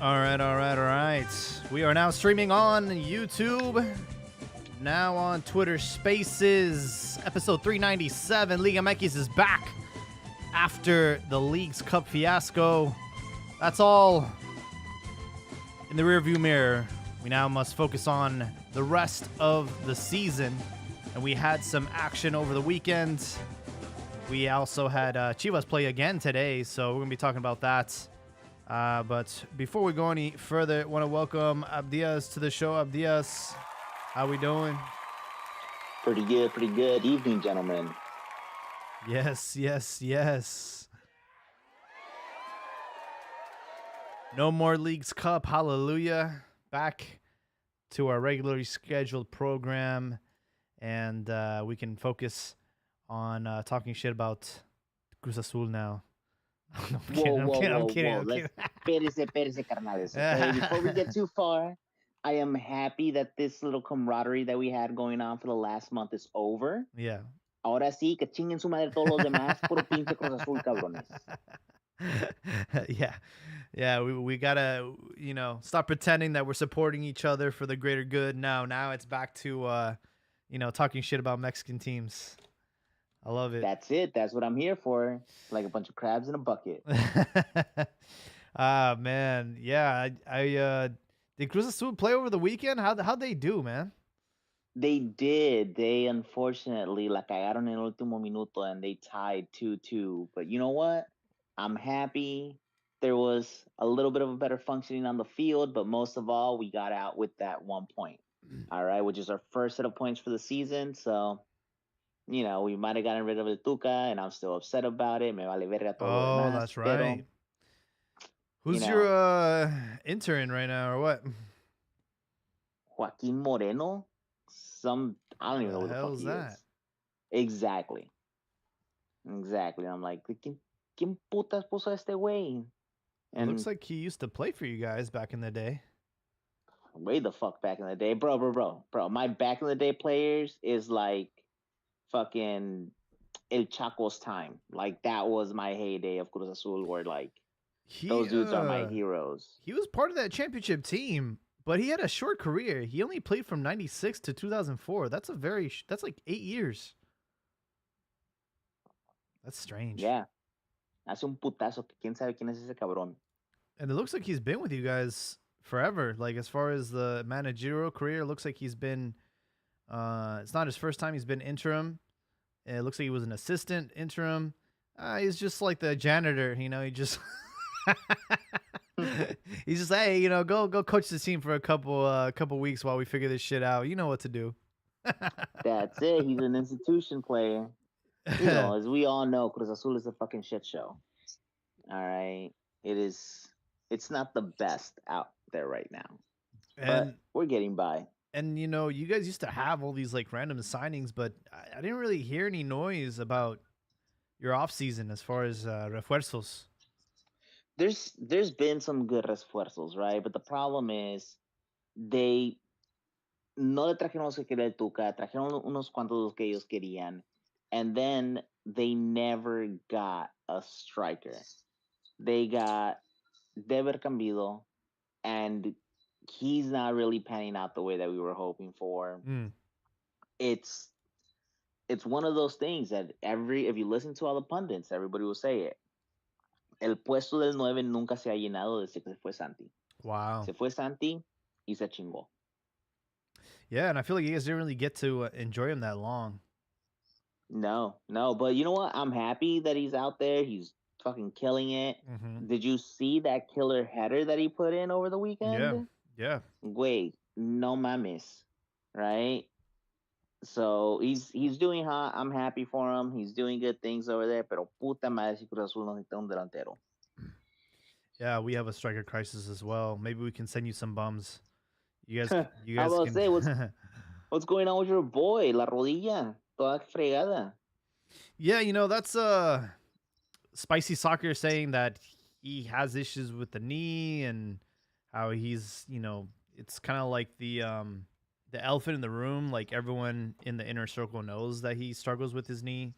All right, all right, all right. We are now streaming on YouTube, now on Twitter Spaces. Episode 397, Liga MX is back after the League's Cup fiasco. That's all in the rearview mirror. We now must focus on the rest of the season, and we had some action over the weekend. We also had Chivas play again today, so we're going to be talking about that. But before we go any further, I want to welcome Abdias to the show. Abdias, how we doing? Pretty good, pretty good. Evening, gentlemen. Yes, yes, yes. No more Leagues Cup. Hallelujah. Back to our regularly scheduled program, and we can focus on talking shit about Cruz Azul now. I'm kidding. Espérese, carnales. Okay? Before we get too far, I am happy that this little camaraderie that we had going on for the last month is over. Yeah. Ahora sí, que chinguen su madre todos los demás, puro pinche Cruz Azul, cabrones. Yeah, we gotta, stop pretending that we're supporting each other for the greater good. Now it's back to, talking shit about Mexican teams. I love it. That's it. That's what I'm here for. Like a bunch of crabs in a bucket. Man. Yeah, I did Cruz Azul play over the weekend? How'd they do, man? They did. They unfortunately la cagaron en el último minuto and they tied 2-2. But you know what? I'm happy. There was a little bit of a better functioning on the field, but most of all, we got out with that 1 point. All right, which is our first set of points for the season. So, we might have gotten rid of the Tuca, and I'm still upset about it. Me vale verga todo lo demás. That's right. Who's your intern right now, or what? Joaquin Moreno. I don't even know who the fuck he is. Exactly. I'm like, ¿quién putas puso a este güey? And it looks like he used to play for you guys back in the day. Way the fuck back in the day. Bro. My back in the day players is like fucking El Chaco's time. Like, that was my heyday of Cruz Azul, where like those dudes are my heroes. He was part of that championship team, but he had a short career. He only played from 96 to 2004. That's like 8 years. That's strange. Yeah. Hace un putazo que quién sabe quién es ese cabrón. And it looks like he's been with you guys forever. Like, as far as the managerial career, it looks like he's been it's not his first time he's been interim. It looks like he was an assistant interim. He's just like the janitor, he just he's just, hey, go coach the team for a couple weeks while we figure this shit out. You know what to do. That's it. He's an institution player. As we all know, Cruz Azul is a fucking shit show. All right. It's not the best out there right now. But we're getting by. And, you guys used to have all these like random signings, but I didn't really hear any noise about your off season as far as refuerzos. There's been some good refuerzos, right? But the problem is they no le trajeron los que quería el Tuca, trajeron unos cuantos que ellos querían, and then they never got a striker. They got Deber Cambido, and he's not really panning out the way that we were hoping for. It's one of those things that if you listen to all the pundits, everybody will say it. El puesto del 9 nunca se ha llenado desde que se fue Santi. Wow. Se fue Santi y se chingó. Yeah, and I feel like you guys didn't really get to enjoy him that long. No, but you know what? I'm happy that he's out there. He's fucking killing it. Mm-hmm. Did you see that killer header that he put in over the weekend? Yeah. Wait, no mames, right? So he's doing hot. I'm happy for him. He's doing good things over there. Pero puta madre, si Cruz Azul necesita un delantero. Yeah, we have a striker crisis as well. Maybe we can send you some bums. You guys I was can... say what's going on with your boy? La rodilla, toda fregada. Yeah, that's Spicy Soccer saying that he has issues with the knee and how he's, it's kind of like the elephant in the room. Like, everyone in the inner circle knows that he struggles with his knee,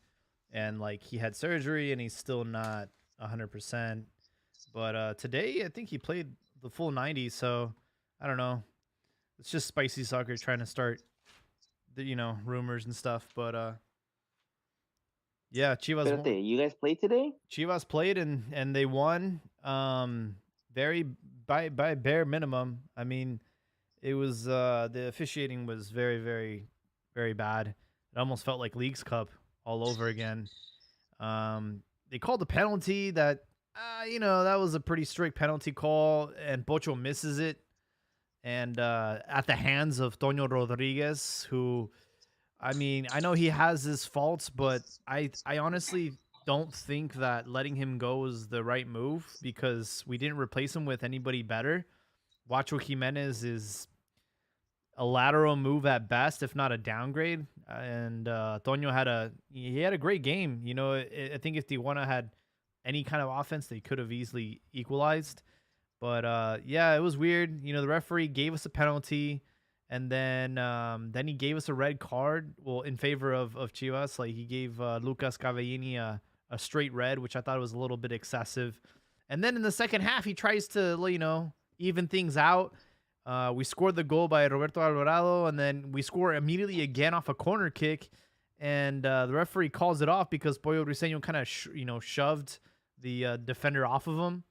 and like he had surgery and he's still not 100%. But today, I think he played full 90. So I don't know. It's just spicy soccer trying to start the rumors and stuff. But yeah, Chivas won. Espérate, you guys played today? Chivas played and they won. Very by bare minimum. I mean, it was the officiating was very very very bad. It almost felt like Leagues Cup all over again. They called a penalty that that was a pretty strict penalty call, and Pocho misses it, and at the hands of Toño Rodriguez, who, I mean, I know he has his faults, but I honestly don't think that letting him go was the right move because we didn't replace him with anybody better. Wacho Jimenez is a lateral move at best, if not a downgrade. And Toño had a great game. I think if Tijuana had any kind of offense, they could have easily equalized. But yeah, it was weird. The referee gave us a penalty, and then he gave us a red card. Well, in favor of Chivas, like he gave Lucas Cavallini a straight red, which I thought was a little bit excessive. And then in the second half, he tries to even things out. We scored the goal by Roberto Alvarado, and then we score immediately again off a corner kick, and the referee calls it off because Pollo Briseño kind of shoved the defender off of him.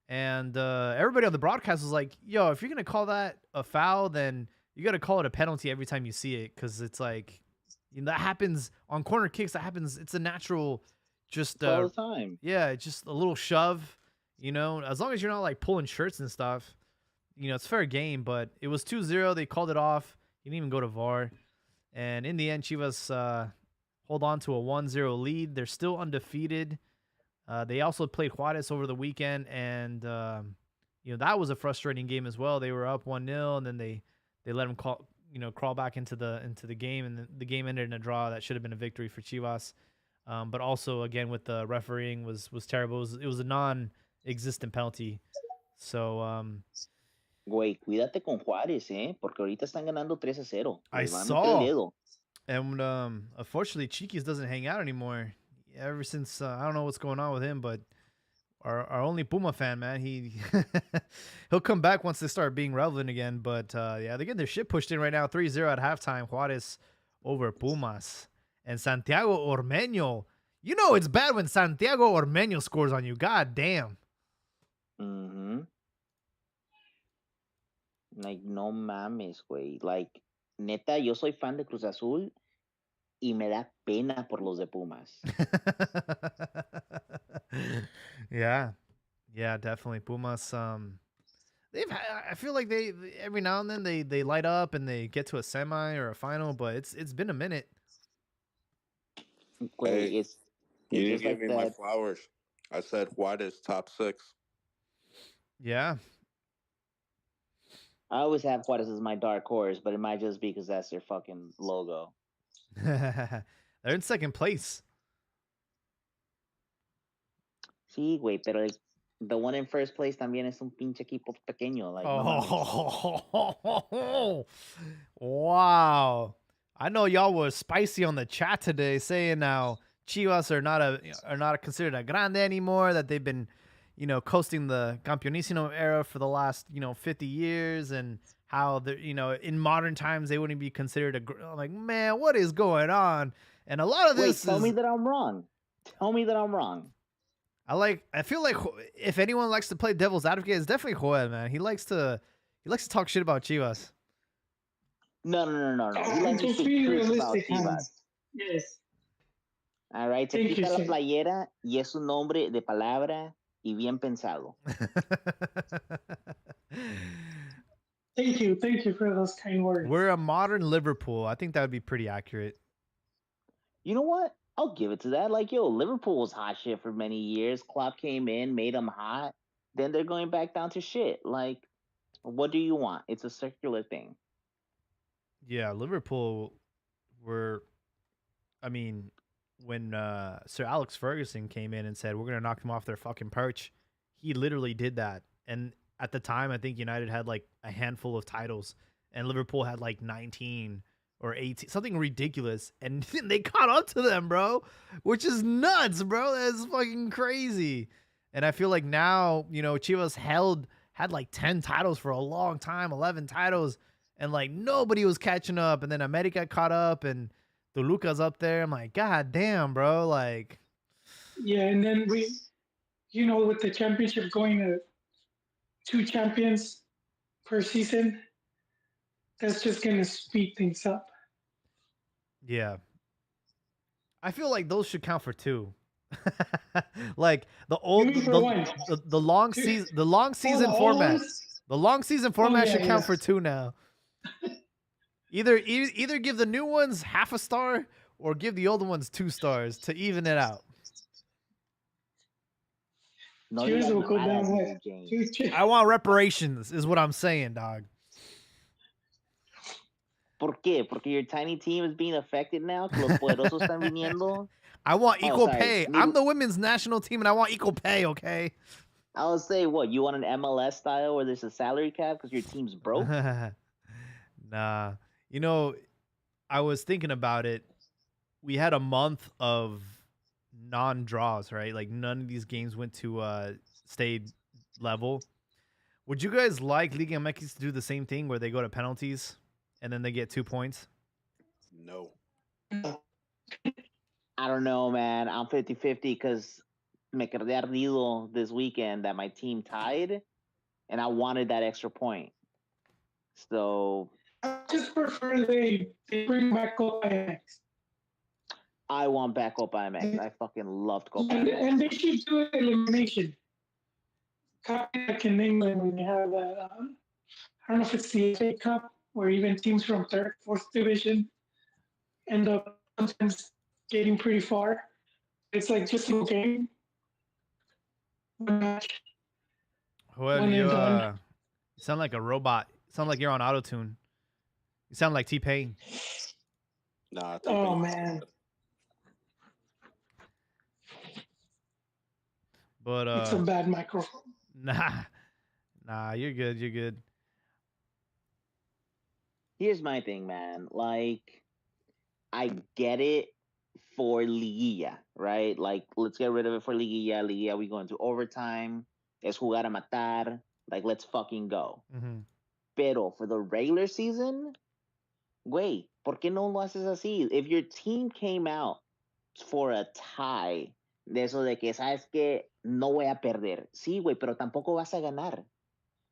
And everybody on the broadcast was like, yo, if you're going to call that a foul, then you got to call it a penalty every time you see it, because it's like, that happens on corner kicks. That happens. It's a natural, just all the time. Yeah, just a little shove, as long as you're not like pulling shirts and stuff, it's fair game. But it was 2-0. They called it off. He didn't even go to VAR. And in the end, Chivas hold on to a 1-0 lead. They're still undefeated. They also played Juarez over the weekend, and that was a frustrating game as well. They were up 1-0, and then they let them crawl back into the game, and the game ended in a draw. That should have been a victory for Chivas. But also again with the refereeing was terrible. It was a non-existent penalty. So Güey, cuídate con Juárez, porque ahorita están ganando 3-0. I saw. And unfortunately, Chiquis doesn't hang out anymore. Ever since I don't know what's going on with him, but our only Puma fan, man, he'll come back once they start being relevant again. But yeah, they're getting their shit pushed in right now. 3-0 at halftime. Juarez over Pumas. And Santiago Ormeño. It's bad when Santiago Ormeño scores on you. God damn. Mm-hmm. Like, no mames, güey. Like, neta, yo soy fan de Cruz Azul y me da pena por los de Pumas. Yeah, definitely. Pumas. I feel like they every now and then they light up and they get to a semi or a final, but it's been a minute. Hey, you didn't give me my flowers. I said Juarez top 6. Yeah. I always have Juarez as my dark horse, but it might just be because that's their fucking logo. They're in second place. Sí, güey, pero the one in first place también es un pinche equipo pequeño. Like, wow. I know y'all were spicy on the chat today, saying now Chivas are not considered a grande anymore. That they've been, coasting the Campeonísimo era for the last 50 years, and how they're in modern times they wouldn't be considered I'm like, man, what is going on? And a lot of this. Tell me that I'm wrong. Tell me that I'm wrong. I feel like if anyone likes to play devil's advocate, it's definitely Joel, man. He likes to talk shit about Chivas. No. He likes to speak truth about Chivas. Yes. All right. Se quita la playera y es un nombre de palabra y bien pensado. Thank you for those kind words. We're a modern Liverpool. I think that would be pretty accurate. You know what? I'll give it to that. Like, Liverpool was hot shit for many years. Klopp came in, made them hot. Then they're going back down to shit. Like, what do you want? It's a circular thing. Yeah, Liverpool when Sir Alex Ferguson came in and said, we're going to knock them off their fucking perch, he literally did that. And at the time, I think United had like a handful of titles, and Liverpool had like 19 or 18, something ridiculous. And they caught up to them, bro, which is nuts, bro. That's fucking crazy. And I feel like now, Chivas held had like 10 titles for a long time, 11 titles, and like nobody was catching up. And then America caught up, and Toluca's up there. I'm like, God damn, bro. Like, Yeah, and then with the championship going to 2 champions per season, that's just going to speed things up. yeah. I feel like those should count for 2. Like the long season format. The long season format should count for 2 now. Either give the new ones half a star or give the older ones 2 stars to even it out. No, Cheers will go down with I want reparations, is what I'm saying, dog. ¿Por qué? Porque your tiny team is being affected now. Que los poderosos están viniendo. I want equal pay. I'm the women's national team, and I want equal pay. Okay. I would say, what, you want an MLS style where there's a salary cap because your team's broke? Nah. You know, I was thinking about it. We had a month of non-draws, right? Like none of these games went to stayed level. Would you guys like Liga MX to do the same thing where they go to penalties and then they get 2 points? No. I don't know, man. I'm 50-50 because me quedé ardido this weekend that my team tied, and I wanted that extra point. So I just prefer they bring back Copa MX. I want back Copa MX. I fucking loved Copa MX. And they should do an elimination. Copy like in England when they have that. I don't know if it's the FA Cup or even teams from 3rd, 4th division end up sometimes getting pretty far. It's like just a game. One match. Well, you sound like a robot. You sound like you're on auto-tune. You sound like T-Pain. Nah. Oh, man. But it's a bad microphone. Nah, you're good. You're good. Here's my thing, man. Like, I get it for Liguilla, right? Like, let's get rid of it for Liguilla. Liguilla, we go into overtime. Es jugar a matar. Like, let's fucking go. Mm-hmm. Pero for the regular season, güey, ¿por qué no lo haces así? If your team came out for a tie, de eso de que, ¿sabes qué? No voy a perder. Sí, güey, pero tampoco vas a ganar.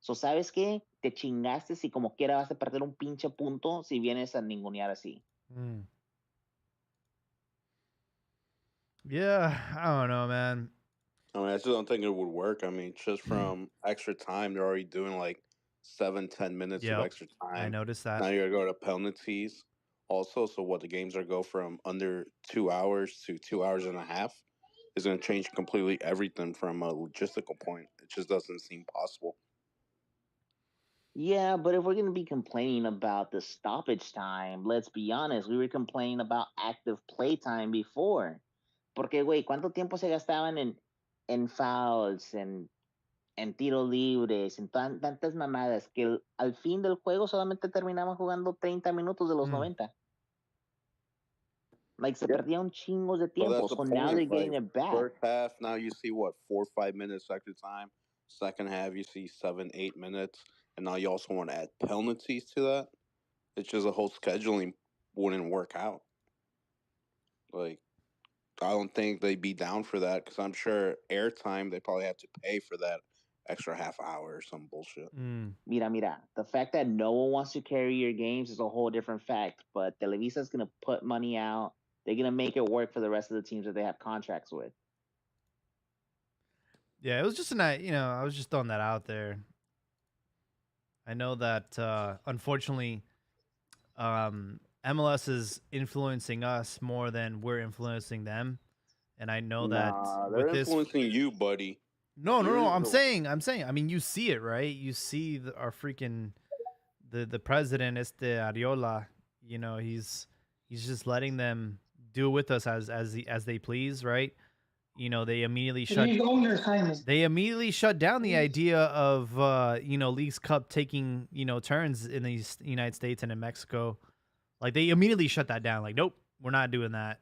So, ¿sabes qué? Te chingaste si como quiera vas a perder un pinche punto si vienes a ningunear así. Mm. Yeah, I don't know, man. I mean, I just don't think it would work. I mean, just from extra time, they're already doing like 7-10 minutes of extra time. I noticed that. Now you're gonna go to penalties also. So what, the games are go from under 2 hours to 2 hours and a half is gonna change completely everything from a logistical point. It just doesn't seem possible. Yeah, but if we're going to be complaining about the stoppage time, let's be honest, we were complaining about active play time before. Porque, güey, ¿cuánto tiempo se gastaban en fouls, en tiros libres, en tantas mamadas que al fin del juego solamente terminaban jugando 30 minutos de los 90? Like, se perdía un chingo de tiempo, so now they're getting it back. First half, now you see, what, 4 or 5 minutes extra time. Second half, you see 7-8 minutes. And now you also want to add penalties to that. It's just a whole scheduling wouldn't work out. Like, I don't think they'd be down for that because I'm sure airtime, they probably have to pay for that extra half hour or some bullshit. Mira. The fact that no one wants to carry your games is a whole different fact. But Televisa's going to put money out. They're going to make it work for the rest of the teams that they have contracts with. Yeah, it was just I was just throwing that out there. I know that unfortunately, MLS is influencing us more than we're influencing them, and I know that they're influencing you, buddy. No. I'm saying. I mean, you see it, right? You see our freaking the president, Ariola. You know, he's just letting them do with us as they please, right? You know, they immediately shut down the idea of Leagues Cup taking turns in the United States and in Mexico. Like, they immediately shut that down. Like, nope, we're not doing that.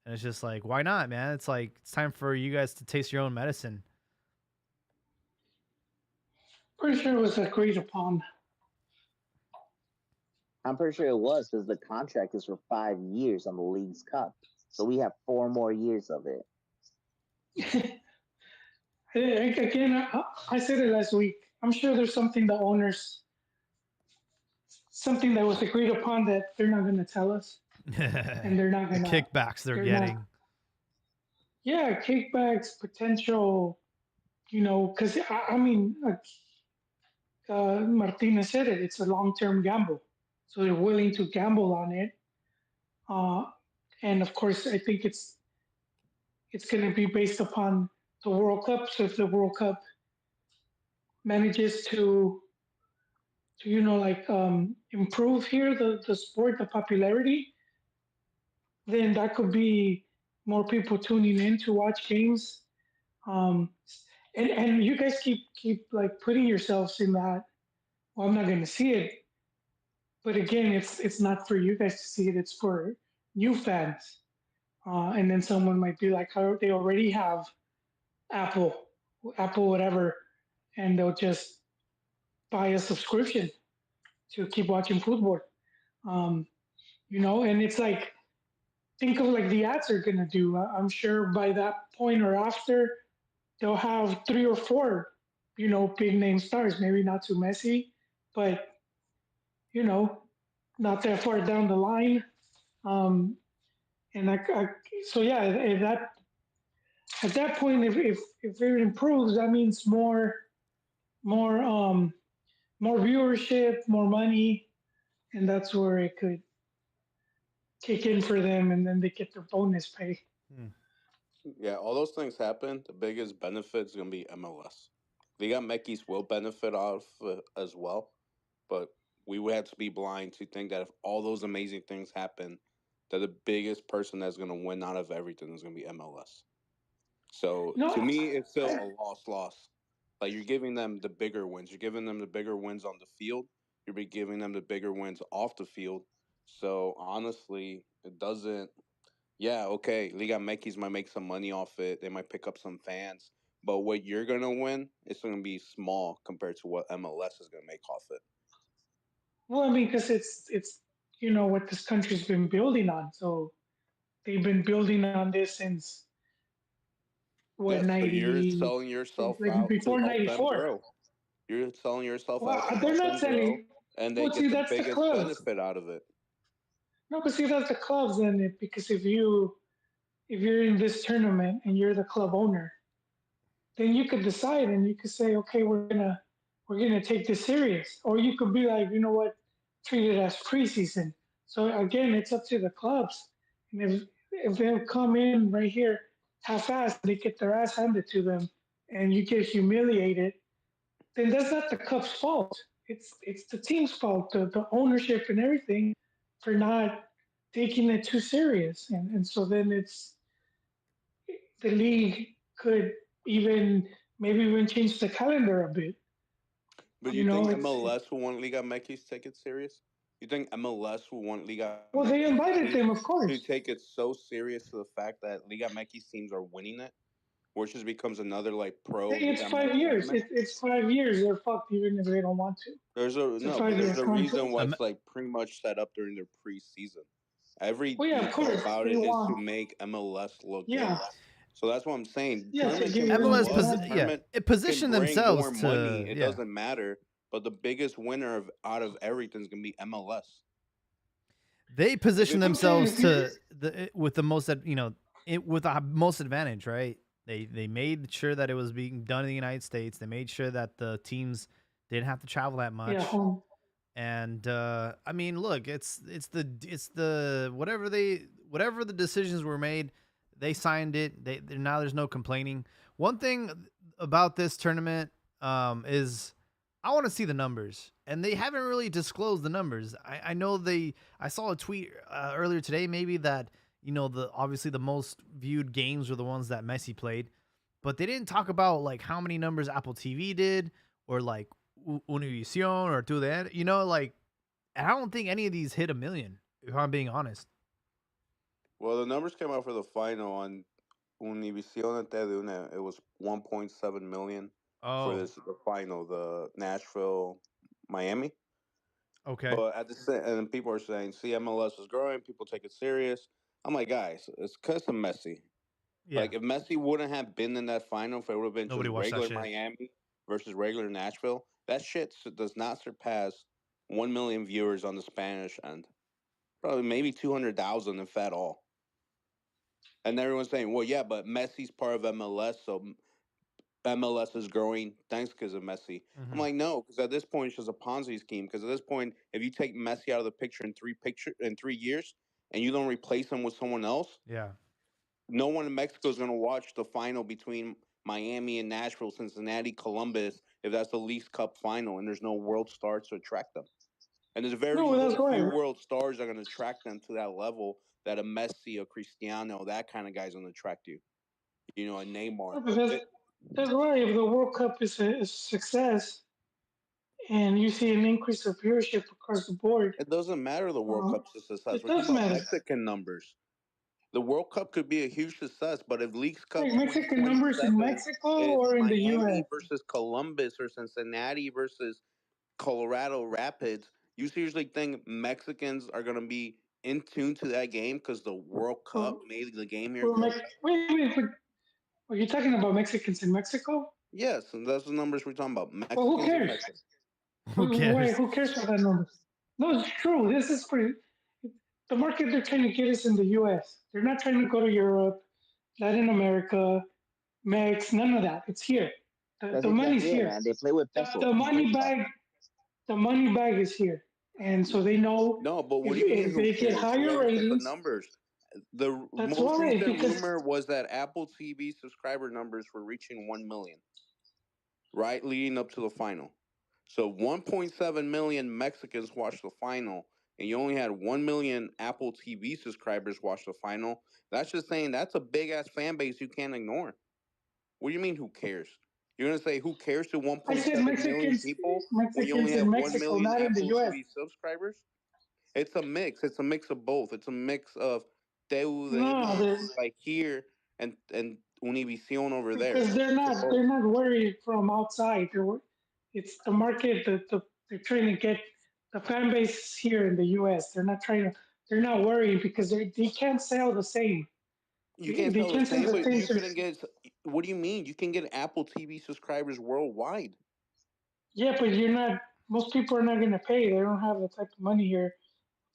And it's just like, why not, man? It's like, it's time for you guys to taste your own medicine. Pretty sure it was agreed upon. I'm pretty sure it was because the contract is for 5 years on the League's Cup. So we have 4 more years of it. Again, I said it last week. I'm sure there's something the owners, something that was agreed upon that they're not going to tell us, and they're not The going to. kickbacks they're getting. Yeah, kickbacks, potential. Because I mean, Martinez said it. It's a long-term gamble, so they're willing to gamble on it. And of course, I think it's going to be based upon the World Cup. So if the World Cup manages to improve here the sport, the popularity, then that could be more people tuning in to watch games. Um, and you guys keep like putting yourselves in that. Well, I'm not going to see it, but again, it's not for you guys to see it. It's for new fans. And then someone might be like, oh, they already have Apple, Apple whatever, and they'll just buy a subscription to keep watching football. Um, and it's like, think of like the ads are gonna do. I'm sure by that point or after, they'll have 3 or 4, big name stars. Maybe not too messy, but you know, not that far down the line. Um, and so yeah, at that point, if it improves, that means more more viewership, more money, and that's where it could kick in for them, and then they get their bonus pay. Yeah, all those things happen. The biggest benefit is going to be MLS. Liga MX will benefit off as well, but we would have to be blind to think that if all those amazing things happen, that the biggest person that's going to win out of everything is going to be MLS. So No, to me, it's still a loss. Like you're giving them the bigger wins. You're giving them the bigger wins on the field. You're be giving them the bigger wins off the field. So honestly, it doesn't. Yeah, okay. Liga MX might make some money off it. They might pick up some fans. But what you're gonna win is gonna be small compared to what MLS is gonna make off it. well, I mean, because it's what this country's been building on. So they've been building on this since what Yeah, so you're 90, selling since yourself like out to before help them 94. grow. You're selling yourself Well, out to they're help not them grow, selling. and they Well, get see, the that's the biggest clubs. benefit out of it. No, but see, that's the clubs. Then because if you're in this tournament and you're the club owner, then you could decide and you could say, okay, we're gonna take this serious, or you could be like, you know what, treat it as preseason. So again, it's up to the clubs, and if they'll come in right here half-assed, they get their ass handed to them, and you get humiliated, then that's not the club's fault. It's the team's fault, the ownership and everything, for not taking it too serious, and so then it's the league could even maybe even change the calendar a bit. But you You know, think it's MLS will want Liga MX to take it serious? You think MLS will want Liga well, they MX invited teams them, of to course. take it so serious to the fact that Liga MX teams are winning it, which just becomes another like pro Hey, it's Liga five MX years. tournament? It's 5 years. They're fucked even if they don't want to. There's a It's a no, but 5 year there's a reason contract. why it's like pretty much set up during their preseason. Every Well, yeah, of detail course about they it is to want. make MLS look good. Yeah, So that's what I'm saying. yeah, to Tournament give can everyone blow MLS, up. brand. yeah, Tournament it can positioned bring themselves more money. to, It yeah. doesn't matter. But the biggest winner out of everything is gonna be MLS. They If position it's I'm saying themselves if you, to with the most, with the most advantage, right? They made sure that it was being done in the United States. They made sure that the teams didn't have to travel that yeah, much. home. And I mean, look, it's the whatever the decisions were made, they signed it. Now there's no complaining. One thing about this tournament is I want to see the numbers, and they haven't really disclosed the numbers. I know I saw a tweet earlier today, maybe that the obviously the most viewed games were the ones that Messi played, but they didn't talk about like how many numbers Apple TV did or like Univision or TUDN. Like I don't think any of these hit a million. If I'm being honest. well, the numbers came out for the final on Univision and TDN. It was 1.7 million. for Oh, the final, the Nashville, Miami. okay. But at the same, and people are saying, "See, MLS is growing. People take it serious." I'm like, guys, it's because of Messi. Yeah. Like, if Messi wouldn't have been in that final, if it would have been Nobody just watched that regular shit. Miami versus regular Nashville, that shit does not surpass 1 million viewers on the Spanish end. Probably maybe 200,000 if at all. And everyone's saying, "Well, yeah, but Messi's part of MLS, so MLS is growing thanks because of Messi." I'm Hmm. like, no, because at this point it's just a Ponzi scheme. Because at this point, if you take Messi out of the picture in 3 years and you don't replace him with someone else, Yeah. no one in Mexico is going to watch the final between Miami and Nashville, Cincinnati, Columbus, if that's the Leagues Cup final, and there's no world stars to attract them. And there's No, that's few right. world stars that are going to attract them to that level that a Messi, a Cristiano, that kind of guy's going to attract you. You know, a Neymar. No, but that's right. If the World Cup is a success and you see an increase of viewership across the board, It doesn't matter the World uh, Cup's a success. it We're talking does about matter. Mexican numbers. The World Cup could be a huge success, but if Leagues Cup Like Mexican numbers in 2027 Mexico is or in the Miami U.S. versus Columbus or Cincinnati versus Colorado Rapids, you seriously think Mexicans are going to be in tune to that game because the World Cup Or, made the game here or grow? wait, are you talking about Mexicans in Mexico? Yes, and that's the numbers we're talking about. Well, who Mexicans in cares? Mexico. Who Wait, cares? who cares about that number? No, it's true. This is pretty. The market they're trying to get is in the U.S. They're not trying to go to Europe, Latin America, Mex, none of that. It's here. That's The money's exactly it, here. man. They play with The pesos. money bag, the money bag is here, and so they know No, but what if do you mean? if Who they get cares? We higher got to look at the ratings, numbers. The that's most why. recent Because rumor was that Apple TV subscriber numbers were reaching 1 million, right, leading up to the final. So 1.7 million Mexicans watched the final, and you only had 1 million Apple TV subscribers watch the final. That's just saying that's a big ass fan base you can't ignore. What do you mean, who cares? You're going to say who cares to I said 1.7 million Mexicans, people when you only Mexicans have in 1 Mexico, million not in the Apple U.S. TV subscribers? It's a mix. It's a mix of both. It's a mix of No, TUDN, like here, and Univision over there. because It's a mix of both. they're not worried from outside. It's the market that they're trying to get the fan base here in the U.S. They're not worried because they can't sell the same. You can't They sell the can't sell same, the but same. you couldn't get. What do you mean? You can get Apple TV subscribers worldwide. Yeah, but you're not. Most people are not going to pay. They don't have the type of money here.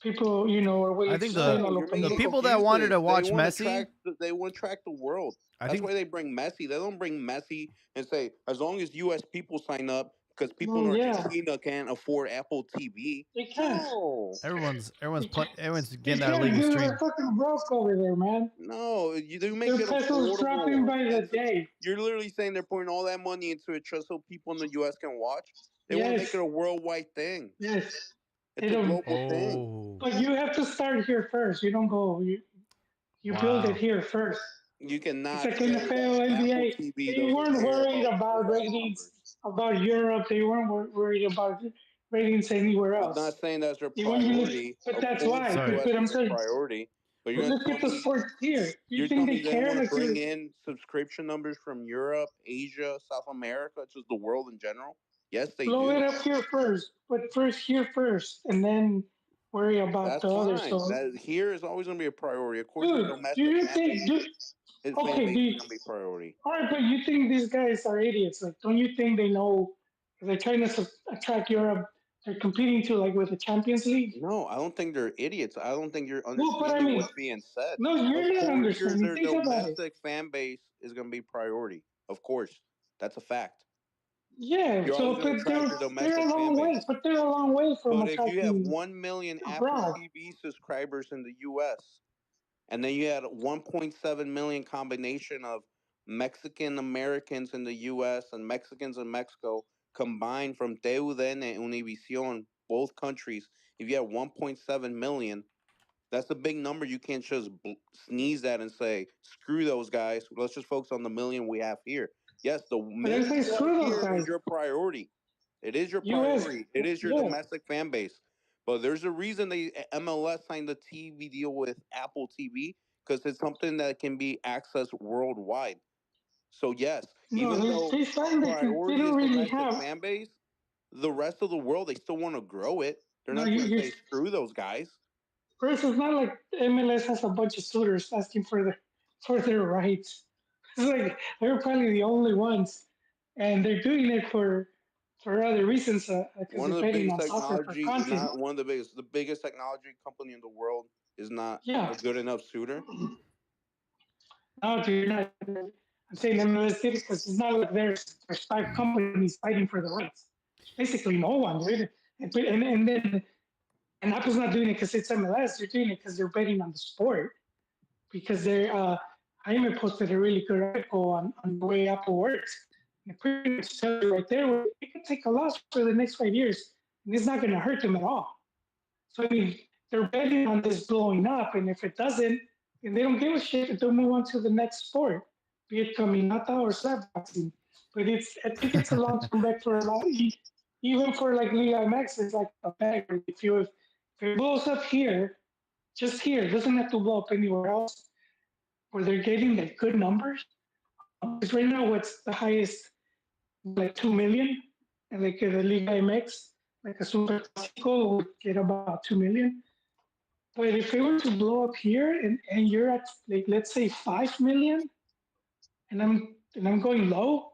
People, are I willing to think spend No, a lo you're the making pendejo. people that wanted to excuses. They watch want to Messi, track. They want to track the world. I That's think why they bring Messi. They don't bring Messi and say as long as U.S. people sign up because people in No, yeah, Argentina can't afford Apple TV. they can't. No, They can't. everyone's They getting that can't illegal because they're stream. fucking broke over there, man. no, you make Their it pesos dropping affordable. by the And day. you're literally saying they're putting all that money into it just so people in the U.S. can watch. They want to make it Yes, a worldwide thing. yes. They It's a don't. global thing. Oh, But you have to start here first. You don't go. You build it wow. here first. You It's cannot like say that NFL, Apple NBA. TV They doesn't weren't care worried about about overall ratings numbers. about Europe. They weren't worried about ratings anywhere I'm not else. saying that's their They want you to look, priority. but Of that's course, the why. Sorry. U.S. But is I'm their saying, priority. But but look at the sport here. You you're think telling they me they don't care? want to Like bring you in subscription numbers from Europe, Asia, South America, just the world in general? Yes, they blow it do. up here first, but first here first, and then worry about That's the other fine. stuff. That here is always going to be a priority. Of course, the Dude, do domestic you fan think? base, his fan Okay, base is going to be priority. all right, but you think these guys are idiots? Like, don't you think they know if they're trying to attract Europe? They're competing to like with the Champions League. No, I don't think they're idiots. I don't think you're No, but I understanding mean, what's being said. no, Of you're not course, understanding. their Think about it. domestic fan base is going to be priority. Of course, that's a fact. Yeah, You're always so going to but attract your they're a domestic fan long way, base. but they're a long way from But if you have attracting 1 million Apple abroad. TV subscribers in the US, and then you had 1.7 million combination of Mexican Americans in the US and Mexicans in Mexico combined from TUDN and Univision, both countries, if you have 1.7 million, that's a big number. You can't just sneeze at and say, screw those guys. Let's just focus on the million we have here. Yes, the But I million say you have screw those here is guys. your priority. It is your U.S. priority. It is your Yeah, domestic fan base. But there's a reason they MLS signed the TV deal with Apple TV because it's something that can be accessed worldwide. So yes, No, Even though they find that they priority don't is really domestic have. fan base, the rest of the world they still want to grow it. They're No, not going to you say screw those guys. first. It's not like MLS has a bunch of suitors asking for their rights. It's like they're probably the only ones, and they're doing it for other reasons because One they're of the betting biggest on soccer for technology, content. not one of the biggest, the biggest technology company in the world is not Yeah. a good enough suitor. No, dude, not, I'm saying MLS did it because it's not like there's five companies fighting for the rights. Basically, no one, dude. And Apple's not doing it because it's MLS. They're doing it because they're betting on the sport. Because Jaime posted a really good article on the way Apple works. And it pretty much tells you right there, where they could take a loss for the next 5 years, and it's not going to hurt them at all. So I mean, they're betting on this blowing up, and if it doesn't, then they don't give a shit if they'll move on to the next sport, be it caminata or slap boxing. But I think it's a long-term bet for a lot. Even for like Liga MX, it's like a bag. If it blows up here, just here, it doesn't have to blow up anywhere else, where they're getting like good numbers. Because right now, what's the highest? Like 2 million, and like the Liga MX, like a Super Clasico would get about 2 million. But if it were to blow up here and you're at like let's say 5 million and I'm going low,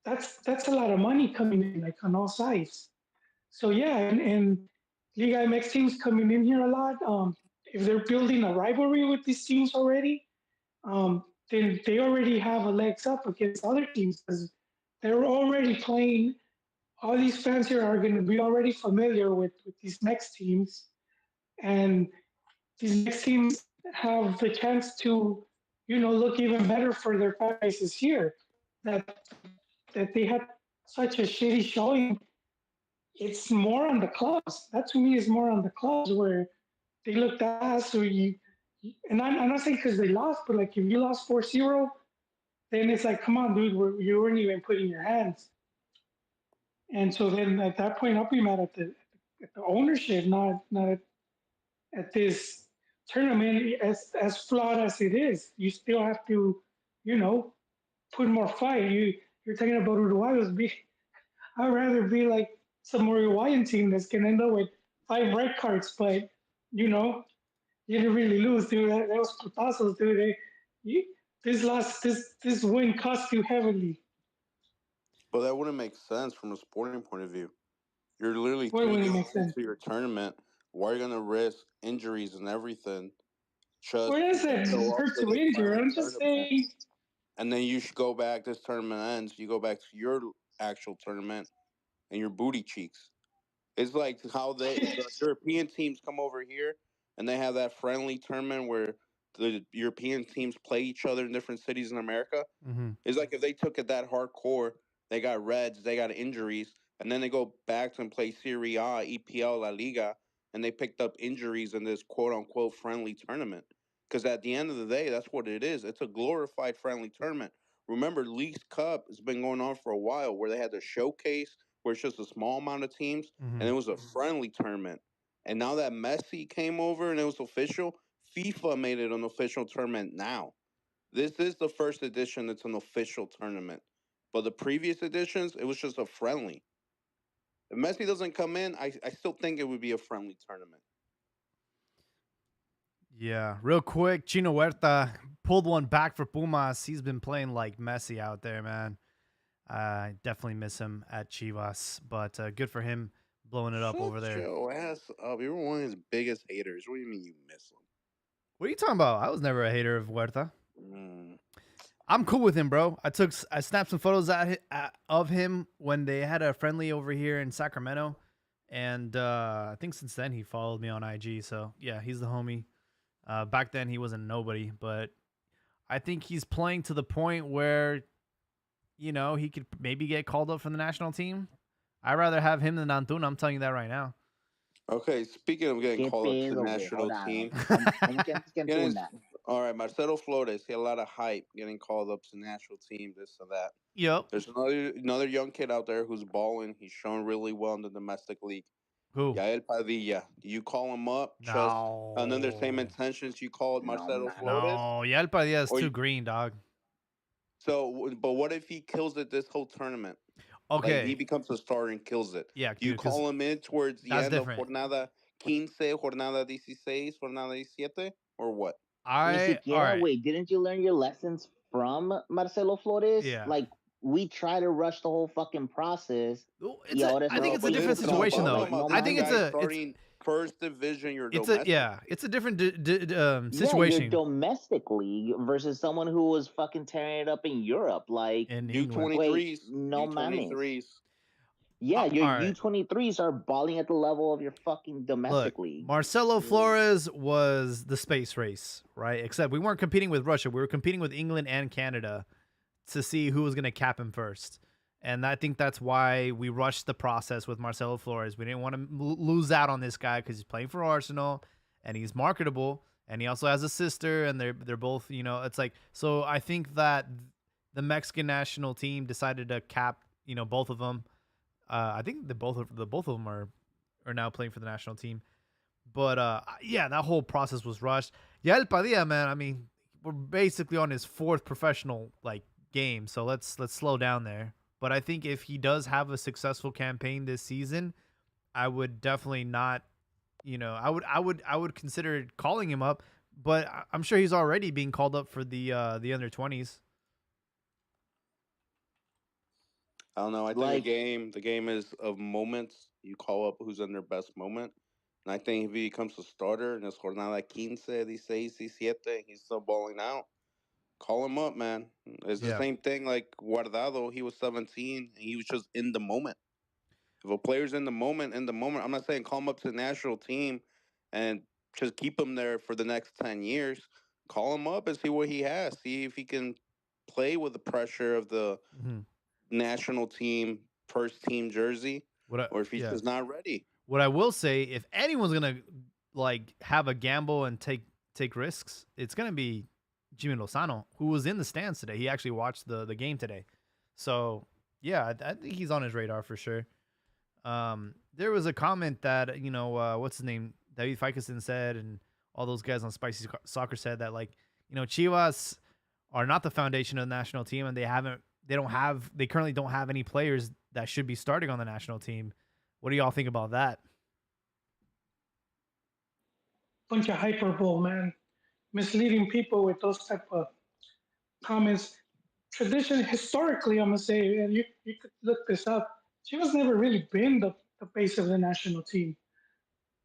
that's a lot of money coming in like on all sides. So yeah, and Liga MX teams coming in here a lot. If they're building a rivalry with these teams already, then they already have a legs up against other teams because they're already playing. All these fans here are going to be already familiar with these next teams, and these next teams have the chance to, look even better for their fan bases here. That that they had such a shitty showing. It's more on the clubs. That to me is more on the clubs where they looked ass. Or and I'm not saying because they lost, but like if you lost 4-0, then it's like, come on, dude, you weren't even putting your hands. And so then at that point, I'll be mad at the ownership, not at this tournament as flawed as it is. You still have to, you know, put more fight. You're talking about Uruguayos. I'd rather be like some Uruguayan team that's gonna end up with 5 red cards, but you know, you didn't really lose, dude. That was putazos, dude. This win cost you heavily. But that wouldn't make sense from a sporting point of view. You're literally Why three wouldn't it games make sense? into your tournament. Why are you gonna risk injuries and everything What just is to it? show up Hurt for to this injure. friendly I'm just tournament? saying. And then you should go back. This tournament ends. You go back to your actual tournament and your booty cheeks. It's like how the European teams come over here and they have that friendly tournament where the European teams play each other in different cities in America. Mm-hmm. It's like if they took it that hardcore, they got reds, they got injuries, and then they go back and play Serie A, EPL, La Liga, and they picked up injuries in this quote unquote friendly tournament. Because at the end of the day, that's what it is. It's a glorified friendly tournament. Remember, Leagues Cup has been going on for a while where they had the showcase where it's just a small amount of teams, Mm-hmm. and it was a friendly tournament. And now that Messi came over and it was official, FIFA made it an official tournament now. This is the first edition that's an official tournament. But the previous editions, it was just a friendly. If Messi doesn't come in, I still think it would be a friendly tournament. Yeah, real quick, Chino Huerta pulled one back for Pumas. He's been playing like Messi out there, man. I definitely miss him at Chivas, but good for him blowing it up over Shut there. your ass up. You're one of his biggest haters. What do you mean you miss him? What are you talking about? I was never a hater of Huerta. Mm. I'm cool with him, bro. I snapped some photos of him when they had a friendly over here in Sacramento, and I think since then he followed me on IG. So yeah, he's the homie. Back then he wasn't nobody, but I think he's playing to the point where, he could maybe get called up for the national team. I'd rather have him than Antuna. I'm telling you that right now. Okay, speaking of getting ¿Qué called up to the pedo, güey? national Hold on. team, ¿Cómo que antes que getting, Antuna? all right, Marcelo Flores, he had a lot of hype getting called up to the national team, this and that. Yep. There's another young kid out there who's balling. He's shown really well in the domestic league. Who? Yael Padilla. Do you call him up just under the same No. intentions you called No, Marcelo man. Flores? No. Yel Padilla is Or too green, dog. So, but what if he kills it this whole tournament? Okay. Like he becomes a starter and kills it. Yeah, Do you dude, 'cause call him in towards the that's end different. of jornada 15, jornada 16, jornada 17, or what? Ni All siquiera, right. wait, didn't you learn your lessons from Marcelo Flores? Yeah. Like, we try to rush the whole fucking process. It's Y ahora I think estamos it's a but different this no, situation but I'm though. talking about no I this think it's mames. guy a starting first division, your it's domestic. it's a different Yeah, your situation domestic league versus someone who was fucking tearing it up in Europe. Like, in England. wait, U23s, no mames. U23s. Yeah, your all right. U23s are balling at the level of your fucking domestic Look, league. Marcelo Flores was the space race, right? Except we weren't competing with Russia. We were competing with England and Canada to see who was going to cap him first. And I think that's why we rushed the process with Marcelo Flores. We didn't want to lose out on this guy because he's playing for Arsenal and he's marketable. And he also has a sister, and they're both, you know, it's like, so I think that the Mexican national team decided to cap, you know, both of them. I think the both of them are now playing for the national team. But yeah, that whole process was rushed. Yael Padilla, man, I mean, we're basically on his fourth professional like game, so let's slow down there. But I think if he does have a successful campaign this season, I would definitely not, you know, I would consider calling him up, but I'm sure he's already being called up for the under 20s. I don't know. I think Like- the game is of moments. You call up who's in their best moment. And I think if he becomes a starter in this jornada 15, 16, 17, he's still balling out. Call him up, man. It's the Yeah. same thing like Guardado. He was 17 and he was just in the moment. If a player's in the moment, I'm not saying call him up to the national team and just keep him there for the next 10 years. Call him up and see what he has. See if he can play with the pressure of the Mhm. national team first team jersey, or if he's yeah. just not ready. What I will say, if anyone's gonna like have a gamble and take risks, it's gonna be Jimmy Lozano, who was in the stands today. He actually watched the game today. So yeah, I think he's on his radar for sure. There was a comment that, you know, what's his name, David Fickerson said, and all those guys on Spicy Soccer said that, like, you know, Chivas are not the foundation of the national team, and they currently don't have any players that should be starting on the national team. What do y'all think about that? Bunch of hyperbole, man. Misleading people with those type of comments. Historically, I'm gonna say, and you could look this up. Chivas never really been the base of the national team.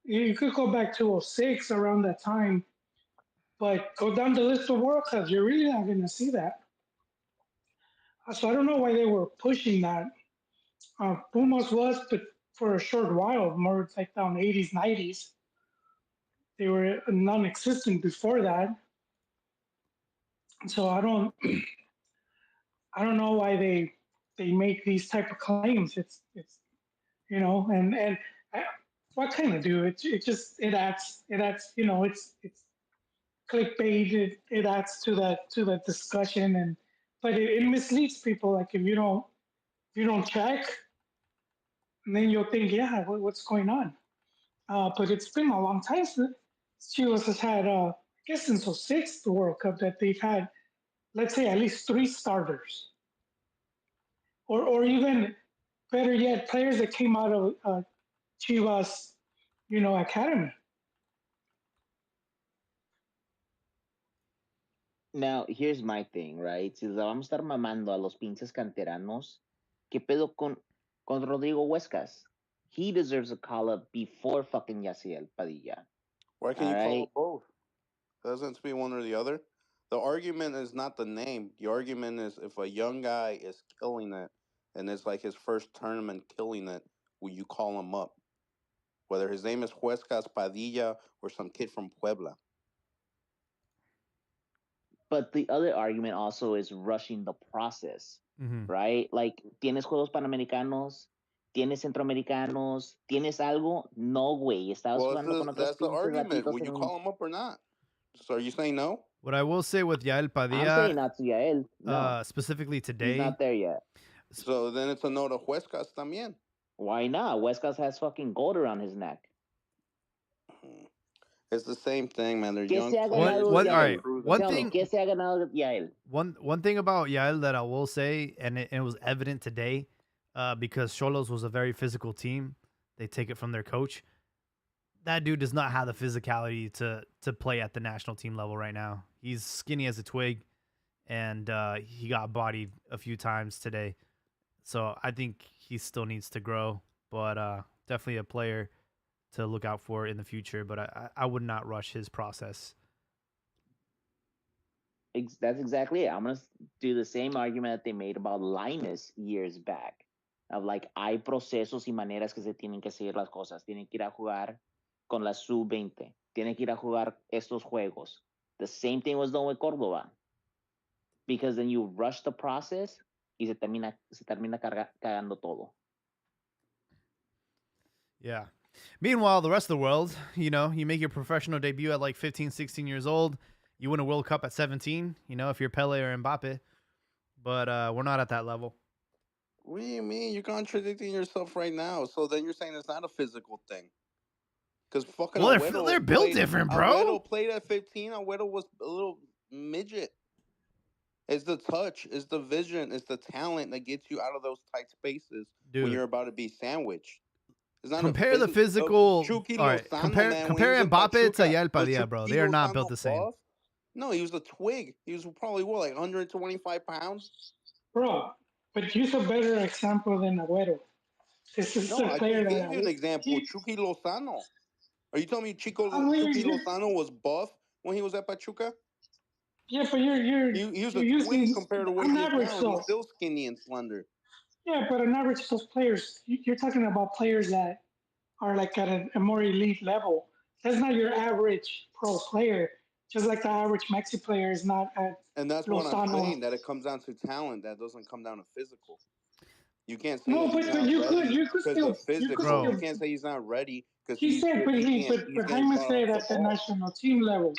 You could go back to 06 around that time, but go down the list of World Cups, you're really not gonna see that. So I don't know why they were pushing that. Pumas was, but for a short while, more like down 80s, 90s. They were non-existent before that. So I don't know why they make these type of claims. It's you know, and what can I do? It adds you know, it's clickbait. It adds to that discussion, and but it misleads people. Like if you don't check, and then you'll think, yeah, what's going on? But it's been a long time since Chivas has had, I guess since 06, the World Cup, that they've had, let's say, at least 3 starters. Or even better yet, players that came out of Chivas, you know, academy. Now, here's my thing, right? Si la vamos a estar mamando a los pinches canteranos, ¿qué pedo con Rodrigo Huescas? He deserves a call up before fucking Yaciel Padilla. Why can't you call Alright. up both? It doesn't be one or the other. The argument is not the name. The argument is if a young guy is killing it and it's like his first tournament killing it, will you call him up? Whether his name is Huescas Padilla or some kid from Puebla. But the other argument also is rushing the process, Mm-hmm. right? Like, ¿tienes Juegos Panamericanos? ¿Tienes Centroamericanos? ¿Tienes algo? No, güey. Estabas jugando con otros That's the pinches argument. ratitos Will you en un... call him up or not? So are you saying no? What I will say with Yael I'm saying Padilla, not to Yael. No, specifically he's today, not there yet. So then it's a no to Huescas también. Why not? Huescas has fucking gold around his neck. It's the same thing, man. They're ¿Qué young se ha players. ganado All They right. Yael? prove One Tell me, thing. ¿qué se ha ganado Yael? One thing about Yael that I will say, and it was evident today, because Xolos was a very physical team. They take it from their coach. That dude does not have the physicality to play at the national team level right now. He's skinny as a twig, and he got bodied a few times today. So I think he still needs to grow, but definitely a player to look out for in the future. But I would not rush his process. That's exactly it. I'm gonna do the same argument that they made about Linus years back. Of like, hay procesos y maneras que se tienen que seguir las cosas. Tienen que ir a jugar con la sub-20. Tienen que ir a jugar estos juegos. The same thing was done with Córdoba. Because then you rush the process y se termina cagando todo. Yeah. Meanwhile, the rest of the world, you know, you make your professional debut at like 15, 16 years old. You win a World Cup at 17, you know, if you're Pele or Mbappe. But we're not at that level. What do you mean? You're contradicting yourself right now. So then you're saying it's not a physical thing. Because fucking Well, Agüero they're built played, different, bro. Agüero played at 15. Agüero was a little midget. It's the touch, it's the vision, it's the talent that gets you out of those tight spaces when Dude, you're about to be sandwiched. It's not compare the a physical. Chucky All right, Lozano, man. When he compare was in Mbappe to Pachuca, Yael was Padilla, bro. Chucky They are not Lozano built the same. buff? No, he was a twig. He was probably what, like 125 pounds? Bro, but use a better example than Agüero. This is No, a I player just that gave you an example. Chucky Lozano. Are you telling me I mean, Chucky Lozano was buff when he was at Pachuca? yeah, but you're He was you're a twig using compared to what on he is average now. He's though. still skinny and slender. Yeah, but on average, those players you're talking about players that are like at a more elite level. That's not your average pro player. Just like the average Mexi player is not at And that's what I'm Lozano. saying, that it comes down to talent. That doesn't come down to physical. You can't say No, that he's but not ready you could because still of physical. Bro. You can't say he's not ready because He said, but he's but getting Jaime shot off said the at the ball. national team level,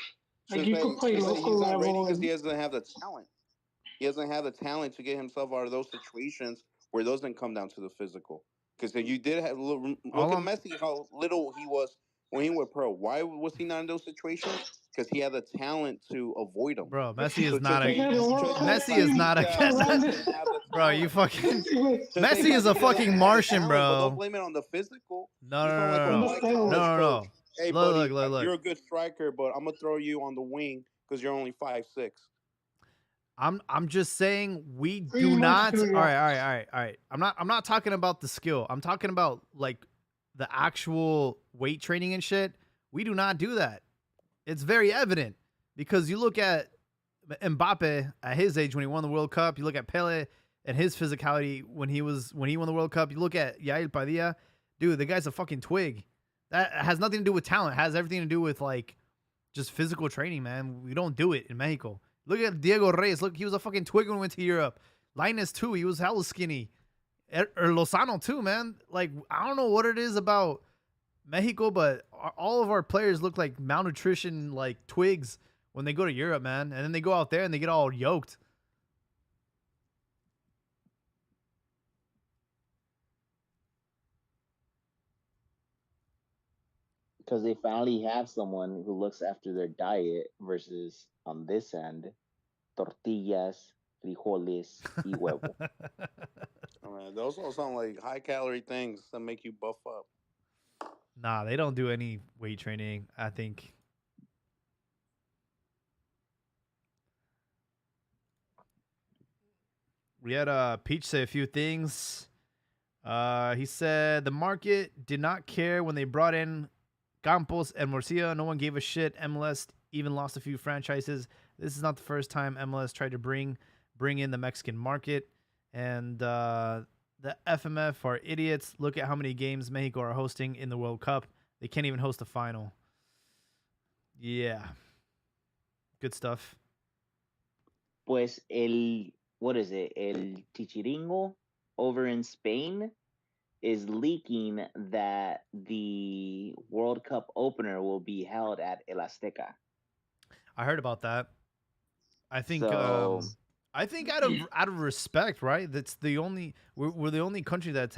like you could play Should say local he's not ready level because and he doesn't have the talent. He doesn't have the talent to get himself out of those situations where it doesn't come down to the physical. Because if you did have look at Messi, how little he was when he was pro. Why was he not in those situations? Because he had the talent to avoid them. Bro, Messi is So not a. he had a World Cup Messi is team not a. surrounded. Bro, you fucking. Wait, Messi is a fucking Martian, But don't bro. blame it on the physical. No, You no, sound like no, a no, on the white no, college steroids. no, coach. no. Hey, Look, buddy, look, look. you're a good striker, but I'm gonna throw you on the wing because you're only 5'6". I'm just saying we Pretty do much, not. dude, All yeah. right, all right, all right, all right. I'm not talking about the skill. I'm talking about like the actual weight training and shit. We do not do that. It's very evident because you look at Mbappe at his age when he won the World Cup. You look at Pele and his physicality when he won the World Cup. You look at Yael Padilla, dude. The guy's a fucking twig. That has nothing to do with talent. It has everything to do with like just physical training, man. We don't do it in Mexico. Look at Diego Reyes. Look, he was a fucking twig when we went to Europe. Linus too. He was hella skinny. Or Lozano too, man. Like I don't know what it is about Mexico, but all of our players look like malnutrition, like twigs when they go to Europe, man. And then they go out there and they get all yoked. Because they finally have someone who looks after their diet versus on this end, tortillas, frijoles, y huevo. Oh, man, those all sound like high calorie things that make you buff up. Nah, they don't do any weight training, I think. We had Peach say a few things. He said the market did not care when they brought in Campos and Murcia. No one gave a shit. MLS even lost a few franchises. This is not the first time MLS tried to bring in the Mexican market. And the FMF are idiots. Look at how many games Mexico are hosting in the World Cup. They can't even host a final. Yeah. Good stuff. Pues what is it? El Chichiringo over in Spain is leaking that the World Cup opener will be held at El Azteca. I heard about that. I think So- I think out of respect, right? That's the only we're the only country that's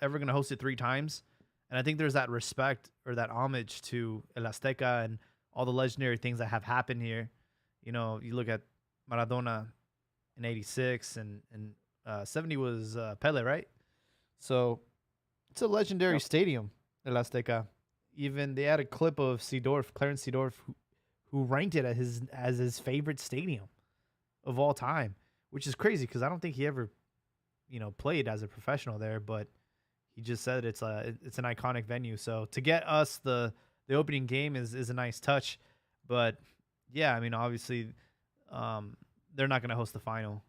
ever going to host it 3 times, And I think there's that respect or that homage to El Azteca and all the legendary things that have happened here. You know, you look at Maradona in '86 and 70 was Pele, right? So it's a legendary Yep. stadium, El Azteca. Even they had a clip of Seedorf, Clarence Seedorf, who ranked it as his favorite stadium of all time, which is crazy because I don't think he ever, played as a professional there, but he just said it's an iconic venue. So to get us the opening game is a nice touch, but yeah, I mean obviously, they're not going to host the final,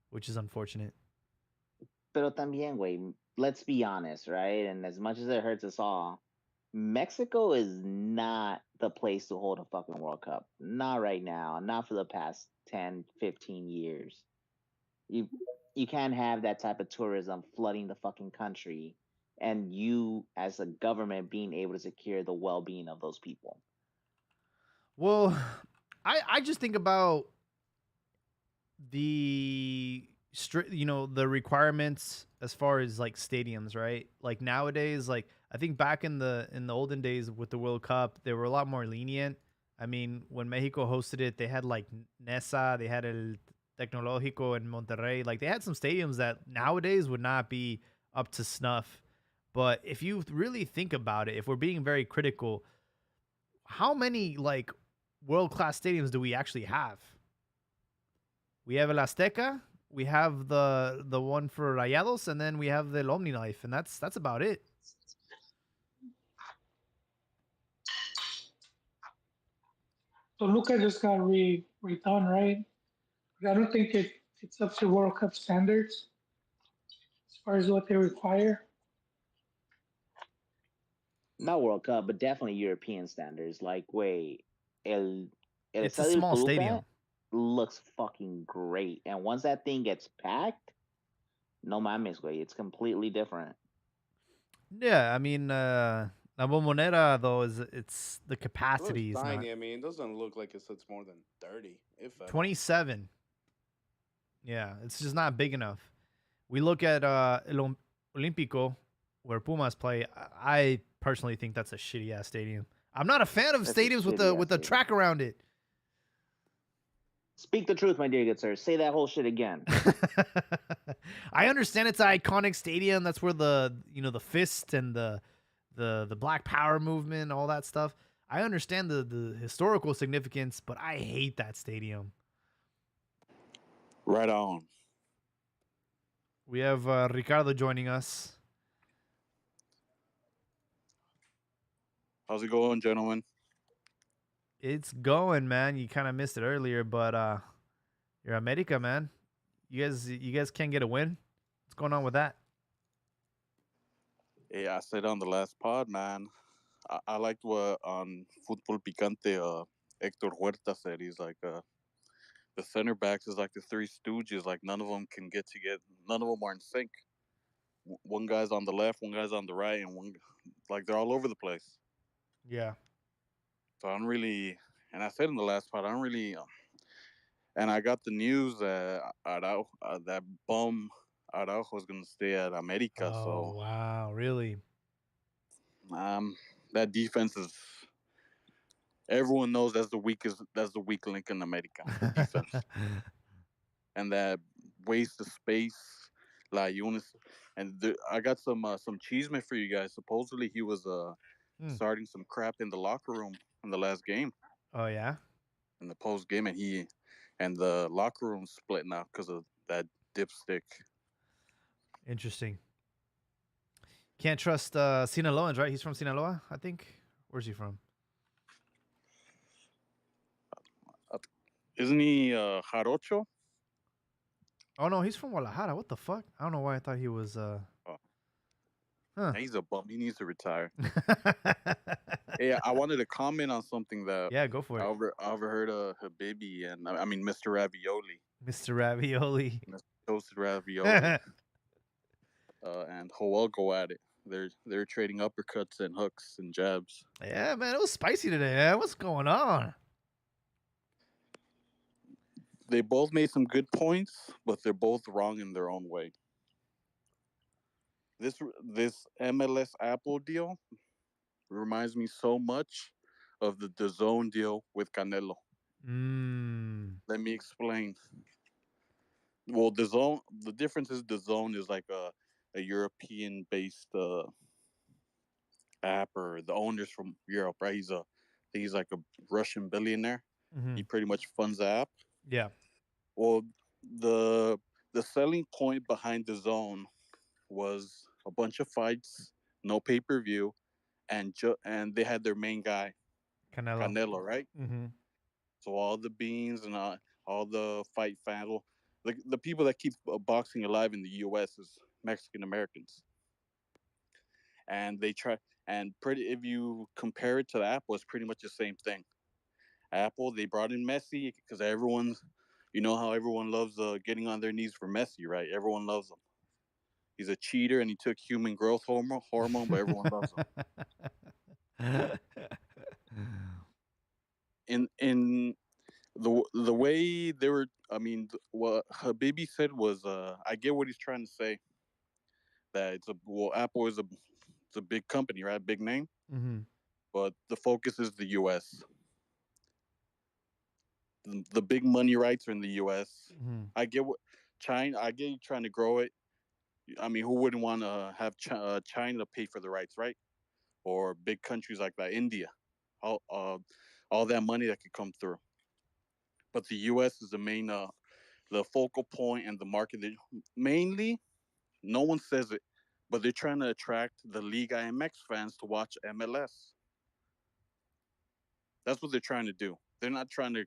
which is unfortunate. Pero también, güey, let's be honest, right? And as much as it hurts us all, Mexico is not the place to hold a fucking World Cup. Not right now. Not for the past 10, 15 years. You can't have that type of tourism flooding the fucking country and you as a government being able to secure the well-being of those people. Well, I just think about the the requirements as far as like stadiums, right? Like nowadays, like I think back in the olden days with the World Cup, they were a lot more lenient. I mean, when Mexico hosted it, they had like Nesa, they had El Tecnológico in Monterrey. Like they had some stadiums that nowadays would not be up to snuff. But if you really think about it, if we're being very critical, how many like world class stadiums do we actually have? We have El Azteca, we have the one for Rayados, and then we have the Omnilife, and that's about it. So Luca just got redone, right? But I don't think it's up to World Cup standards as far as what they require. Not World Cup, but definitely European standards. Like, wait, El It's a Estadio small Toluca stadium. looks fucking great, and once that thing gets packed, no mames, güey, it's completely different. Yeah, I mean, La Bombonera though it's the It looks capacity is not tiny. I mean, it doesn't look like it sits more than 30, if at all. 27. Yeah, it's just not big enough. We look at El Olímpico, where Pumas play. I personally think that's a shitty ass stadium. I'm not a fan of That's a stadiums with shitty the ass stadium. track around it. Speak the truth, my dear good sir. Say that whole shit again. I understand it's an iconic stadium. That's where the the fist and the Black Power movement, all that stuff. I understand the historical significance, but I hate that stadium. Right on. We have Ricardo joining us. How's it going, gentlemen? It's going, man. You kind of missed it earlier, but you're America, man. You guys can't get a win. What's going on with that? Yeah, I said on the last pod, man. I liked what on Football Picante, Hector Huerta said. He's like, the center backs is like the Three Stooges. Like none of them can get together. None of them are in sync. One guy's on the left, one guy's on the right, and one like they're all over the place. Yeah. So I don't really, and I said in the last part, I don't really. And I got the news that that bum Araujo was gonna stay at America. Oh wow, really? So that defense is. Everyone knows that's the weakest. That's the weak link in America. The defense and that waste of space. Like Eunice, and I got some cheeseman for you guys. Supposedly he was starting some crap in the locker room in the last game. Oh yeah. In the post game, and the locker room split now because of that dipstick. Interesting. Can't trust Sinaloans, right? He's from Sinaloa, I think. Where's he from? Isn't he Jarocho? Oh no, he's from Guadalajara. What the fuck? I don't know why I thought he was. Huh. He's a bum. He needs to retire. Hey, I wanted to comment on something that Yeah, go for it. I overheard Habibi and I mean Mr. Ravioli. Mr. Ravioli. Mr. Toasted Ravioli. And Joel go at it. They're trading uppercuts and hooks and jabs. Yeah, man, it was spicy today, man. What's going on? They both made some good points, but they're both wrong in their own way. this MLS Apple deal reminds me so much of the Zone deal with Canelo. Mm. Let me explain. Well, the difference is the Zone is like a European based app, or the owner's from Europe, right? He's like a Russian billionaire. Hmm. He pretty much funds the app. Yeah. Well, the the selling point behind the Zone was a bunch of fights, no pay-per-view, and they had their main guy, Canelo. Canelo, right? Hmm. So all the beans and all the fight fans, well, the people that keep boxing alive in the U.S. is Mexican Americans, and they try and pretty. If you compare it to the Apple, it's pretty much the same thing. Apple, they brought in Messi because everyone's, you know how everyone loves getting on their knees for Messi, right? Everyone loves him. He's a cheater and he took human growth hormone, but everyone loves him. In the way they were, I mean, what Habibi said was, I get what he's trying to say. That Apple is it's a big company, right? Big name, Hmm. but the focus is the U.S. The big money rights are in the U.S. Hmm. I get what China. I get you trying to grow it. I mean, who wouldn't want to have China pay for the rights, right? Or big countries like that, India, all all that money that could come through. But the U.S. is the main, the focal point and the market. Mainly, no one says it, but they're trying to attract the Liga MX fans to watch MLS. That's what they're trying to do. They're not trying to.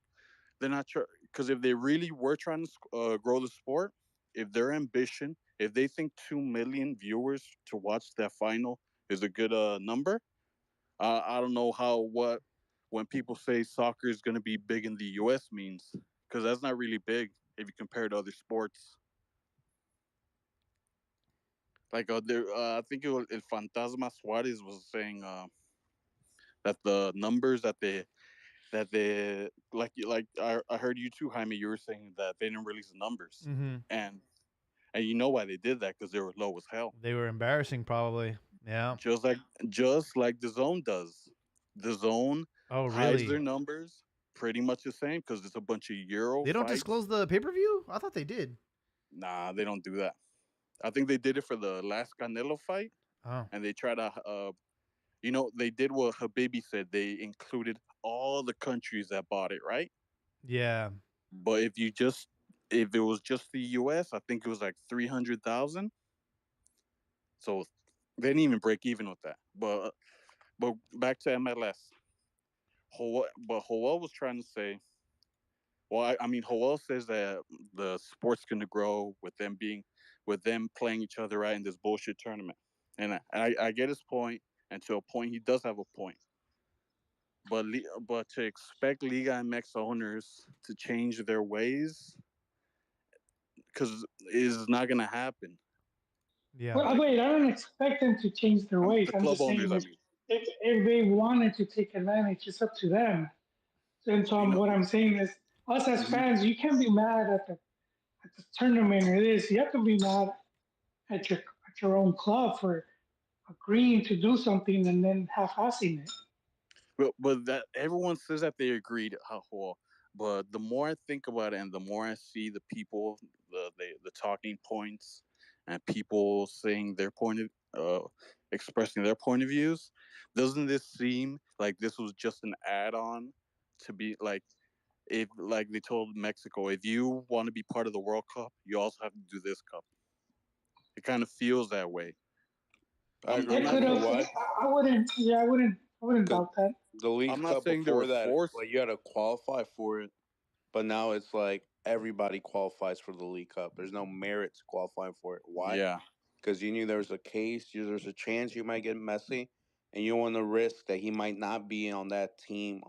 They're not trying because if they really were trying to grow the sport, if their ambition, if they think 2 million viewers to watch that final is a good number, I don't know how what when people say soccer is going to be big in the U.S. means, because that's not really big if you compare it to other sports. Like I think it was El Fantasma Suarez was saying that the numbers that they like I heard you too, Jaime. You were saying that they didn't release the numbers, Hmm. and you know why they did that, because they were low as hell. They were embarrassing, probably. Yeah. Just like the Zone does. The Zone Oh, hides really? their numbers pretty much the same because it's a bunch of Euro They don't fights. disclose the pay per view? I thought they did. Nah, they don't do that. I think they did it for the last Canelo fight, Oh, and they try to, they did what Habibi said. They included all the countries that bought it, right? yeah. But if it was just the U.S., I think it was like 300,000. So they didn't even break even with that. But back to MLS. But Joel was trying to say, well, I mean, Joel says that the sport's going to grow with them playing each other right in this bullshit tournament, and I get his point, and to a point he does have a point. But to expect Liga MX owners to change their ways, because is not going to happen. Yeah. Well, Like wait, I don't expect them to change their ways. the I'm club just saying owners, I mean, if they wanted to take advantage, it's up to them. And so you know. what I'm saying is, us as Mhm. fans, you can't be mad at the tournament or this. You have to be mad at your own club for agreeing to do something and then half-assing it. But that everyone says that they agreed, well, but the more I think about it, and the more I see the people, the talking points, and people saying their expressing their point of views, doesn't this seem like this was just an add-on to be like, if like they told Mexico, if you want to be part of the World Cup, you also have to do this cup. It kind of feels that way. I I'm It agree. not could You know have. saying why? I wouldn't. Yeah, I wouldn't Because doubt that. the I'm League's not Cup saying they were before that, forced. like you had to qualify for it, but now it's like everybody qualifies for the League Cup. There's no merit to qualifying for it. Why? Yeah. Because you knew there was a case, there's a chance you might get Messi, and you want to risk that he might not be on that team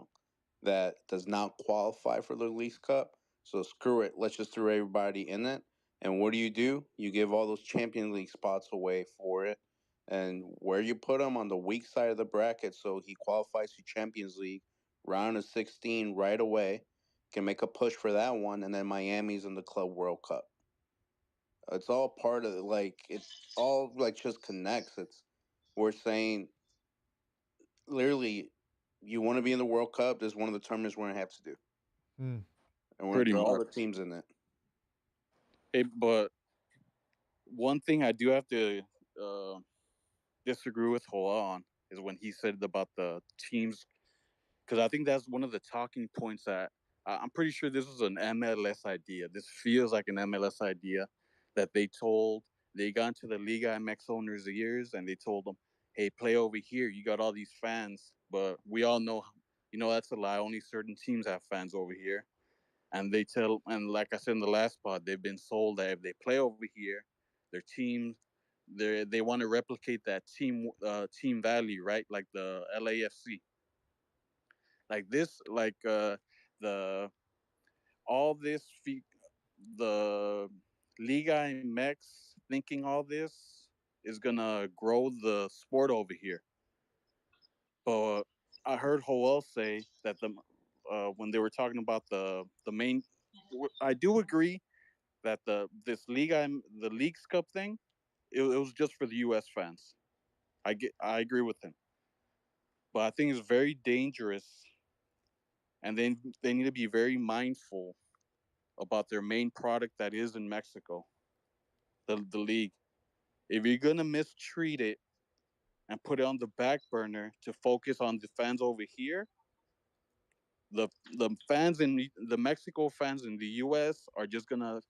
that does not qualify for the League Cup. So screw it. Let's just throw everybody in it. And what do? You give all those Champions League spots away for it. And where you put him on the weak side of the bracket, so he qualifies to Champions League round of 16 right away, can make a push for that one, and then Miami's in the Club World Cup. It's all part of like it's all like just connects. We're saying literally, you want to be in the World Cup. There's one of the tournaments we're gonna have to do, Hmm. and we're gonna Pretty throw all much. the teams in it. But one thing I do have to uh, disagree with Hoa on is when he said about the teams, because I think that's one of the talking points that I'm pretty sure this is an MLS idea. This feels like an MLS idea that they got into the Liga MX owners' ears and they told them, "Hey, play over here. You got all these fans, but we all know, that's a lie. Only certain teams have fans over here." And like I said in the last pod, they've been sold that if they play over here, their team, they want to replicate that team value, right? Like the LAFC, like this, like the all this the Liga MX thinking all this is gonna grow the sport over here. But I heard Joel say that when they were talking about the main, I do agree that the Leagues Cup thing, it was just for the U.S. fans. I agree with him, but I think it's very dangerous, and then they need to be very mindful about their main product that is in Mexico, the league. If you're gonna mistreat it and put it on the back burner to focus on the fans over here, the fans in the Mexico fans in the U.S. are just gonna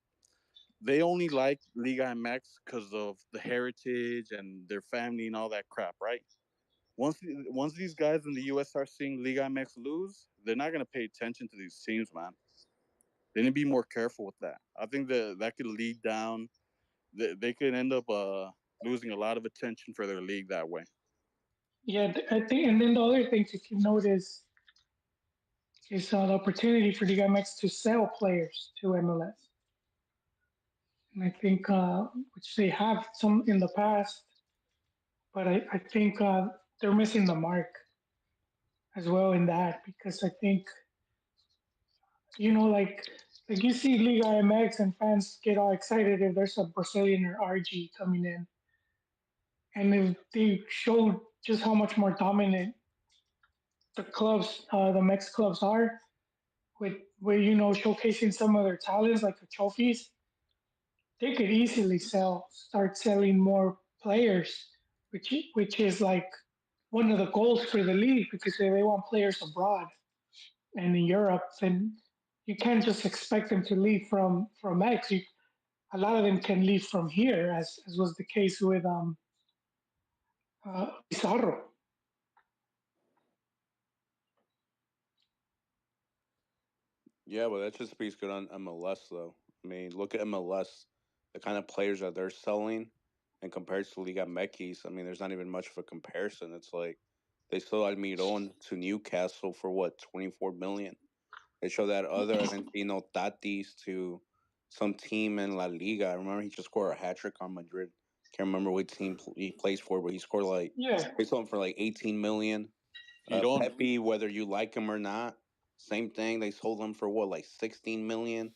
they only like Liga MX because of the heritage and their family and all that crap, right? Once these guys in the US start seeing Liga MX lose, they're not gonna pay attention to these teams, man. They need to be more careful with that. I think that could lead down. They could end up losing a lot of attention for their league that way. Yeah, I think, and then the other thing to notice is the opportunity for the MX to sell players to MLS. And I think, which they have some in the past, but I think they're missing the mark as well in that because I think, like you see Liga MX and fans get all excited if there's a Brazilian or RG coming in. And if they show just how much more dominant the Mex clubs are, with showcasing some of their talents like the trophies, they could easily start selling more players, which is like one of the goals for the league because they want players abroad and in Europe, then you can't just expect them to leave from X. A lot of them can leave from here, as was the case with Pizarro. Yeah, but that just speaks good on MLS though. I mean, look at MLS, the kind of players that they're selling, and compared to Liga MX, I mean, there's not even much of a comparison. It's like they sold Almiron to Newcastle for what 24 million. They show that other Argentino Tatis to some team in La Liga. I remember he just scored a hat trick on Madrid. Can't remember what team he plays for, but he scored like Yeah, they sold him for like 18 million. You don't. Pepe, whether you like him or not, same thing. They sold him for what, like 16 million.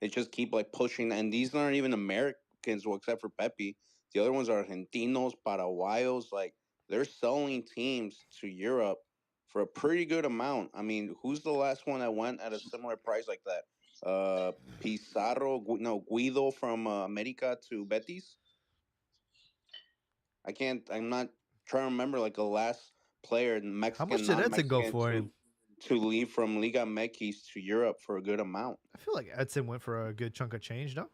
They just keep like pushing, and these aren't even Americans, well, except for Pepe. The other ones are Argentinos, Paraguayos. Like they're selling teams to Europe for a pretty good amount. I mean, who's the last one that went at a similar price like that? Pizarro, no, Guido from America to Betis. I can't. I'm not trying to remember like the last player, How much Mexican, did Edson go non-Mexican, for to him? leave from Liga MX to Europe for a good amount. I feel like Edson went for a good chunk of change, no?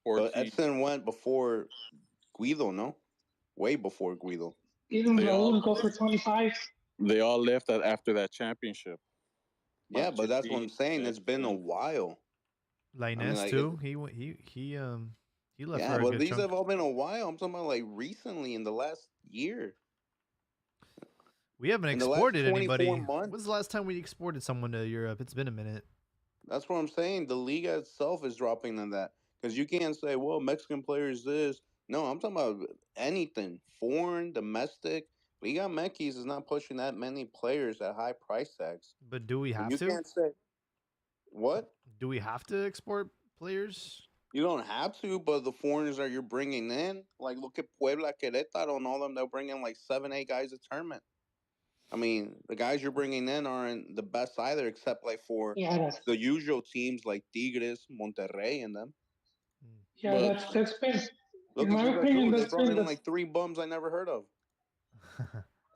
But 14. Edson went before Guido, no, way before Guido. even They all Raul go for 25. they all left after that championship. Yeah, but that's what I'm Matuidi, saying. It's been a Edson. while. I mean, Linus like, too. He left yeah, for a but good these chunk. have all been a while. I'm talking about like recently in the last year, We haven't in the last exported 24 anybody. When's the months. last time we exported someone to Europe? It's been a minute. That's what I'm saying. The Liga itself is dropping on that because you can't say, "Well, Mexican players this." No, I'm talking about anything foreign, domestic. Liga MX is not pushing that many players at high price tags. But do we So have you to? can't say what. Do we have to export players? You don't have to, but the foreigners that you're bringing in, like look at Puebla, Querétaro, and all them, they'll bring in like 7, 8 guys a tournament. I mean, the guys you're bringing in aren't the best either, except like for Yeah, the usual teams like Tigres, Monterrey, and them. yeah, But that's been, Look in at my Cruz opinion, Azul. They that's brought been in the like 3 bums I never heard of,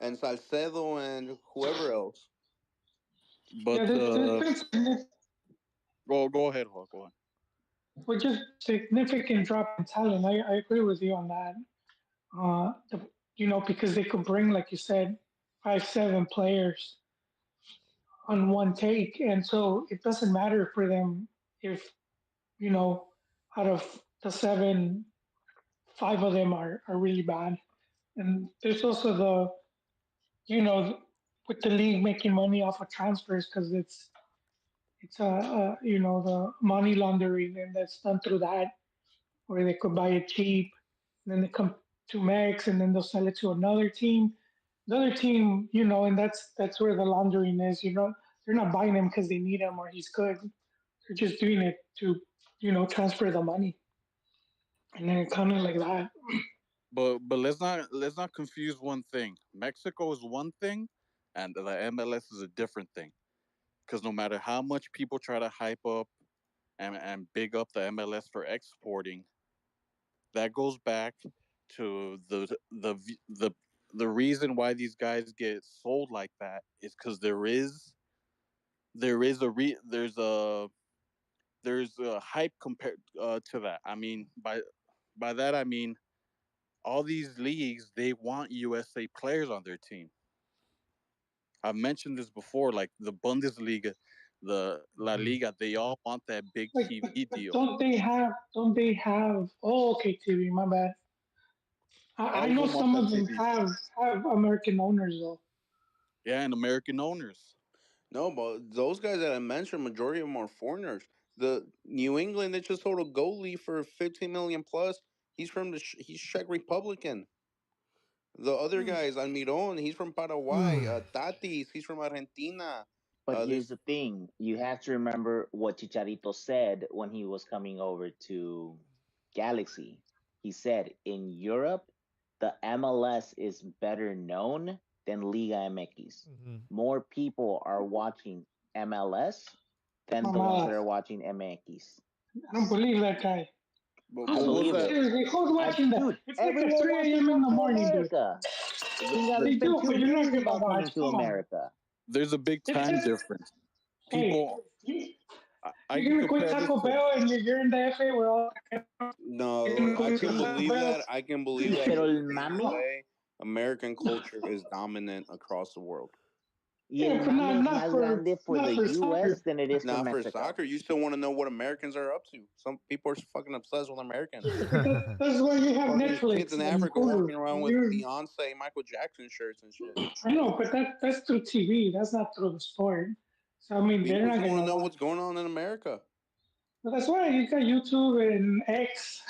and Salcedo and whoever else. but yeah, there's been go ahead, Hawk, go ahead. well, just significant drop in talent. I agree with you on that. Because they could bring, like you said, 5, 7 players on one take, and so it doesn't matter for them if you know out of the 7, 5 of them are really bad. And there's also with the league making money off of transfers because it's the money laundering, and that's done through that, where they could buy it cheap, and then they come to Mex, and then they'll sell it to another team. The other team, and that's where the laundering is. They're not buying him because they need him or he's good. They're just doing it to, transfer the money, and then kind of like that. But let's not confuse one thing. Mexico is one thing, and the MLS is a different thing. Because no matter how much people try to hype up and big up the MLS for exporting, that goes back to the reason why these guys get sold like that is because there's a hype compared to that. I mean, by that I mean all these leagues, they want USA players on their team. I've mentioned this before, like the Bundesliga, the La Liga, they all want that big Like, TV but deal. don't they have? Oh, okay, TV. My bad. I All of know them want some that of them TV. have American owners though. Yeah, and American owners. No, but those guys that I mentioned, majority of them are foreigners. The New England, they just sold a goalie for 15 million plus. He's from he's Czech Republican. The other Hmm. guy is Almiron. He's from Paraguay. Tatis, he's from Argentina. But There's here's the thing: you have to remember what Chicharito said when he was coming over to Galaxy. He said in Europe, the MLS is better known than Liga MX. More people are watching MLS than the ones that Mamadas. are watching MX. I don't believe that guy. But I what was believe that? it. Seriously, who's watching that? Dude, It's like at everyone 3 wants to a.m. in come the to morning, dude. America. The, Chingados, the, They it's been do, but you're not 2 years gonna about coming watch. to Come on. America. there's a big It's time just, difference. hey, People, I you're can gonna quit compare this Taco to. Bell and you're in the FA. We're all you're no, gonna I quit can Sí, Taco believe Bell. that. I can believe sí, that pero because el in the mami, USA, American culture is dominant across the world. y el Yeah, but mami es not más for grande for not the for US soccer. than it is for Now, for Mexico. soccer, you still want to know what Americans are up to. Some people are fucking obsessed with Americans. Yeah, but that's why you have Fucking kids Netflix in and Africa Hulu. walking around with You Beyonce, Michael Jackson shirts and shit. I know, but that's through TV. That's not through the sport. So I mean, they're People not just want to gonna know watch. what's going on in America. But that's why you got YouTube and X.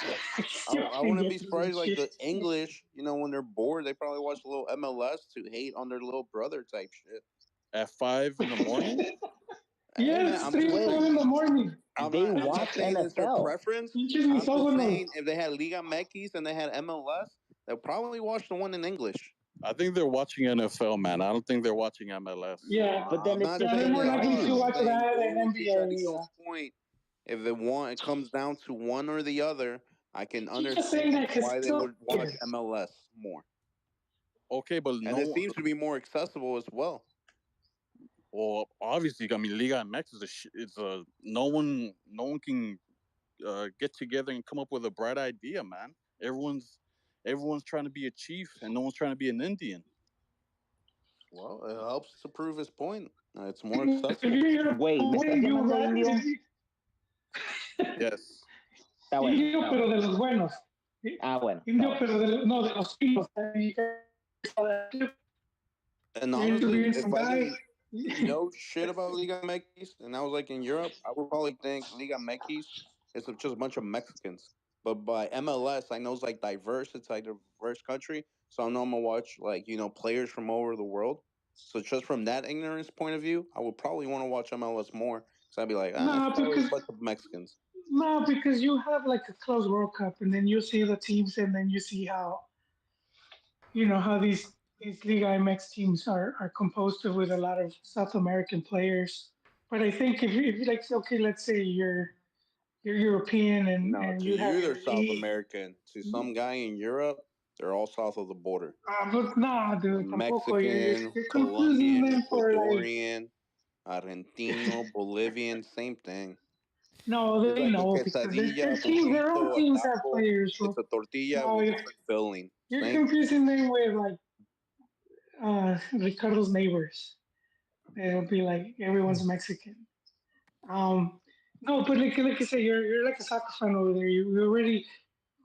You I can wouldn't get be through some surprised, like shit. the English, when they're bored, they probably watch a little MLS to hate on their little brother type shit. At 5 in the morning. Hey, man, Yes, I'm just 3 Wait, o'clock in the morning. they I'm not watch saying it's their NFL. preference. Pinches I'm just misógonos. saying if they had Liga MX and they had MLS, they'll probably watch the one in English. I think they're watching NFL, man. I don't think they're watching MLS. Yeah, But then I'm it's not the yeah, they're saying same more they likely are. to thing. I'm watch saying that than going with NBA. Chicharito's Yeah. point. If it comes down to one or the other, I can He's just saying understand that because why it's they so would watch weird. MLS more, Okay, but and it no. seems to be more accessible as well. Well, obviously, I mean, Liga MX is a no one can get together and come up with a bright idea, man. Everyone's trying to be a chief, and no one's trying to be an Indian. Well, it helps to prove his point. It's more If accessible. you're Wait, ¿me estás you llamando right, indio? Yes. Está bueno. indio, pero de los buenos. Ah, bueno. Está Indio, bueno. pero no, de los finos. And You're honestly, interviewing if some I guy. didn't know shit about Liga MX and I was like in Europe, I would probably think Liga MX is just a bunch of Mexicans. But by MLS, I know it's like diverse. It's like a diverse country. So I know I'm gonna watch like players from all over the world. So just from that ignorance point of view, I would probably want to watch MLS more. So I'd be like, it's No, probably a because bunch of Mexicans. No, because you have like a close World Cup, and then you see the teams, and then you see how how these Liga MX teams are composed of with a lot of South American players. But I think if you like, okay, let's say you're European No, and to you have you your they're South league. American. To some guy in Europe, they're all south of the border. But nah, dude, tampoco. Mexican, You're confusing Colombian, them for like. Ecuadorian, Argentino, Bolivian, same thing. No, It's they like a know because their quesadilla, teams, their own burrito, a teams have taco. players. It's So a tortilla no, with different filling. you're Same. confusing them with like Ricardo's neighbors. They'll be like everyone's Mexican. Um, no, but like you say, you're like a soccer fan over there. You already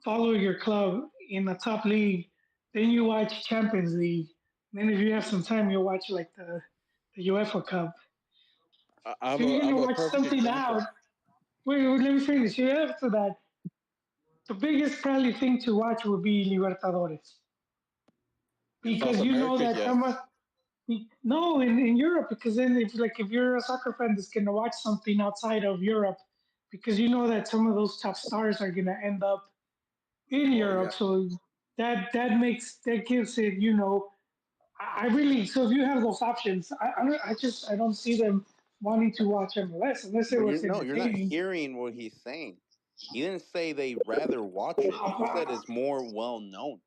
follow your club in the top league. Then you watch Champions League. Then if you have some time, you'll watch like the UEFA Cup. If you're I have gonna a watch perfect something example. out, wait, let me finish. You after that, the biggest probably thing to watch would be Libertadores In South because you know America, that yes. no, in Europe, because then if you're a soccer fan that's gonna watch something outside of Europe, because you know that some of those top stars are gonna end up in Oh yeah. Europe, so that gives it, I really, so if you have those options, I don't see them wanting to watch MLS unless it But was you're not entertaining. hearing what he's saying. He didn't say they rather watch it. He just said it's more well known.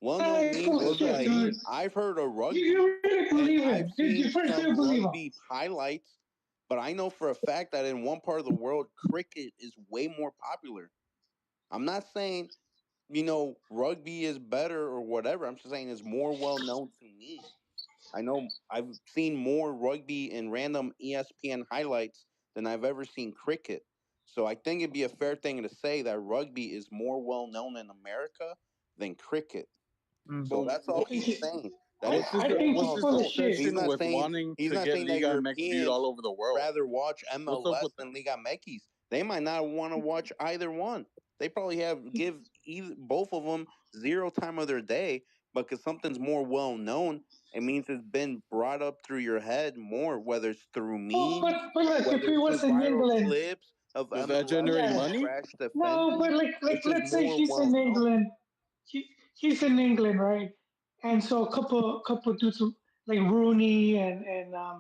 Well known It's means What does it's that bullshit, like dude. mean? I've heard of You rugby really and believe I've him? You seen first do some believe him. rugby highlights, but I know for a fact that in one part of the world, cricket is way more popular. I'm not saying, rugby is better or whatever. I'm just saying it's more well known to me. I know I've seen more rugby in random ESPN highlights than I've ever seen cricket. So I think it'd be a fair thing to say that rugby is more well known in America than cricket. So But that's I all think he's saying. That what's it's his I think more what's he's well his full of known. shit. He's obsession not with saying wanting he's to not get saying that Liga MX viewed all Europeans over the world? rather watch What's up MLS with that? than Liga MX. They might not want to watch either one. They probably give either both of them zero time of their day, but because something's more well known, it means it's been brought up through your head more, whether it's through Well, memes, but like if whether he it's was through in viral England, clips of Does that MLS generate yeah. being money? trash No, but defending. like It's just let's say more he's well in known. England. He's in England, right? And so a couple dudes like Rooney and I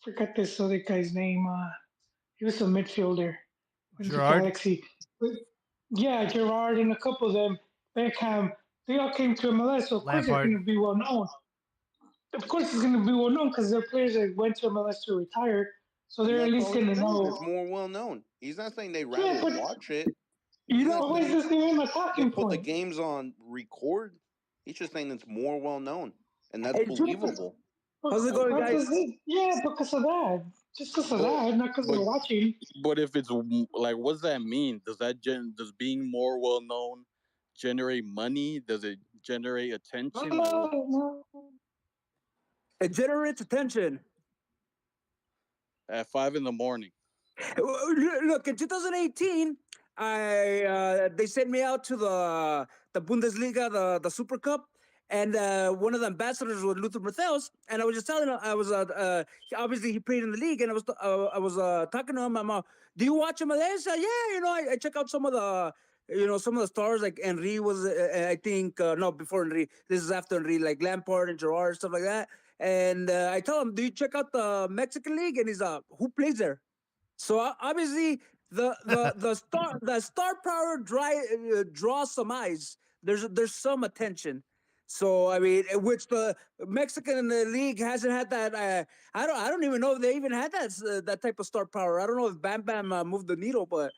forgot this other guy's name. He was a midfielder in the Gerard, Galaxy. But yeah, Gerard and a couple of them, Beckham, they all came to MLS. So of course they're Lampard. going to be well known. Of course it's going to be well known because they're players that went to MLS to retire. So And they're at that's least all going he's to saying. know. It's more well known. He's not saying they Yeah, rather but watch it. you He's not know, why is saying this even a they talking put the point? games on record. He's just saying it's more well known, and that's Hey, believable. how's it going, What guys? does it? Yeah, because of that. Just because of But that, not because but we're watching. but if it's like, what does that mean? Does being more well known generate money? Does it generate No, attention? Like no, no. It generates attention. at 5 in the morning? Look, in 2018, they sent me out to the Bundesliga, the Super Cup, and one of the ambassadors was Luther Matthäus, and I was just telling him I was obviously he played in the league, and I was talking to him. I'm do you watch him? I said, yeah, I check out some of the. Some of the stars like Henry was, I think, no, before Henry. This is after Henry, like Lampard and Gerard, stuff like that. And I tell him, do you check out the Mexican League? And he's who plays there? So obviously the star power draws some eyes. There's some attention. So I mean, which the Mexican league hasn't had that. I don't even know if they even had that type of star power. I don't know if Bam Bam moved the needle, but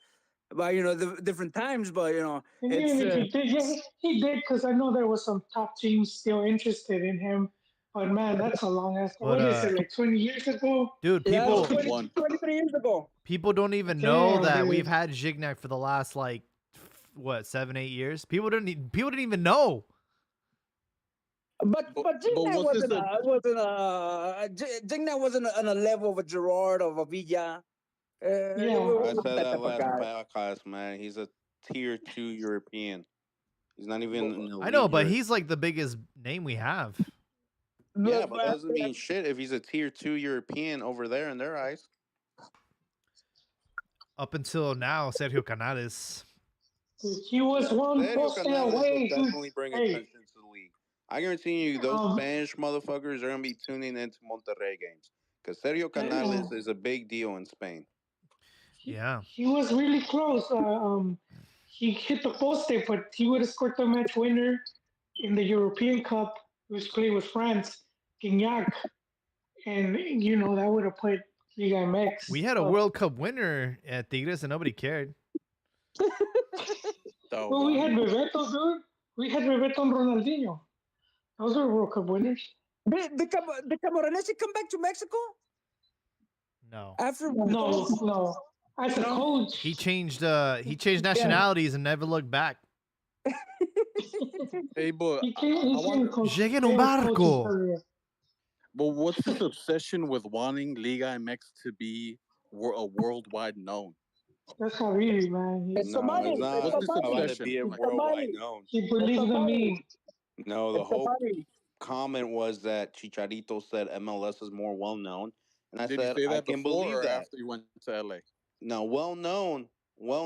the different times. But And it's even if he did, yeah, he did because I know there was some top teams still interested in him. But man, that's a long ass. But What is it, like 20 years ago? dude, yeah, it's people 21. 23 years ago. people don't even know Damn, that we've dude. had Gignac for the last what 7-8 years. People didn't even know. But But Gignac what's this? Gignac wasn't on a level of a Gerard of a Villa. It Yeah. I wasn't said that that type of last guy. podcast, man. He's a tier 2 European. He's not even an I know, elite but European. he's like the biggest name we have. Yeah, but that doesn't mean shit if he's a tier 2 European over there in their eyes. Up until now, Sergio Canales. He was one Sergio post Canales will away. definitely bring Hey, attention to the league. I guarantee you, those um, Spanish motherfuckers are gonna be tuning into Monterrey games because Sergio Canales is a big deal in Spain. Yeah. he was really close. He hit the post, but he would have scored the match winner in the European Cup. He was playing with France, Gignac, and that would have put Liga We MX had a up. World Cup winner at Tigres and nobody cared. Well, we had Doggone. Bebeto, dude. We had Bebeto and Ronaldinho. Those were World Cup winners. Did Camoranesi come back to Mexico No. after? No. As a No. coach, He changed nationalities and never looked back. Hey, but he came coach. Llegué en He un was coach's barco. career. what's this obsession with wanting Liga MX to be a worldwide known? That's Hariri, man. It's the No, money. it's It's not the What's this money. about it obsession? being It's the worldwide money. known. He It's believes the the money. meme. No, the It's the whole money. comment was that Chicharito said MLS is more well known, and I Did he said say I that can before believe or that. after you went to LA? No, well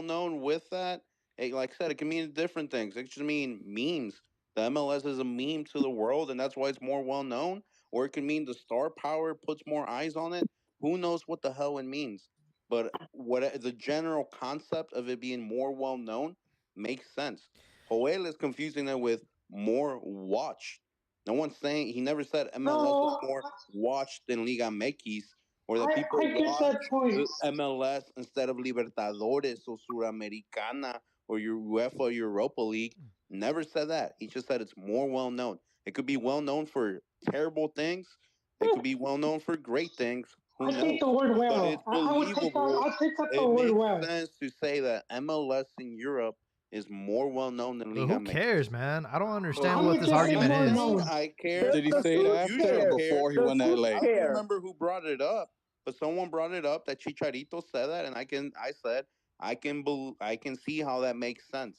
known with that. Like I said, it can mean different things. It can mean memes. The MLS is a meme to the world, and that's why it's more well known. Or it can mean the star power puts more eyes on it. Who knows what the hell it means? But what the general concept of it being more well known makes sense. Joel is confusing it with more watched. No one's saying he never said MLS is No, more watched than Liga MX, or that I people get watch that point. the MLS instead of Libertadores or Suramericana or your UEFA Europa League. Never said that. He just said it's more well known. It could be well known for terrible things. It could be well known for great things. Who I take knows? the word But well. it's I would take out. believable. I'll take out the It word makes well. sense to say that MLS in Europe is more well known than But Liga who MX. cares, man? I don't Well, understand I what would this just say argument more is. known. I care. Did he say it You after should or care. before he went to LA? I don't remember who brought it up, but someone brought it up that Chicharito said that, and I said I can see how that makes sense.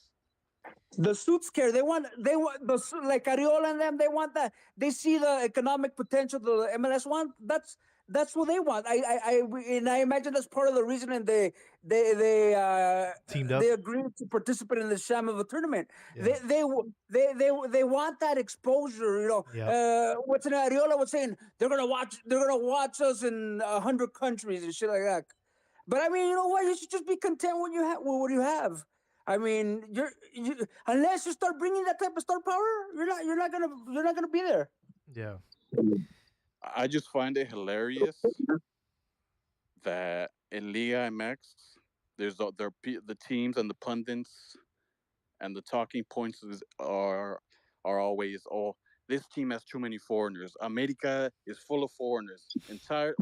The suits care. They want like Ariola and them. They want that. They see the economic potential the MLS want. That's what they want. And I imagine that's part of the reason. And Teamed up. they agreed to participate in the sham of a tournament. Yeah. They want that exposure. Yep. What's in Ariola was saying they're gonna watch us in 100 countries and shit like that. But I mean, you know what? You should just be content when you have what you have. I mean, unless you start bringing that type of star power, you're not gonna be there. Yeah. I just find it hilarious that in Liga MX, the teams and the pundits and the talking points are always, oh, this team has too many foreigners. America is full of foreigners.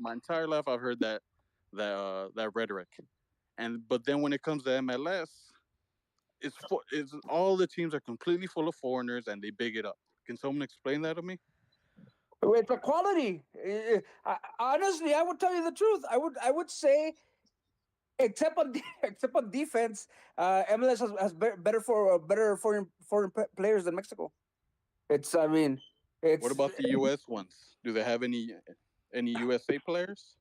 My entire life, I've heard that rhetoric, but then when it comes to MLS, it's all the teams are completely full of foreigners and they big it up. Can someone explain that to me? It's a quality. Honestly, I would tell you the truth. I would say, except on except on defense, MLS has better foreign players than Mexico. I mean, it's What about the U.S. ones? Do they have any USA players?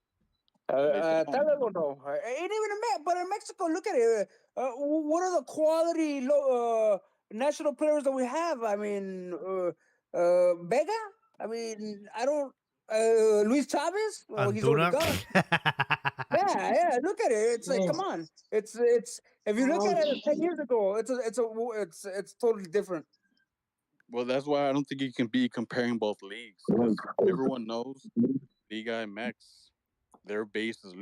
They don't. Tal vez no. Ain't even but in Mexico, look at it. What are the quality national players that we have? I mean, Vega. I mean, I don't. Luis Chavez. Well, he's already Antuna. gone. Yeah. Look at it. It's like, come on. It's. If you look at it 10 years ago, it's totally different. Well, that's why I don't think you can be comparing both leagues because everyone knows Liga MX. Their base is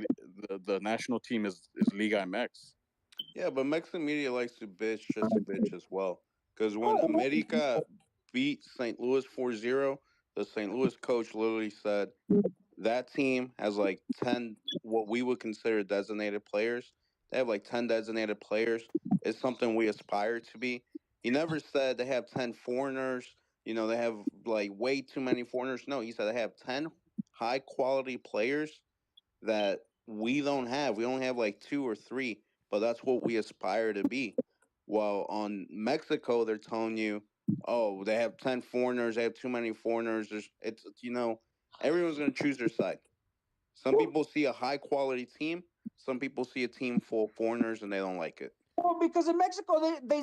the national team is Liga MX. Yeah, but Mexican media likes to bitch just to bitch as well. Because when America beat St. Louis 4-0, the St. Louis coach literally said that team has like 10 what we would consider designated players. They have like 10 designated players. It's something we aspire to be. He never said they have 10 foreigners. They have like way too many foreigners. No, he said they have 10 high quality players that we don't have. We only have like two or three, but that's what we aspire to be. While on Mexico, they're telling you, oh, they have 10 foreigners. They have too many foreigners. Everyone's going to choose their side. Some people see a high quality team Some people see a team full of foreigners and they don't like it. Well, because in Mexico they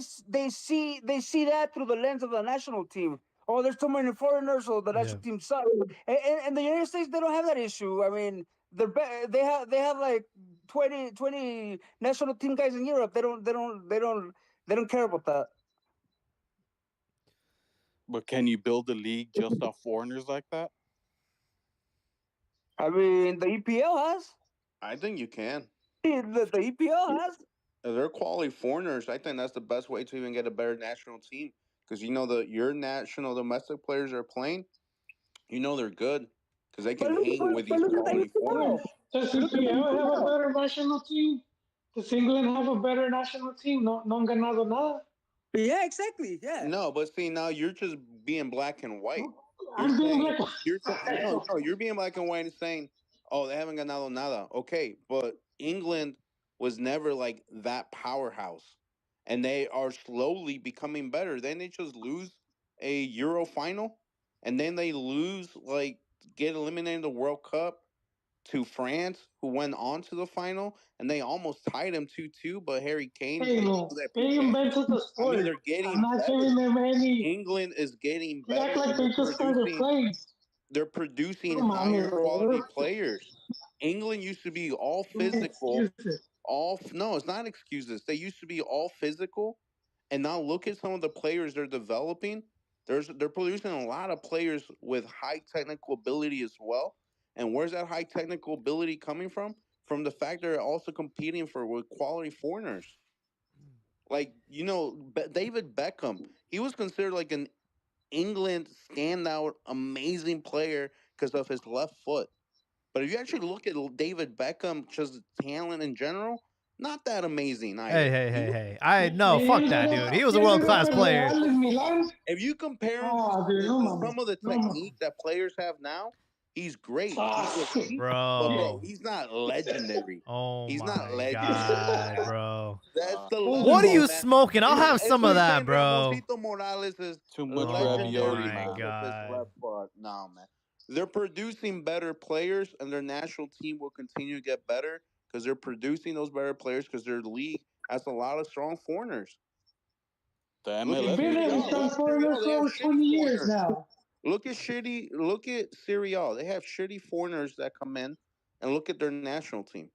see that through the lens of the national team. Oh, there's too many foreigners, or the national team sucks. And the United States, they don't have that issue. I mean, they have like 20 national team guys in Europe. They don't care about that. But can you build a league just off foreigners like that? I mean, the EPL has. I think you can. The EPL has. If they're quality foreigners, I think that's the best way to even get a better national team. Because your national domestic players are playing, they're good because they can hang with these quality foreigners. Does CPL have a better national team? Does England have a bebetter national team? No, no han ganado nada. Yeah, exactly. Yeah. No, but see, now you're just being black and white. I'm being like, You're you're being black and white and saying, "Oh, they haven't ganado nada." Okay, but England was never like that powerhouse, and they are slowly becoming better. Then they just lose a Euro final, and then they get eliminated in the World Cup to France, who went on to the final, and they almost tied them 2-2. But Harry Kane, hey, no, they invented the I mean, sport. they're getting I'm not better. giving them any. England is getting They better. act like they just started playing. They're producing Come on, higher man. quality players. England used to be all physical. Excuses. No, it's not excuses. They used to be all physical, and now look at some of the players they're developing. They're producing a lot of players with high technical ability as well. And where's that high technical ability coming from? From the fact they're also competing with quality foreigners. Like, David Beckham, he was considered like an England standout, amazing player because of his left foot. But if you actually look at David Beckham, just talent in general, not that amazing either. Hey. Fuck that, dude. He was a world-class player. If you compare him to some of the technique that players have now, he's great. Bro. He's not legendary. Oh He's my not legendary. God, bro. That's the What are you level, man. smoking? I'll have It's some of like that, saying bro. Ramosito Morales is Too much legendary ravioli, my because of his God. left foot. No, man. They're producing better players, and their national team will continue to get better because they're producing those better players because their league has a lot of strong foreigners. The Look MLS at Been Serie having A. some foreigners for over 20 years now. Look at Serie A. They have shitty foreigners that come in, and look at their national team.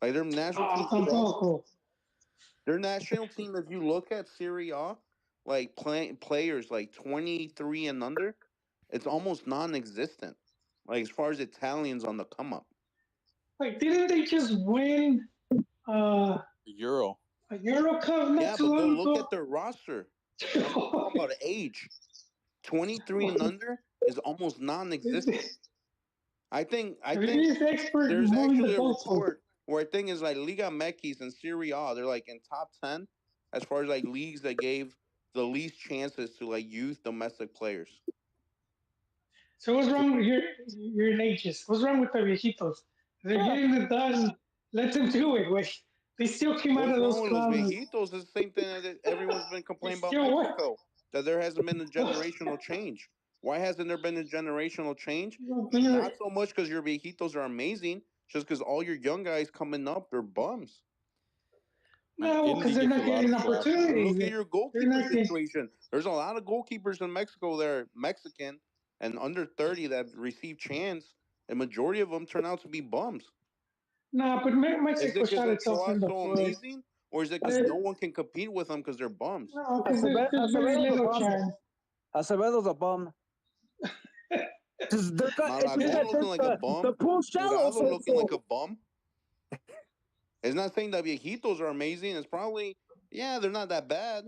Like their national team. Their national team, if you look at Serie A, like players like 23 and under, it's almost non-existent. Like as far as Italians on the come up. Like, didn't they just win Euro. a Euro Cup Yeah, not too but go long look ago? at their roster. I'm talking about age. 23 and under is almost non-existent. I think there's actually a report where I think it's like Liga MX and Serie A. They're like in top 10 as far as like leagues that gave the least chances to like youth domestic players. So what's wrong with your ages? What's wrong with the viejitos? They're getting it done. Let them do it. Wait, they still came out of those clubs. Viejitos is the same thing that everyone's been complaining about Mexico. That there hasn't been a generational change. Why hasn't there been a generational change? Not so much because your viejitos are amazing, just because all your young guys coming up, they're bums. No, because they're not getting opportunities. Look at your goalkeeper situation. There's a lot of goalkeepers in Mexico that are Mexican and under 30 that receive chance. The majority of them turn out to be bums. No, but Mexico shot itself in the foot. Amazing, or is it because no one can compete with them because they're bums? No, because there's very little chance. Acevedo's a bum. Malagón looking like a bum. The pool shallow. Looking like a bum. It's not saying that viejitos are amazing. It's probably, they're not that bad.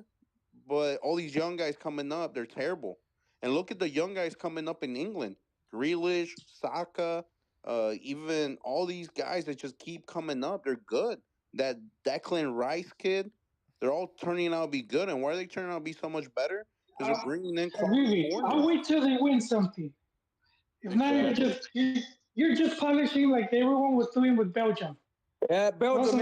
But all these young guys coming up, they're terrible. And look at the young guys coming up in England. Grealish, Saka, even all these guys that just keep coming up. They're good. That Declan Rice kid, they're all turning out to be good. And why are they turning out to be so much better? Because they're bringing in quality foreigners. I'll wait till they win something. If not, you're just punishing like everyone was doing with Belgium. Yeah, Belgium.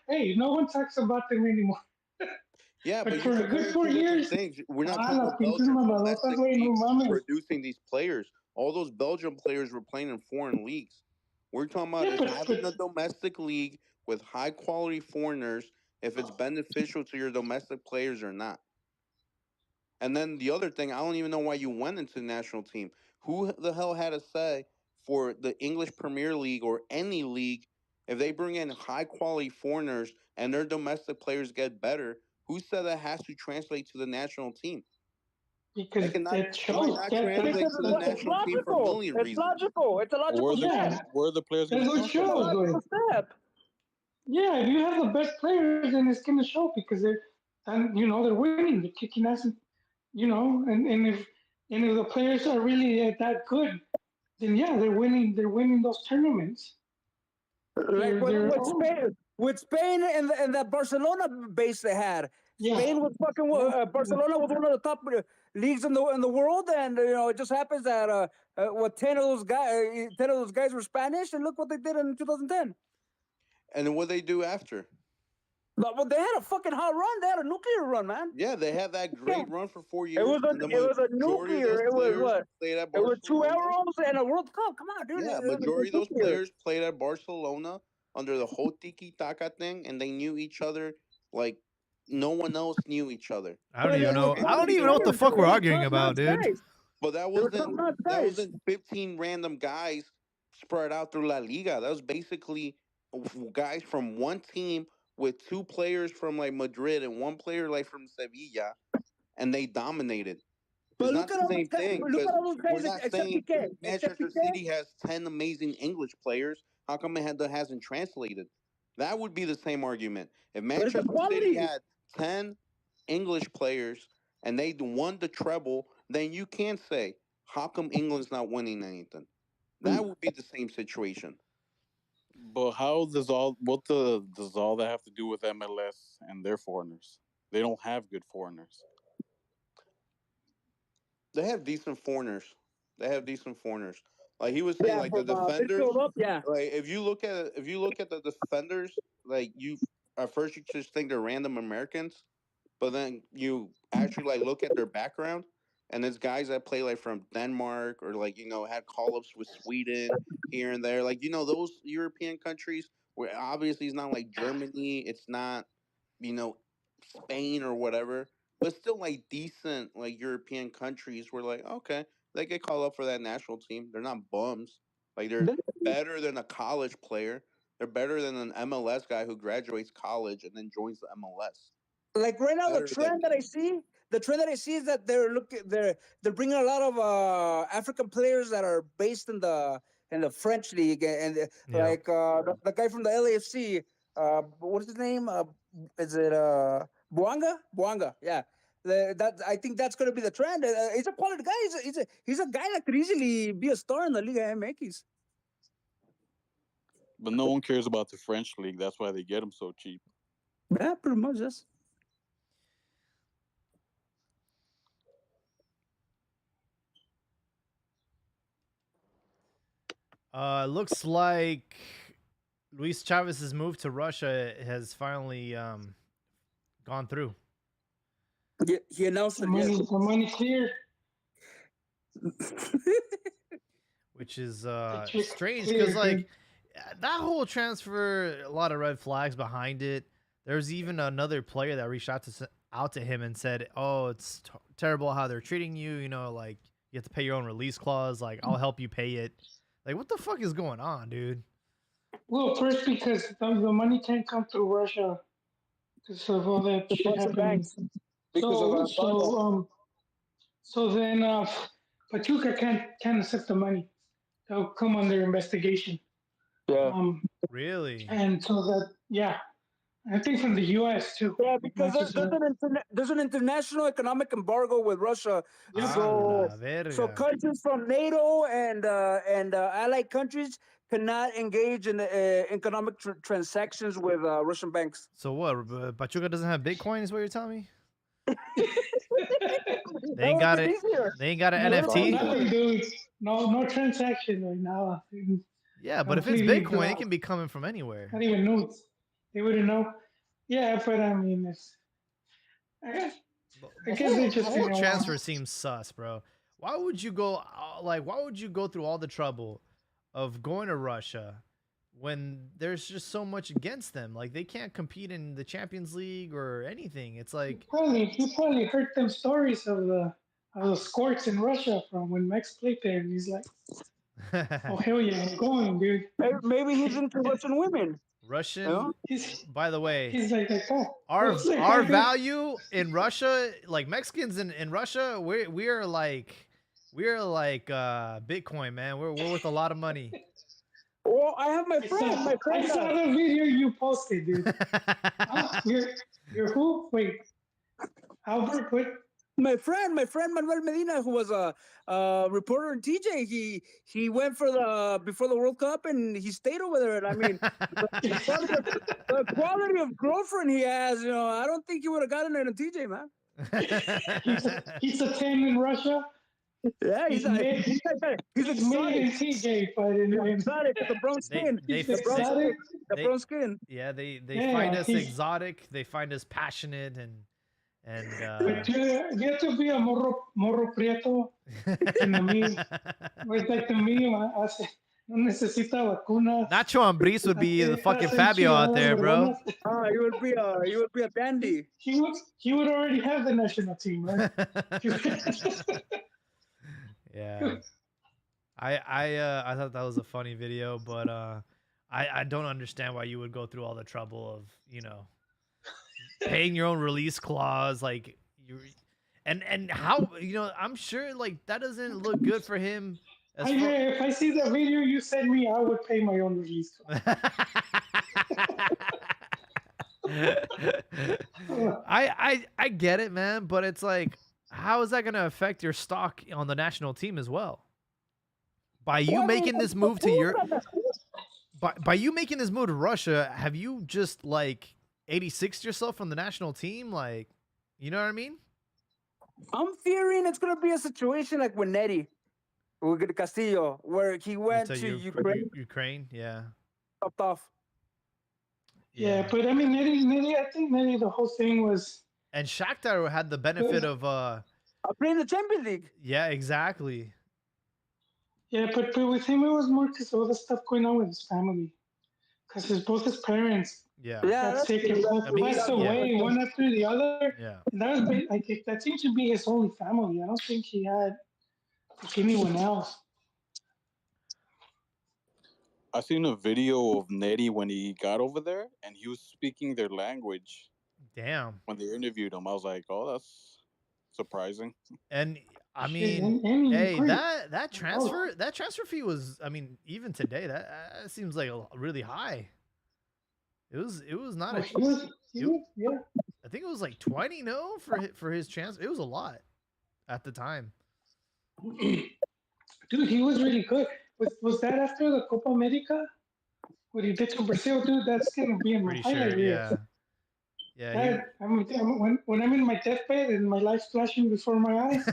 Hey, no one talks about them anymore. Yeah, But but for you're a good comparing 4 two different years, things. We're not talking las about pinches Belgium mamadotas, domestic güey, no league mames. producing these players. All those Belgian players were playing in foreign leagues. We're talking about Yeah, is having but a domestic league with high quality foreigners if it's beneficial to your domestic players or not. And then the other thing, I don't even know why you went into the national team. Who the hell had a say for the English Premier League or any league if they bring in high quality foreigners and their domestic players get better? Who said that has to translate to the national team? because that It might shows not that translate Because to the it's national team for a logical. million It's reasons. logical. It's a logical yeah, step. Where are the players going that's to what come from? It's a shows, güey. logical step. Yeah, if you have the best players, then it's gonna show because they're winning, they're kicking ass, and if the players are really that good, then yeah, they're winning those tournaments. Like They're with Spain and that Barcelona base they had. yeah, Spain was fucking Barcelona was one of the top leagues in the world, and it just happens that what 10 of those guys were Spanish, and look what they did in 2010. And then what they do after? But they had a fucking hot run. They had a nuclear run, man. Yeah, they had that great run for 4 years. It was and the a majority of nuclear. those It was players what? played at It was 2 Barcelona. Euros and a World Cup. Come on, dude. Yeah, It was majority of those nuclear. players played at Barcelona under the whole tiki taka thing, and they knew each other like no one else knew each other. I don't But even they were know. I don't quality even know what the players. fuck They we're were arguing about, top-notch dude. guys. But that They were wasn't top-notch that guys. wasn't 15 random guys spread out through La Liga. That was basically guys from one team with two players from like Madrid and one player like from Sevilla, and they dominated. But It's look not at the all those same guys. thing Look because at all those we're guys not except saying Piqué. Except Manchester Piqué. City has 10 amazing English players. How come hasn't translated? That would be the same argument. If But it's the Manchester City quality. had 10 English players and they won the treble, then you can say, how come England's not winning anything? That would be the same situation. But does all that have to do with MLS and their foreigners? They don't have good foreigners. They have decent foreigners. Like he was saying, Yeah, like the from defenders. midfield up. Yeah. Like if you look at the defenders, like you at first you just think they're random Americans, but then you actually like look at their background, and there's guys that play like from Denmark or like had call ups with Sweden here and there. Like those European countries where obviously it's not like Germany, it's not you know Spain or whatever, but still like decent like European countries where like okay they get called up for that national team. They're not bums. Like they're better than a college player. They're better than an MLS guy who graduates college and then joins the MLS. Like right now, the Better than trend that I see is that they're bringing a lot of African players that are based in the French league, and Yeah. like the guy from the LAFC. What is his name? Is it Buanga? Buanga, yeah. That I think that's going to be the trend. He's a quality guy. He's a guy that could easily be a star in the Liga MX. But no one cares about the French league. That's why they get them so cheap. Yeah, pretty much. Yes. Looks like Luis Chavez's move to Russia has finally gone through. Yeah, he announced the it. money, Yes. the money clear. Which is Check strange clear, because like dude. that whole transfer, a lot of red flags behind it. There's even another player that reached out to him and said, "Oh, it's terrible how they're treating you. Like you have to pay your own release clause. Like I'll help you pay it. Like what the fuck is going on, dude?" Well, first because the money can't come through Russia because of all that The shit Russian happening. banks because of So then Pachuca can't accept the money. They'll come under investigation. yeah. Really? And so I think from the U.S. too. Yeah, because Not just there's an international economic embargo with Russia. Yeah. A So la verga. countries from NATO and allied countries cannot engage in economic transactions with Russian banks. So what? Pachuca doesn't have Bitcoin, is what you're telling me? They That ain't would got have been it. easier. They ain't got an No, NFT. nothing, dude. No transaction right now. Yeah, but if it's Completely Bitcoin, it blocked. can be coming from anywhere. Not even notes. They wouldn't know. Yeah, but I mean, I The guess they whole, just the whole didn't transfer want. seems sus, bro. Why would you go why would you go through all the trouble of going to Russia when there's just so much against them? Like they can't compete in the Champions League or anything. It's like He probably heard them stories of the sports in Russia from when Max played there, and he's like, "Oh hell yeah, I'm going, dude." Maybe he's into Russian women. Russian. He's By the way, he's like that. our Looks like our that, dude. value in Russia, like Mexicans in Russia, we're like Bitcoin, man. We're worth a lot of money. Oh, I have my I friend. saw, My I friend. saw the video you posted, dude. Huh? You're who? Wait, Albert? What? My friend Manuel Medina, who was a reporter in TJ, he went for the before the World Cup and he stayed over there. And I mean, the quality of girlfriend he has, you know, I don't think he would have gotten it in TJ, man. He's a 10 in Russia. Yeah, he's made he's in exotic. TJ, but in Exotic with the brown skin. he's The brown exotic. the brown skin. Yeah, they Yeah, find us he's- exotic. They find us passionate and But you have to be a morro prieto en a mí. It's like the meme hace, no necesita vacunas. Nacho Ambriz would be the fucking Fabio out there, bro. Ah, you would be a dandy. He would already have the national team, right? Yeah. I thought that was a funny video, but I don't understand why you would go through all the trouble of, you know, paying your own release clause, like you and how, you know, I'm sure like that doesn't look good for him. If I see the video you send me, I would pay my own release. I get it, man, but it's like, how is that going to affect your stock on the national team as well? By you making this move to by you making this move to Russia, have you just like 86'd yourself from the national team? Like, you know what I mean? I'm fearing it's gonna be a situation like with Neri, with Castillo, where he went to Ukraine, Ukraine, yeah. Stopped off. Yeah, but I mean, Neri, I think Neri, the whole thing was. And Shakhtar had the benefit of playing the Champions League. Yeah, exactly. Yeah, but with him it was more because of all the stuff going on with his family. Because both his parents got sick and passed away one after the other. Yeah. And that was like that seemed to be his only family. I don't think he had like anyone else. I seen a video of Neri when he got over there, and he was speaking their language. Damn. When they interviewed him, I was like, "Oh, that's surprising." And I mean, hey, that transfer fee was, I mean, even today that seems like really high. It was not a. Yeah. I think it was like 20, no, for his chance. It was a lot at the time. Dude, he was really good. Was that after the Copa America? What he did to Brazil, dude? That's gonna be in my highlight reel. Yeah. I mean, when I'm in my deathbed and my life's flashing before my eyes,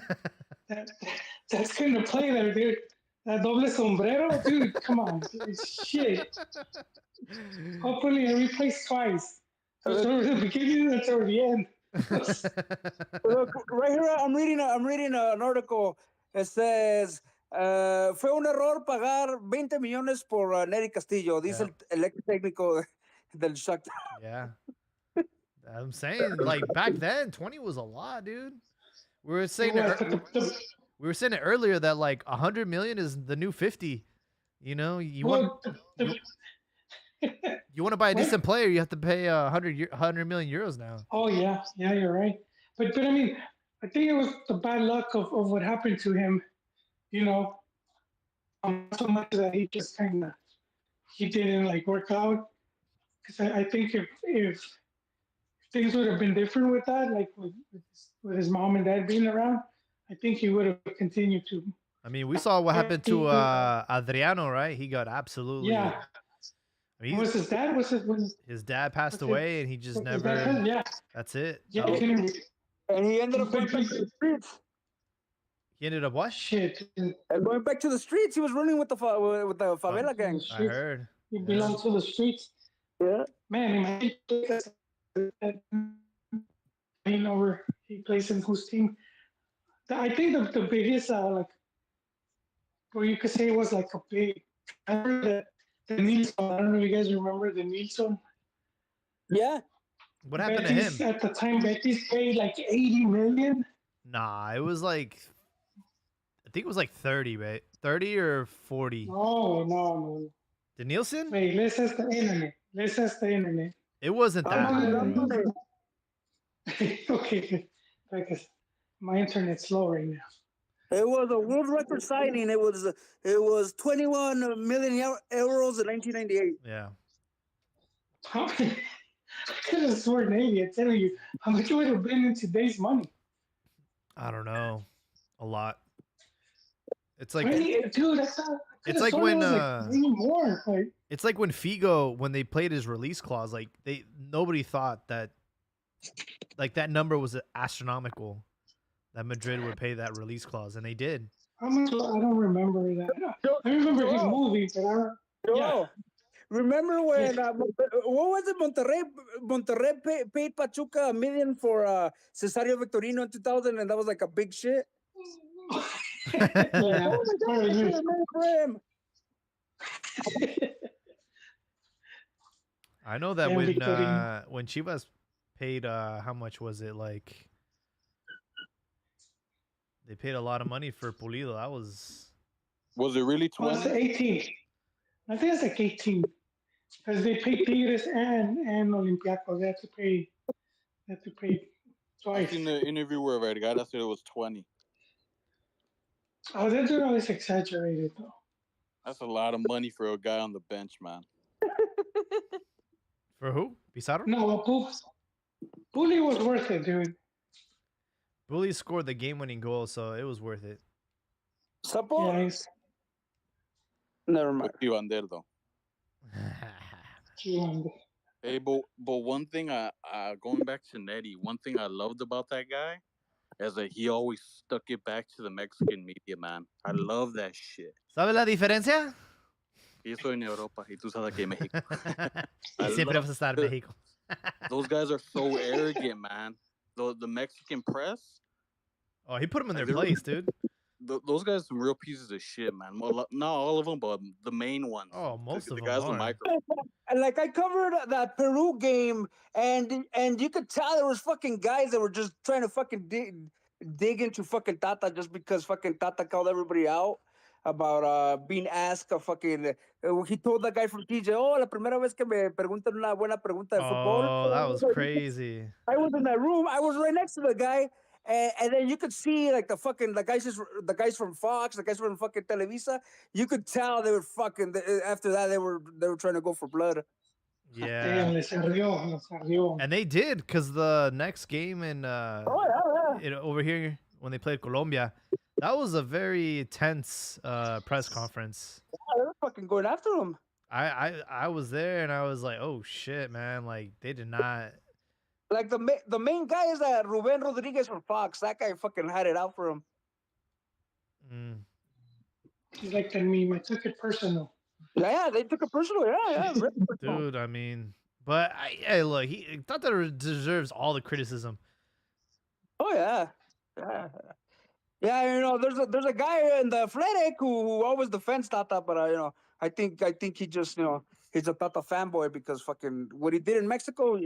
that's gonna play there, dude. That doble sombrero, dude. Come on, shit. Hopefully, it replays twice. So the beginning and toward the end. Look, right here, I'm reading an article. It says, fue un error pagar 20 millones por Neri Castillo, dice el ex técnico del Shakhtar. Yeah. I'm saying, like, back then, 20 was a lot, dude. We were saying it earlier that like 100 million is the new 50. You know, you want to buy a decent player, you have to pay 100 million euros now. Oh yeah, you're right. But I mean, I think it was the bad luck of what happened to him. You know, so much that he just he didn't like work out. Because I think if things would have been different with that, like with his mom and dad being around, I think he would have continued to. I mean, we saw what happened to Adriano, right? He got absolutely. Yeah. I mean, was his dad? His dad passed away, and he just never. Yeah. That's it. Yeah. No. And he ended up going back to the streets. He ended up what? Shit. And going back to the streets, he was running with the favela gang. I heard. He belonged to the streets. Yeah. Man, he playing over. He plays in whose team? I think the biggest like, or you could say it was like a big transfer, the Nilsson. I don't know if you guys remember the Nilsson. Yeah. What happened to him? At the time, Betis paid like 80 million. Nah, it was like, I think it was like 30, right? 30 or 40. No. The Nielsen? Wait, let's ask the internet. Let's ask the internet. It wasn't that high, bro. Okay, because my internet's slow right now. It was a world record signing. It was 21 million euros in 1998. Yeah. I could have sworn 80. I'm telling you, how much would have been in today's money? I don't know. A lot. It's like, 20, dude, that's not, it's like when more. Like, it's like when Figo, when they played his release clause, like nobody thought that like that number was astronomical, that Madrid would pay that release clause, and they did. how much? I don't remember that. I remember his movie, but I don't. Yeah. Remember when what was it? Monterrey paid Pachuca $1 million for Cesario Victorino in 2000, and that was like a big shit. Yeah. I know that Yeah, when Chivas paid how much was it, like they paid a lot of money for Pulido. That was it really Well, 20? it's 18. I think it's like 18 because they pay Tigres and Olympiacos. They have to pay I twice. seen the interview where Vergara said it was 20. Oh, that's always exaggerated though. That's a lot of money for a guy on the bench, man. for who? Pizarro? No, Bully was worth it, dude. Bully scored the game-winning goal, so it was worth it. Support? Yeah, Never mind. Chivander, though. Hey, but one thing, going back to Nettie, one thing I loved about that guy is that he always stuck it back to the Mexican media, man. I love that shit. ¿Sabes la diferencia? Yo estoy en Europa y tú sabes que México. Y siempre vas a estar en México. Those guys are so arrogant, man. The Mexican press. Oh, he put them in their place, dude. Those guys are some real pieces of shit, man. Well, not all of them, but the main ones. Oh, most of the them guys are. with micro. Like I covered that Peru game, and you could tell there was fucking guys that were just trying to fucking dig into fucking Tata just because fucking Tata called everybody out about being asked a fucking. He told that guy from TJ, "Oh, la primera vez que me preguntan una buena pregunta de fútbol." Oh, that was crazy. I was in that room. I was right next to the guy. And then you could see like the guys from Fox, the guys from fucking Televisa. You could tell they were fucking. After that, they were trying to go for blood. Yeah. Damn, les ardió. And they did, because the next game in over here when they played Colombia, that was a very tense press conference. Yeah, they were fucking going after him. I was there and I was like, oh shit, man! Like they did not. Like the main guy is that Ruben Rodriguez from Fox. That guy fucking had it out for him. He's like the meme. I took it personal. Yeah, they took it personal. Yeah. Dude, I mean, but hey, look, he thought that deserves all the criticism. Oh yeah. Yeah, you know, there's a guy in the Athletic who always defends Tata, but I think he just he's a Tata fanboy because fucking what he did in Mexico.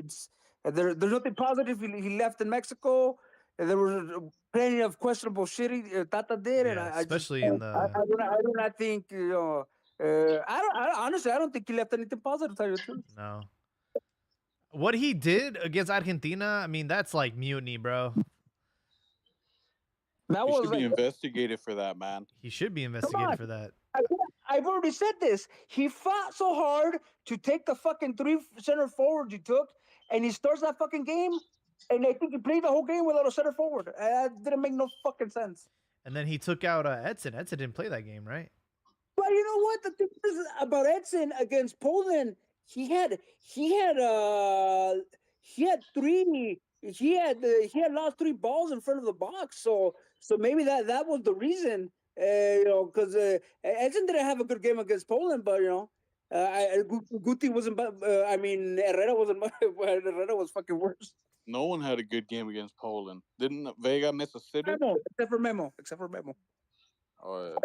There's nothing positive. He left in Mexico. And there was plenty of questionable shit Tata did, and especially I in the. I do not think honestly I don't think he left anything positive. To tell you the truth. No. What he did against Argentina, I mean, that's like mutiny, bro. He should be investigated for that, man. He should be investigated for that. I've already said this. He fought so hard to take the fucking 3 center forwards he took, and he starts that fucking game, and I think he played the whole game without a center forward. That didn't make no fucking sense. And then he took out Edson. Edson didn't play that game, right? But you know what? The thing is about Edson against Poland, he had lost 3 balls in front of the box. So maybe that was the reason. Because Edson didn't have a good game against Poland, but Guti wasn't. I mean, Herrera wasn't. Herrera was fucking worse. No one had a good game against Poland. Didn't Vega miss a sitter? Memo, except for Memo. Except for Memo. Oh,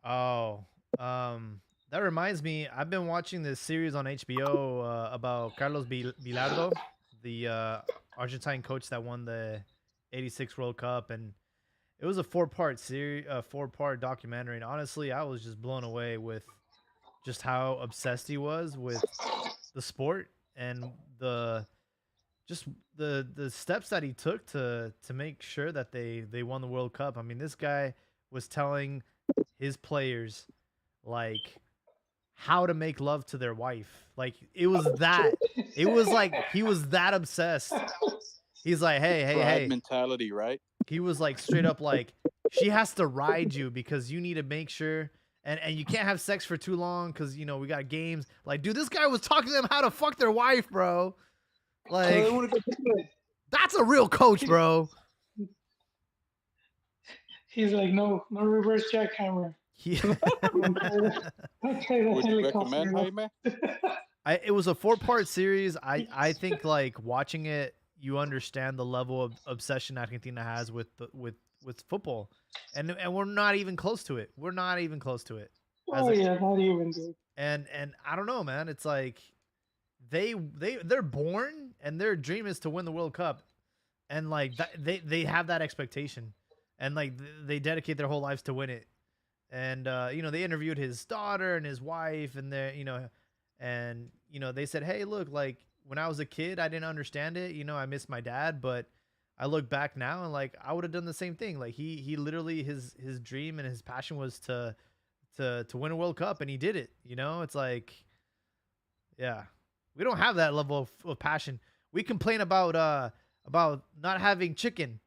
Oh, that reminds me. I've been watching this series on HBO about Carlos Bilardo, the Argentine coach that won the '86 World Cup, and it was a four-part series, a four-part documentary. And honestly, I was just blown away with just how obsessed he was with the sport and just the steps that he took to make sure that they won the World Cup. I mean, this guy was telling his players like how to make love to their wife. Like it was like he was that obsessed. He's like, hey, hey, tribe hey. mentality, right? He was like straight up like she has to ride you because you need to make sure and you can't have sex for too long because you know we got games. Like, dude, this guy was talking to them how to fuck their wife, bro. Like, that's a real coach, bro. He's like, no reverse jackhammer. He, Don't try the Would you helicopter. recommend Jaime? it was a four-part series. I think like watching it, you understand the level of obsession Argentina has with football, and we're not even close to it. We're not even close to it. Oh yeah, not even, dude. And I don't know, man. It's like they're born and their dream is to win the World Cup, and like that, they have that expectation, and like they dedicate their whole lives to win it. And you know, they interviewed his daughter and his wife, and they and you know, they said, hey, look, like when I was a kid, I didn't understand it. You know, I missed my dad, but I look back now and like I would have done the same thing. Like he literally his dream and his passion was to win a World Cup, and he did it. You know, it's like, yeah, we don't have that level of passion. We complain about not having chicken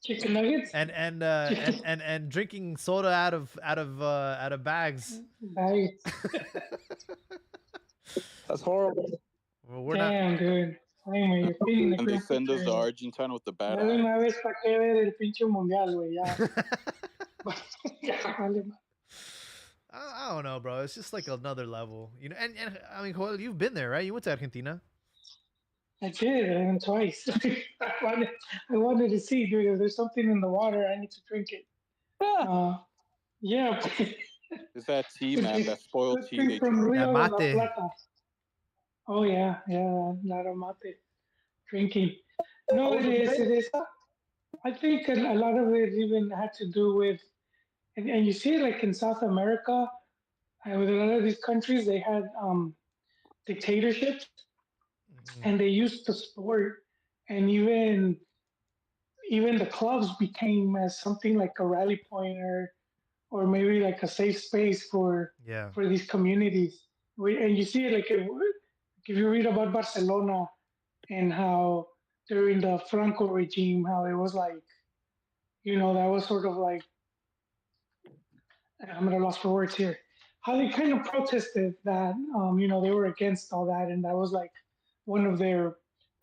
Chicken nuggets. and drinking soda out of bags. Nice. That's horrible. Well, we're Damn, dude. Jaime, you're feeding the And they group send us to picture. Argentina with the bad Ya de eye. una vez pa' que ver el pinche mundial, güey, ya. Ya, vale, ma- I don't know, bro. It's just like another level, you know. And I mean, Joel, you've been there, right? You went to Argentina. I did, I went twice. I wanted to see, dude, if there's something in the water, I need to drink it. Yeah. It's that tea, man. That spoiled Good tea thing they from drink. Rio That de la mate. Plata. Oh yeah, not a mate. Drinking. No, it is. I think a lot of it even had to do with, and you see it like in South America, with a lot of these countries, they had dictatorships, Mhm. and they used the sport, and even the clubs became as something like a rally point or maybe like a safe space Yeah. for these communities. And you see it like if you read about Barcelona and how during the Franco regime, how it was like, that was sort of like, I'm at a loss for words here, how they kind of protested that, they were against all that. And that was like one of their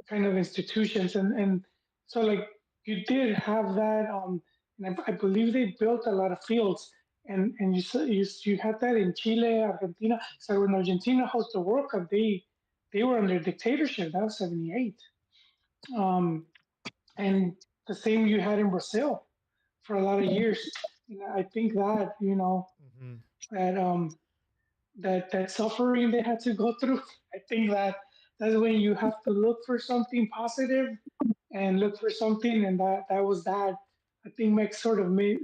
kind of institutions. And so like you did have that, and I believe they built a lot of fields. And you had that in Chile, Argentina. So when Argentina hosted the World Cup, they were under dictatorship. That was '78. And the same you had in Brazil for a lot of years. I think that Mm-hmm. that that suffering they had to go through. I think that's when you have to look for something positive and look for something, and that was that. I think Mex sort of made,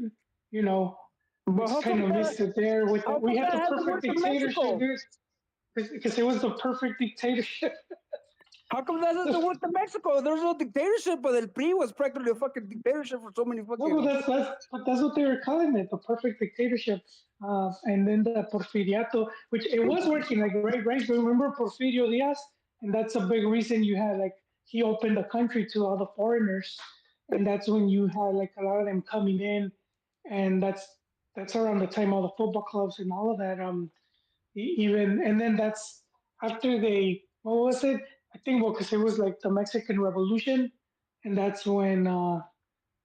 you know, But Mex kind of missed it there. With how we come had that the hasn't perfect worked in dictatorship, Mexico? dude, because it was the perfect dictatorship. How come that doesn't work in Mexico? There's no dictatorship, but El PRI was practically a fucking dictatorship for so many No, fucking. but that's what they were calling it, the perfect dictatorship. And then the Porfiriato, which it was working like right. Remember Porfirio Diaz, and that's a big reason you had like he opened the country to all the foreigners, and that's when you had like a lot of them coming in, and that's around the time all the football clubs and all of that. Even and then that's after they what was it? I think well because it was like the Mexican Revolution, and that's when. A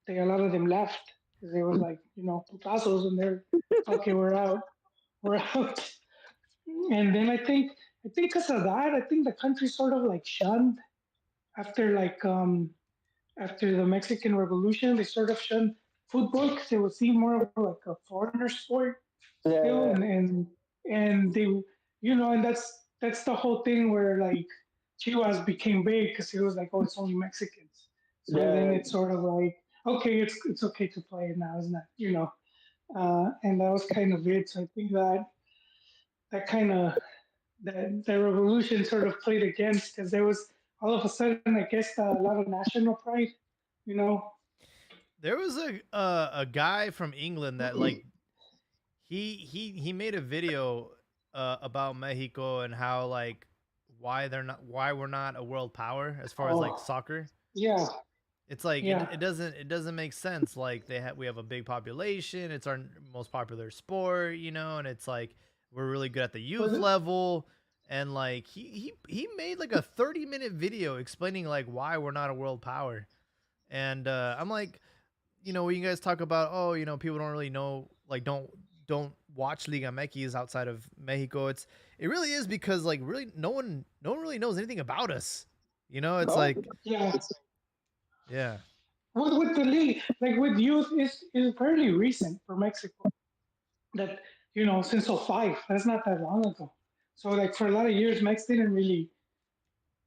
lot of them left because they was like, putazos, and they're okay, we're out. And then I think because of that, I think the country sort of like shunned after after the Mexican Revolution, they sort of shunned football because it was seen more of like a foreigner sport still, Yeah. and they, and that's the whole thing where like Chivas became big because it was like, oh, it's only Mexicans. So then Yeah. it's sort of like, okay, it's okay to play it now, isn't it? And that was kind of it. So I think that kind of the revolution sort of played against because there was all of a sudden, I guess, a lot of national pride, you know. There was a guy from England that like he made a video about Mexico and how like why we're not a world power as far as like Oh, soccer. yeah, It's like yeah. it doesn't make sense. Like we have a big population. It's our most popular sport, and it's like we're really good at the youth But level. And like he made like a 30-minute video explaining like why we're not a world power. And I'm like, when you guys talk about, oh, people don't really know, like don't watch Liga MX outside of Mexico. It really is because like really no one really knows anything about us. It's No. like, yeah, yeah. with the league, like with youth, is fairly recent for Mexico. That since '05, that's not that long ago. So like for a lot of years, Mex didn't really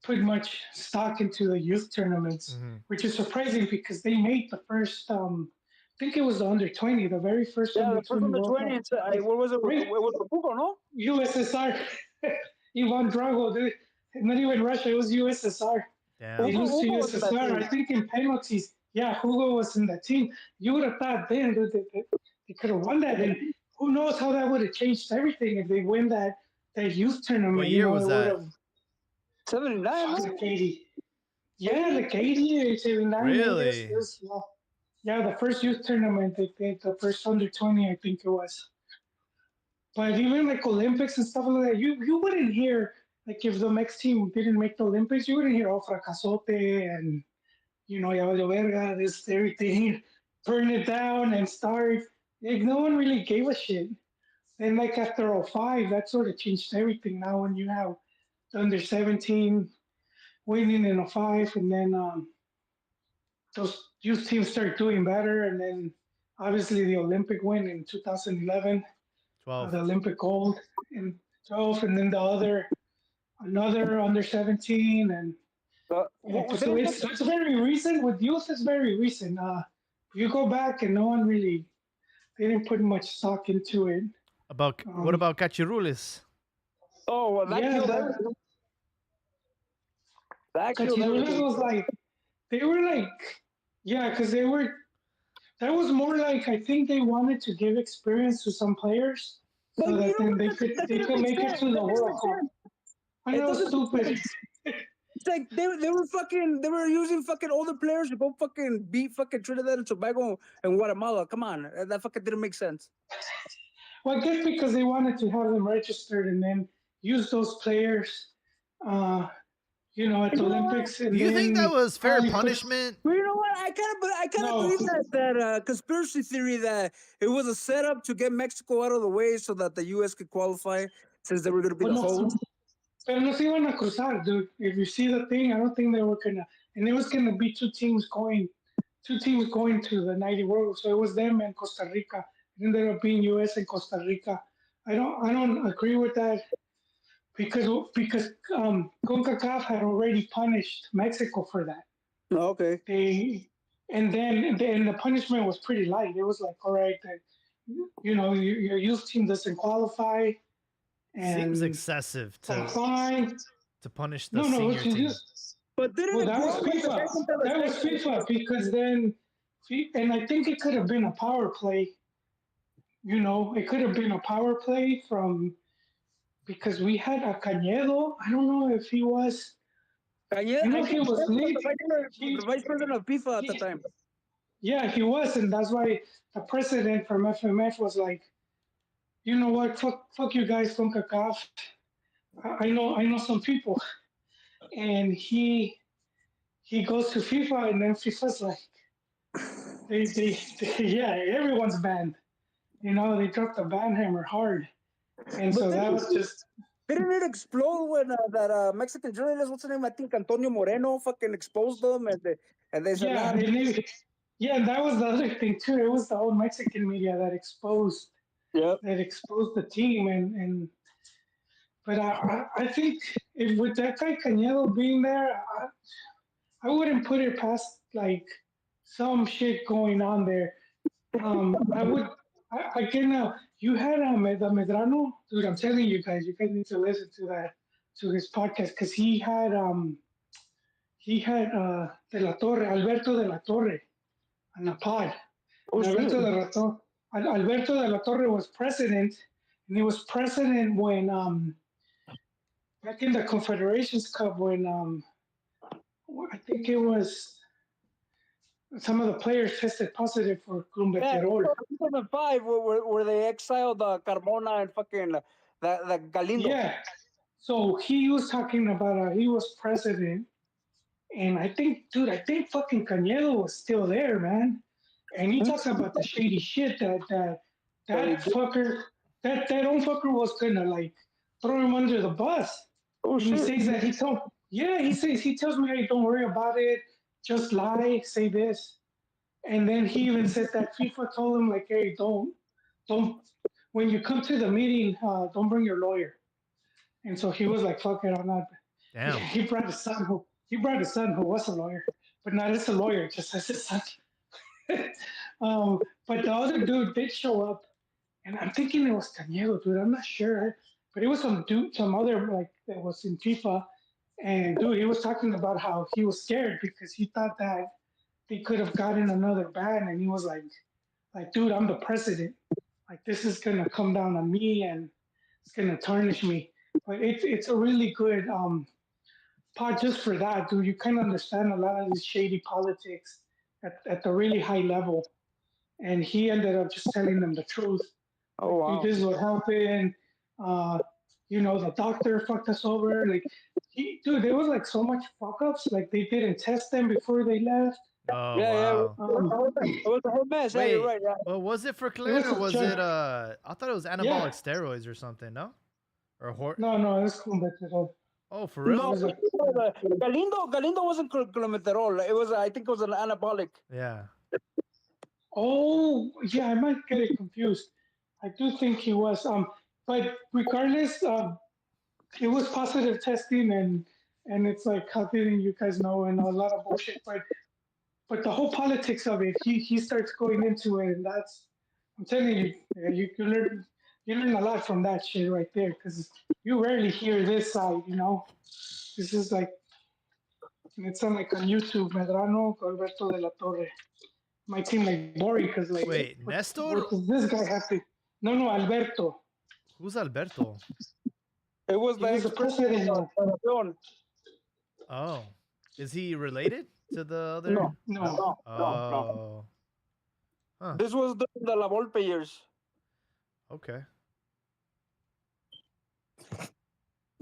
put much stock into the youth tournaments, Hmm. which is surprising because they made the first. I think it was the under 20, the very first Yeah, under the first 20 under World 20, Cup. it's, what was it? It Right, was Pugo, no? USSR, Ivan Drago, not even Russia, it was USSR. They Damn. lose to Hugo was in that USSR, team. I think in penalties. Yeah, Hugo was in that team. You would have thought then that they could have won that. And who knows how that would have changed everything if they win that youth What tournament. year was It would that? have 79, no? like 80. Yeah, 80? like 80, 79, I guess. Really? Yeah, the first youth tournament they played, the first under 20, I think it was. But even like Olympics and stuff like that, you wouldn't hear like if the next team didn't make the Olympics, you wouldn't hear oh fracasote and ya valió verga, this everything, burn it down and start. Like no one really gave a shit. And like after '05, that sort of changed everything. Now when you have the under 17 winning in '05, and then those youth teams start doing better, and then obviously the Olympic win in 2011, 12. the Olympic gold in 12, and then the other another under 17, so Didn't it's very recent with youth. It's very recent. You go back and no one really they didn't put much stock into it. What Um, about Cachirules? oh, well, that yeah, killed everything. That killed Cachirules everything. was like they were like yeah, because they were that was more like I think they wanted to give experience to some players But so you that know then what? That they didn't could make make it sense. to That the didn't World make Cup. sense. I It know, doesn't make stupid. sense. It's like they were using fucking older players to go fucking beat fucking Trinidad and Tobago and Guatemala. Come on, that fucking didn't make sense. Well, I guess because they wanted to have them registered and then use those players, uh, at You the know what? Olympics, Do and you think that then was fair probably put punishment? Well, you know what? I kind of no. believe that conspiracy theory that it was a setup to get Mexico out of the way so that the U.S. could qualify since they were going to be But the no, host. pero no se iban a cruzar, dude. If you see the thing, I don't think they were gonna. And there was gonna be two teams going to the '90 World. So it was them and Costa Rica. It ended up being U.S. and Costa Rica. I don't agree with that because CONCACAF had already punished Mexico for that. Oh, okay. They and the punishment was pretty light. It was like, all right, your youth team doesn't qualify, Seems and excessive that's fine. to punish the No, senior it's team. just But didn't well, it that was grow like the FIFA. second time That was section? FIFA because then, and I think it could have been a power play. It could have been a power play from because we had a Cañedo. I don't know if he was. Cañeda, I If he think was Cañeda was late. the vice president of FIFA at the He, time. yeah, he was, and that's why the president from FMF was like, you know what, fuck you guys from CACAF. I know some people, and he goes to FIFA, and then FIFA's like, yeah, everyone's banned. They dropped the ban hammer hard, and But so then, that was just Didn't it explode when that Mexican journalist, what's his name? I think Antonio Moreno fucking exposed them, and they said, Yeah, nah, yeah, that was the other thing too. It was the old Mexican media that exposed yep. the team, and but I think if with that guy Cañedo being there, I wouldn't put it past like some shit going on there. I would. I can. You had the Medrano, dude. I'm telling you guys, you guys need to listen to his podcast because he had De La Torre, Alberto De La Torre on the pod. Oh And shit. Alberto De La Torre was president, and he was president when back in the Confederations Cup when I think it was some of the players tested positive for Yeah, Clumbeterol. 2005, where they exiled Carmona and fucking that Galindo. Yeah. So he was talking about he was president, and I think, dude, I think fucking Cañedo was still there, man. And he talks about the shady shit that fucker that old fucker was gonna like throw him under the bus. Oh And he shit. says that he tells me, hey, don't worry about it, just lie, say this. And then he even said that FIFA told him like, hey, don't when you come to the meeting, don't bring your lawyer. And so he was like, fuck it, I'm not. Damn. He brought his son who was a lawyer, but not as a lawyer, just as his son. But the other dude did show up, and I'm thinking it was Cañedo, dude. I'm not sure, but it was some dude, some other like that was in FIFA, and dude, he was talking about how he was scared because he thought that they could have gotten another ban, and he was like, dude, I'm the president. Like this is gonna come down on me, and it's gonna tarnish me. But it's a really good pod just for that, dude. You kind of understand a lot of these shady politics at the really high level. And he ended up just telling them the truth. Oh wow. Like, this is what happened. Uh, the doctor fucked us over. Like, dude, there was like so much fuck ups. Like, they didn't test them before they left. Oh Yeah, wow. it was a whole mess. Yeah, Wait, you're right. Yeah. well, was it for It Clan was or a was joke. it I thought it was anabolic Yeah. steroids or something, no? Or No, it was Cumbeterol. Oh, for real? No, Galindo wasn't Clometerol. It was, I think, it was an anabolic. Yeah. Oh, yeah, I might get it confused. I do think he was. But regardless, it was positive testing, and it's like, how didn't you guys know? And a lot of bullshit. But the whole politics of it, he starts going into it, and I'm telling you, you learn a lot from that shit right there, because you rarely hear this side, This is like, it's on like on YouTube, Medrano, Alberto de la Torre. Might seem like boring because like, Wait, Nestor? what does this guy have to? No, Alberto. Who's Alberto? It was He was the president. Oh. Is he related to the other? No. Oh. Huh. This was the La Volpe years. Okay.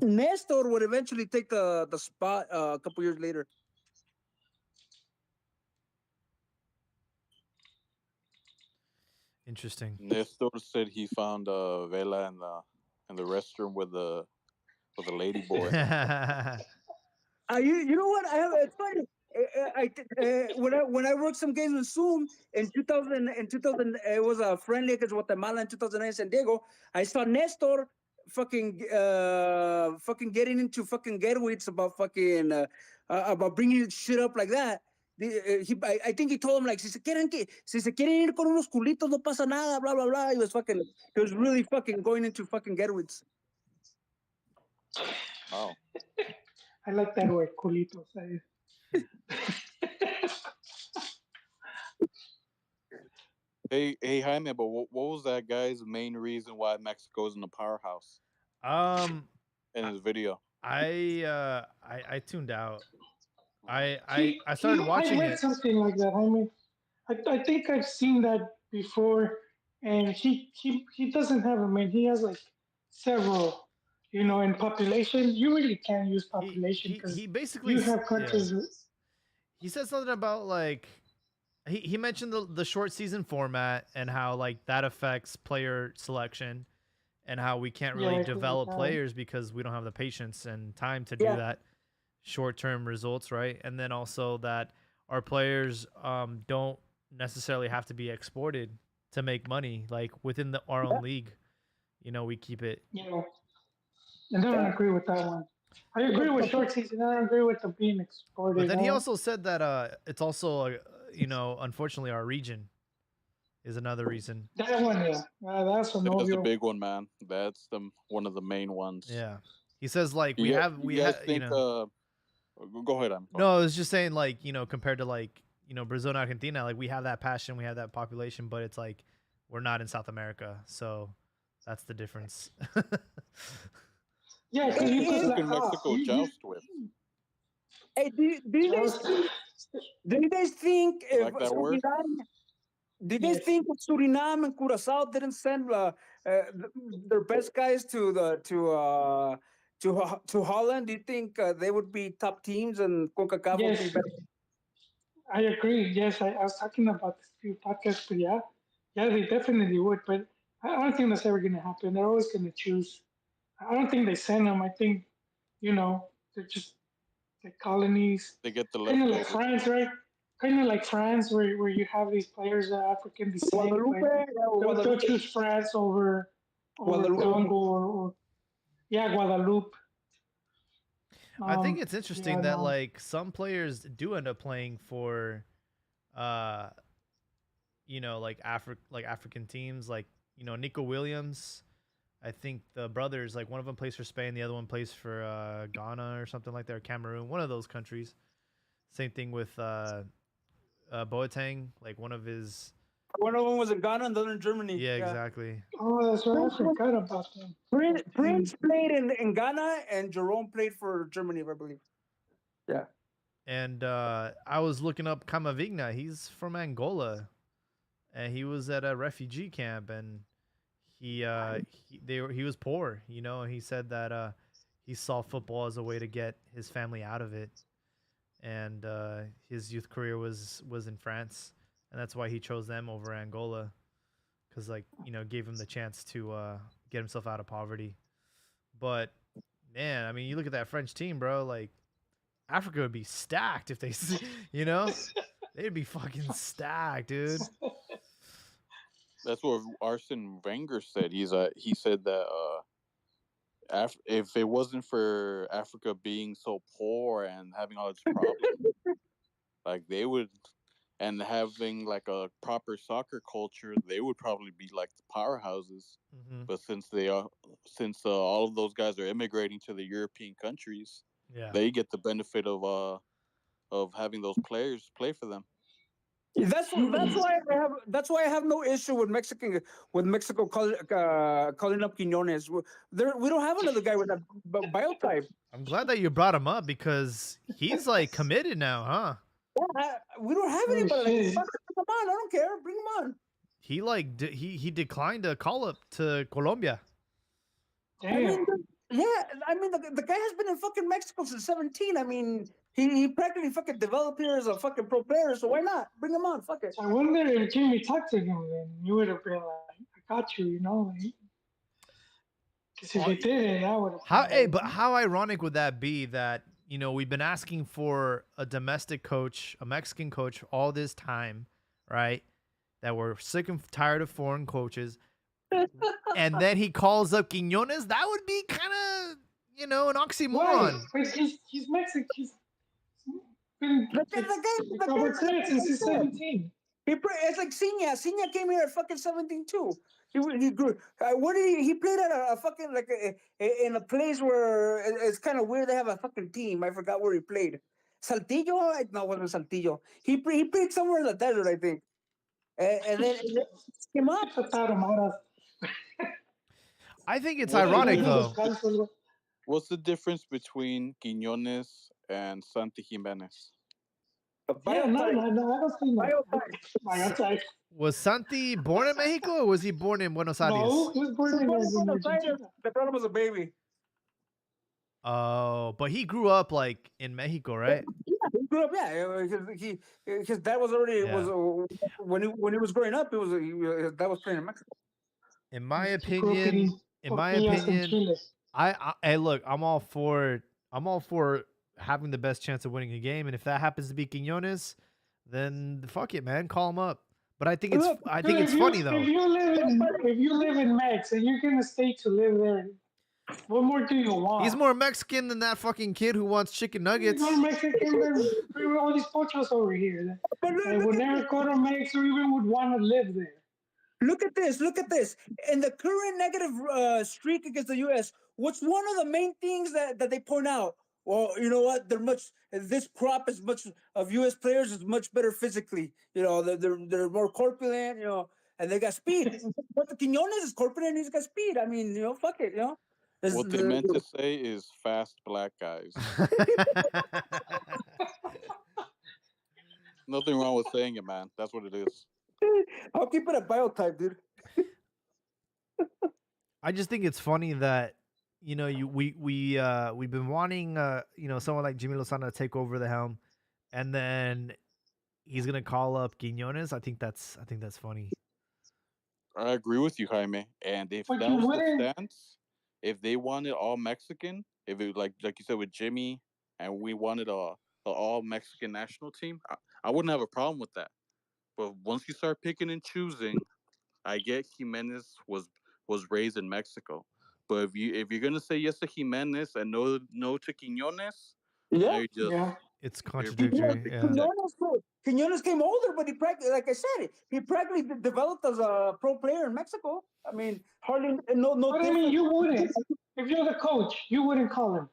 Nestor would eventually take the spot a couple years later. Interesting. Nestor said he found Vela in the restroom with the lady boy. You know what? It's funny. When I worked some games with Zoom in 2000, it was a friendly against Guatemala in 2009 in San Diego. I saw Nestor fucking getting into fucking Gerwitz about bringing shit up like that. I think he told him like, si se quieren ir con unos culitos, no pasa nada, blah blah blah. He was really fucking going into fucking Gerwitz. Oh. I like that word, culitos. Hey Jaime, but what was that guy's main reason why Mexico's in the powerhouse in his video? I tuned out. I started watching I read it. something like that. I mean, I think I've seen that before, and he doesn't have. I mean, he has like several. In population, you really can't use population because He basically you have countries. yeah. He said something about like he mentioned the short season format and how like that affects player selection, and how we can't Yeah, really I agree with develop that. players because we don't have the patience and time to do Yeah. that short-term results, right? And then also that our players don't necessarily have to be exported to make money, like within our own league. You know, we keep it. Yeah, I don't agree with that one. I agree with short season. I don't agree with the being exported. But then he also said that it's also, you know, unfortunately our region is another reason. that one, yeah, that's a no That's a view. big one, man. That's one of the main ones. Yeah. He says like You we guys- have you guys you think? know. Go ahead. I'm No, I was just saying like, you know, compared to like, you know, Brazil and Argentina, like we have that passion, we have that population, but it's like we're not in South America, so that's the difference. Yeah, because you could Who can Mexico joust with? Hey, do you guys think if Like that word? do you guys Yes. think if Suriname and Curacao didn't send their best guys to Holland? Do you think they would be top teams and CONCACAF would be Yes. better? I agree. Yes, I was talking about this few podcasts, but yeah, they definitely would. But I don't think that's ever going to happen. They're always going to choose. I don't think they send them. I think, they're just like colonies, They get the kind of like leftovers. France, right? Kind of like France, where you have these players of African descent, Guadalupe, but they'll Guadalupe. choose France over Guadalupe. Congo or Guadeloupe. I think it's interesting yeah, that no. like some players do end up playing for you know, like African teams, like, you know, Nico Williams. I think the brothers, like one of them plays for Spain, the other one plays for Ghana or something like that, or Cameroon, one of those countries. Same thing with Boateng, like one of his. One of them was in Ghana and the other in Germany. Yeah, exactly. Oh, that's right. I forgot about them. Prince played in Ghana and Jerome played for Germany, I believe. Yeah. And I was looking up Camavinga. He's from Angola, and he was at a refugee camp, and he was poor, you know. And he said that he saw football as a way to get his family out of it, and his youth career was in France, and that's why he chose them over Angola, because like, you know, gave him the chance to get himself out of poverty. But man, I mean, you look at that French team, bro. Like Africa would be stacked if they, you know, they'd be fucking stacked, dude. That's what Arsene Wenger said. He said that if it wasn't for Africa being so poor and having all its problems, like they would, and having like a proper soccer culture, they would probably be like the powerhouses. Mm-hmm. But since all of those guys are immigrating to the European countries, Yeah. they get the benefit of having those players play for them. That's why I have no issue with Mexico calling up Quinones. We don't have another guy with that biotype. I'm glad that you brought him up because he's like committed now, huh? Yeah, we don't have anybody. Like, come on, I don't care. Bring him on. He like he declined a call up to Colombia. Damn. I mean, the guy has been in fucking Mexico since 17. I mean, he practically fucking developed here as a fucking pro player, so why not? Bring him on, fuck it. I wonder if Jimmy talked to him, then you would have been like, I got you, you know? Because if he did, I would have. But how ironic would that be that, you know, we've been asking for a domestic coach, a Mexican coach all this time, right? That we're sick and tired of foreign coaches. And then he calls up Quiñones. That would be kind of, you know, an oxymoron. Wait, he's Mexican. He's been since he's 17. It's like Sina. Sina came here at fucking 17 too. He grew. What did he played at a fucking like in a place where it's kind of weird. They have a fucking team. I forgot where he played. Saltillo? No, it wasn't Saltillo. He played somewhere in the desert, I think. And then came up. I think it's ironic though. What's the difference between Quiñones and Santi Jimenez? Yeah, no, I don't think biotype. Was Santi born in Mexico or was he born in Buenos Aires? No, he was born in Argentina. The brother was a baby. Oh, but he grew up like in Mexico, right? Yeah, he grew up. Yeah, his dad was already when he was growing up. That was playing in Mexico. In my opinion, in my Tortillas con opinion, chile. hey, look, I'm all for having the best chance of winning a game, and if that happens to be Quinones, then fuck it, man, call him up. But I think Look, it's funny though. If you live in Mex and you're gonna stay to live there, what more do you want? He's more Mexican than that fucking kid who wants chicken nuggets. He's more Mexican than all these pochos over here. And would never go to Mex or even would want to live there. Look at this. Look at this. In the current negative streak against the U.S., what's one of the main things that they point out? Well, you know what? This crop is much of U.S. players is much better physically. You know, they're more corpulent. You know, and they got speed. But the Quinones is corpulent and he's got speed. I mean, you know, fuck it. You know. What they meant to say is fast black guys. Nothing wrong with saying it, man. That's what it is. I'll keep it a biotype, dude. I just think it's funny that we've been wanting someone like Jimmy Lozano to take over the helm, and then he's gonna call up Quinones. I think that's funny. I agree with you, Jaime. And if But that you was the wouldn't- stance, if they wanted all Mexican, if it like you said with Jimmy, and we wanted a all Mexican national team, I wouldn't have a problem with that. But once you start picking and choosing, I get Jimenez was raised in Mexico. But if you're gonna say yes to Jimenez and no to Quinones, Yeah. you just Yeah. It's contradictory. Yeah. Quinones came older, but he practically, like I said, he practically developed as a pro player in Mexico. I mean, hardly no. But I mean, you wouldn't. If you're the coach, you wouldn't call him.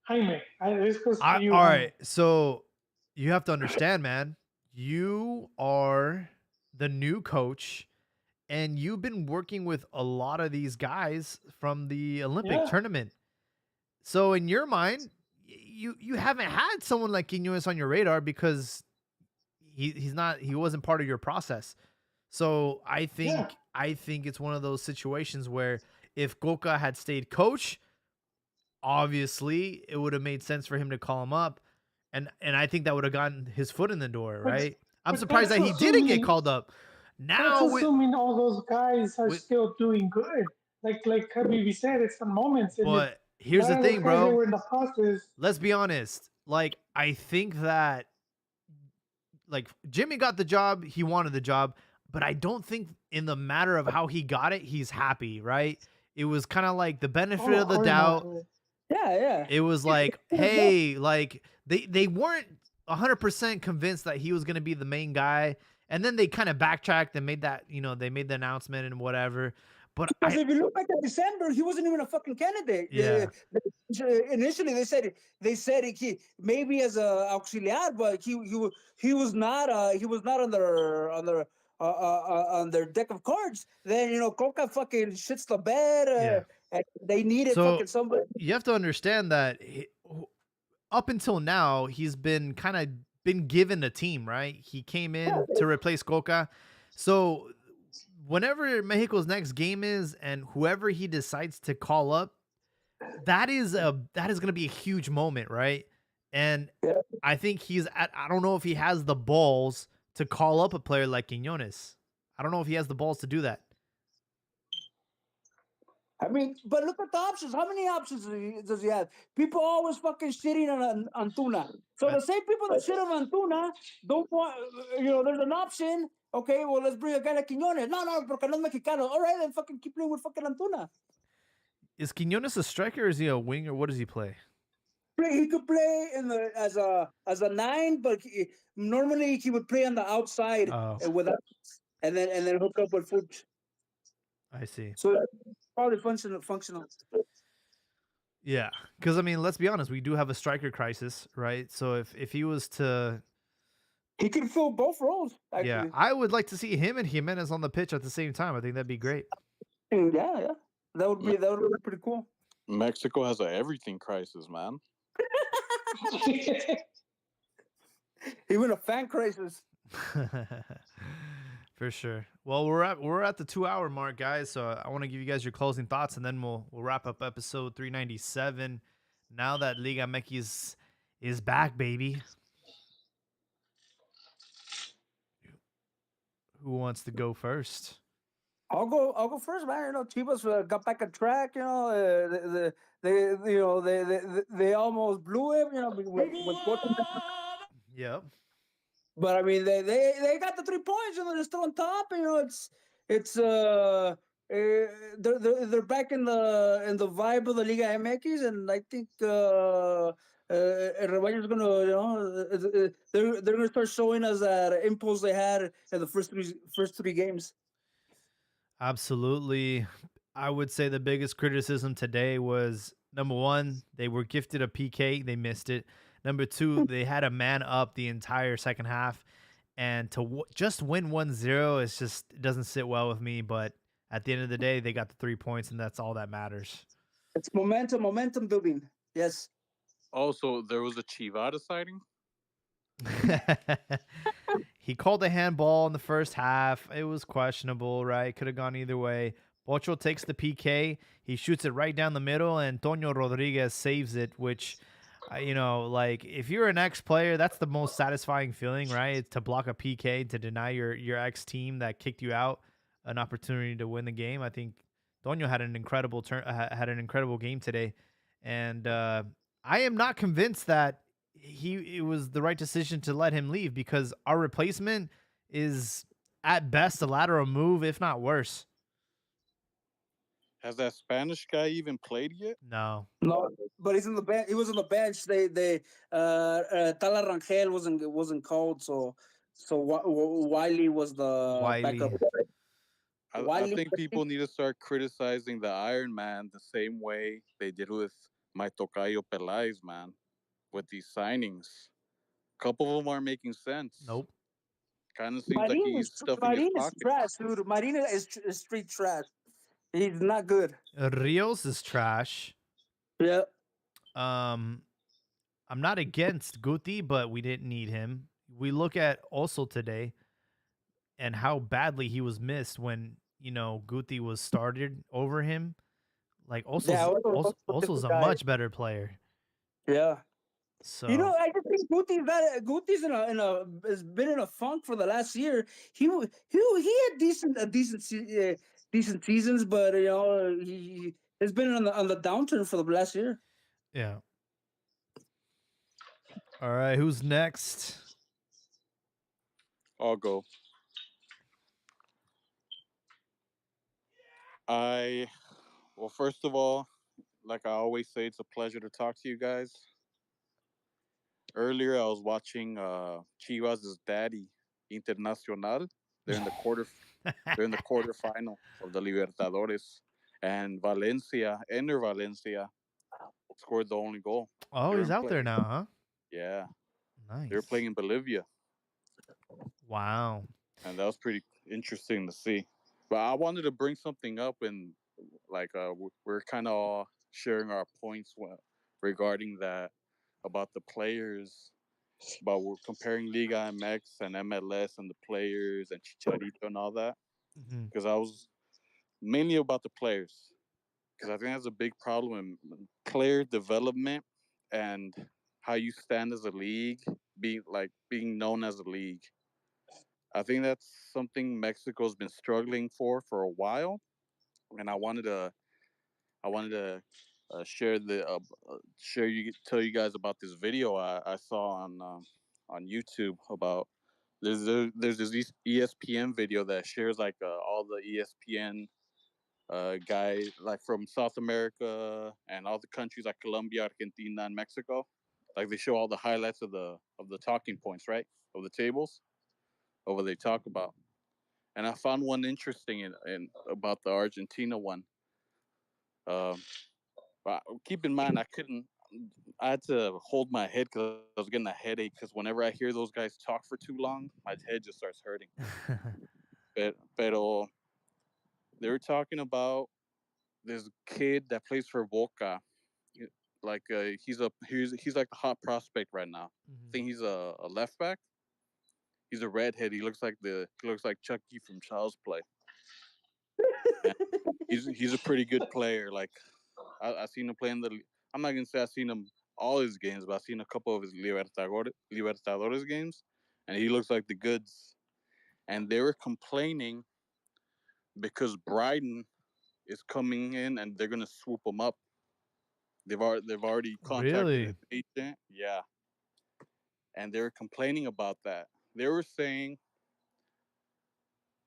Jaime, this goes to you. All Jaime. right, so you have to understand, man. You are the new coach, and you've been working with a lot of these guys from the Olympic Yeah. tournament. So in your mind, you haven't had someone like Quinones on your radar because he wasn't part of your process. So I think it's one of those situations where if Coca had stayed coach, obviously it would have made sense for him to call him up, and I think that would have gotten his foot in the door, right? I'm but surprised that that's he didn't get assuming- called up. That's Now with, assuming all those guys are with- still doing good. Like Habibi said, it's the moments. And but here's the none of thing, those guys that bro. were in the process. Let's be honest. Like, I think that like Jimmy got the job, he wanted the job, but I don't think in the matter of how he got it, he's happy, right? It was kind of like the benefit of the course doubt. not. Yeah. It was like, hey, like they weren't 100% convinced that he was going to be the main guy, and then they kind of backtracked and made that, they made the announcement and whatever. But Because if you look back at December, he wasn't even a fucking candidate. Yeah. Initially, they said he maybe as a auxiliar, but he was not on their deck of cards. Then Coca fucking shits the bed. And they needed So- fucking somebody. you have to understand that up until now, he's been given a team, right? He came in to replace Coca. So whenever Mexico's next game is and whoever he decides to call up, that is going to be a huge moment, right? And I think I don't know if he has the balls to call up a player like Quinones. I don't know if he has the balls to do that. I mean, but look at the options. How many options does he have? People always fucking shitting on Antuna. So the same people that shit on Antuna don't want, there's an option. Okay, well, let's bring a guy like Quiñones. No, porque no es mexicano. All right, then fucking keep playing with fucking Antuna. Is Quinones a striker or is he a wing or what does he play? He could play as a 9, but normally he would play on the outside and then hook up with foot. I see. So probably functional. Yeah, because I mean, let's be honest, we do have a striker crisis, right? So if he was to, he could fill both roles. Actually. Yeah, I would like to see him and Jimenez on the pitch at the same time. I think that'd be great. Yeah, that would be pretty cool. Mexico has an everything crisis, man. Even a fan crisis. For sure. Well, we're at the 2-hour mark, guys. So I want to give you guys your closing thoughts, and then we'll wrap up episode 397. Now that Liga MX is back, baby. Who wants to go first? I'll go first, man. You know, Chivas got back on track. You know, they almost blew it. You know, with Yep. but I mean, they got the 3 points, and they're still on top. You know, it's they're back in the vibe of the Liga MX, and I think Rebaño's gonna, you know, they're gonna start showing us that impulse they had in the first three games. Absolutely. I would say the biggest criticism today was number one, they were gifted a PK, they missed it. Number two, they had a man up the entire second half. And to just win 1-0, it's just, it doesn't sit well with me. But at the end of the day, they got the 3 points, and that's all that matters. It's momentum building. Yes. Also, there was a Chivada sighting. He called a handball in the first half. It was questionable, right? Could have gone either way. Pocho takes the PK. He shoots it right down the middle, and Toño Rodriguez saves it, which, like if you're an ex-player, that's the most satisfying feeling, right? It's to block a PK, to deny your ex-team that kicked you out an opportunity to win the game. I think Toño had an incredible had an incredible game today, and I am not convinced that it was the right decision to let him leave, because our replacement is at best a lateral move, if not worse. Has that Spanish guy even played yet? No. No, but he's in the bench. He was on the bench. Tala Rangel wasn't called, so Wiley was the Wiley. backup. I think people need to start criticizing the Iron Man the same way they did with my Tocayo Peláez, man, with these signings. A couple of them aren't making sense. Nope. Kind of seems like he's stuffing his Marine is pockets. trash, dude. Marine is street trash. He's not good. Rios is trash. Yeah. I'm not against Guti, but we didn't need him. We look at also today and how badly he was missed when, Guti was started over him. Like Oso's a much better player. Yeah. So You know, I just think Guti's has been in a funk for the last year. He had decent seasons, but you know he has been on the downturn for the last year. yeah. All right, who's next? I'll go. Well, first of all, like I always say, it's a pleasure to talk to you guys. Earlier, I was watching Chivas' daddy, Internacional. They're in the quarterfinal of the Libertadores, and Valencia, scored the only goal. Oh, he's out there now, huh? Yeah, Nice. they were playing in Bolivia. Wow. And that was pretty interesting to see. But I wanted to bring something up, and like we're kind of all sharing our points regarding that about the players. But we're comparing Liga MX and MLS and the players and Chicharito and all that. Because I was mainly about the players. Because I think that's a big problem in player development and how you stand as a league, being known as a league. I think that's something Mexico's been struggling for a while, and I wanted to tell you guys about this video I saw on YouTube about there's this ESPN video that shares like all the ESPN guys like from South America and all the countries like Colombia, Argentina, and Mexico. Like they show all the highlights of the talking points, right, of the tables of what they talk about. And I found one interesting in about the Argentina one. But keep in mind, I had to hold my head because I was getting a headache. Because whenever I hear those guys talk for too long, my head just starts hurting. Pero they were talking about this kid that plays for Boca. Like he's like a hot prospect right now. I think he's a left back. He's a redhead. He looks like Chucky from Child's Play. And he's a pretty good player. Like I seen him play in the. I'm not gonna say I seen him all his games, but I seen a couple of his Libertadores games, and he looks like the goods. And they were complaining because Bryden is coming in and they're gonna swoop him up. They've already contacted Really? his agent. Yeah, and they're complaining about that. They were saying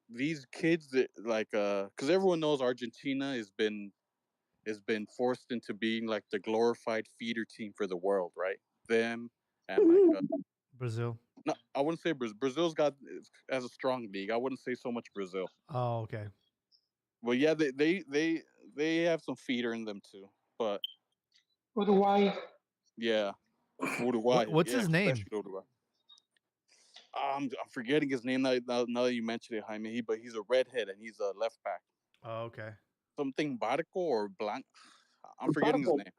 these kids that because everyone knows Argentina has been forced into being like the glorified feeder team for the world, right? Them and Brazil. no, I wouldn't say Brazil. Brazil's got as a strong league. I wouldn't say so much Brazil. Oh, okay. Well, yeah, they have some feeder in them too. But Uruguay. yeah, Uruguay. What's Yeah, his name? especially Uruguay. I'm forgetting his name now that you mentioned it, Jaime. But he's a redhead and he's a left back. Oh, okay. Something Barco or Blanc. I'm forgetting his Barco. name.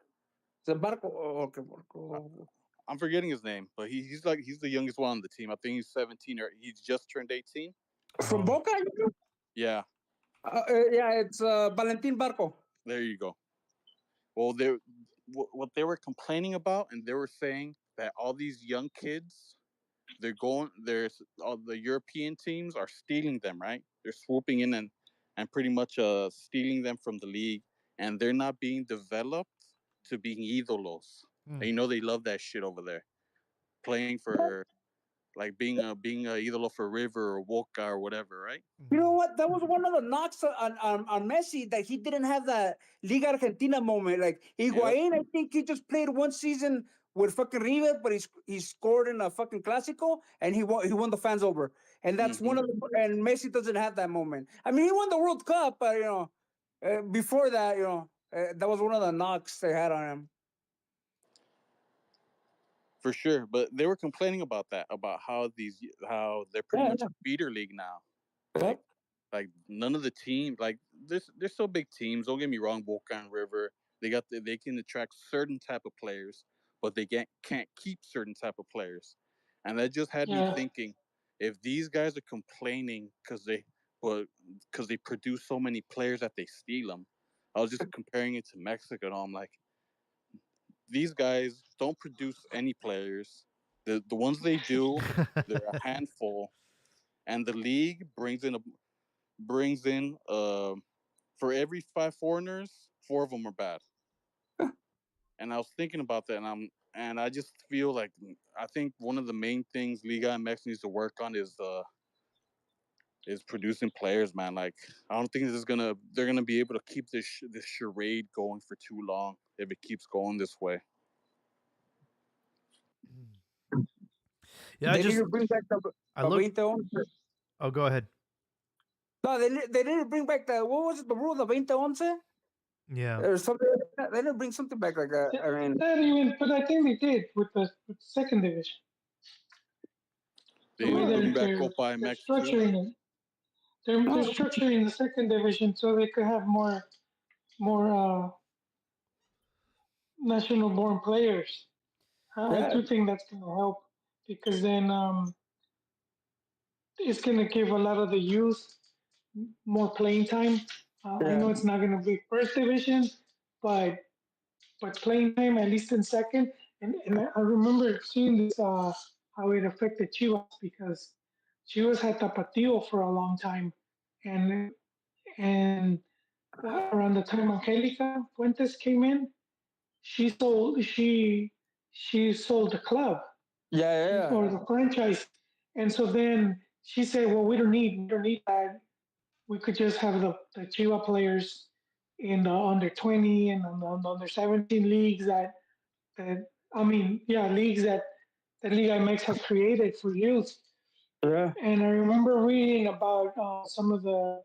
It's a Barco. Oh, okay, Barco. I'm forgetting his name, but he's the youngest one on the team. I think he's 17 or he's just turned 18. From Oh. Boca? Yeah, Yeah, it's Valentin Barco. there you go. Well, what they were complaining about, and they were saying that all these young kids, there's all the European teams are stealing them, right? They're swooping in and pretty much stealing them from the league, and they're not being developed to being ídolos. Hmm. And you know they love that shit over there, playing for like being a ídolo for River or Boca or whatever, right? You know what? That was one of the knocks on Messi, that he didn't have that Liga Argentina moment. Like Higuain, I think he just played one season with fucking River, but he scored in a fucking Clásico and he won the fans over. And that's one of the, and Messi doesn't have that moment. I mean, he won the World Cup, but before that, that was one of the knocks they had on him. For sure, but they were complaining about that, about how they're pretty much Yeah. a feeder league now. Yep. Like none of the teams, like they're still big teams. Don't get me wrong, Boca and River, they can attract certain type of players, but they can't keep certain type of players, and that just had me Yeah. thinking, if these guys are complaining because they produce so many players that they steal them. I was just comparing it to Mexico, and I'm like, these guys don't produce any players. The ones they do, they're a handful, and the league brings in for every 5 foreigners, 4 of them are bad. And I was thinking about that, and I just feel like I think one of the main things Liga MX needs to work on is producing players, man. Like I don't think they're gonna be able to keep this charade going for too long if it keeps going this way. Yeah, They need to bring back the I looked. 20 once. Oh, go ahead. No, they need to bring back what was it, the rule, the 20 once? Yeah. Or something like that. They need to bring something back like that. I mean, Not even, but I think they did with the second division. They The way bring back they're Copa MX too. structuring it. They're structuring the second division so they could have more national born players. I do think that's going to help because then it's going to give a lot of the youth more playing time. I know it's not going to be first division, but playing time at least in second. And I remember seeing this how it affected Chivas because Chivas had Tapatio for a long time, and around the time Angelica Fuentes came in, she sold the club or the franchise, and so then she said, "Well, we don't need that. We could just have the Chiva players in the under 20 and on the under 17 leagues that I mean, yeah, leagues that Liga MX has created for youth." yeah. And I remember reading about some of the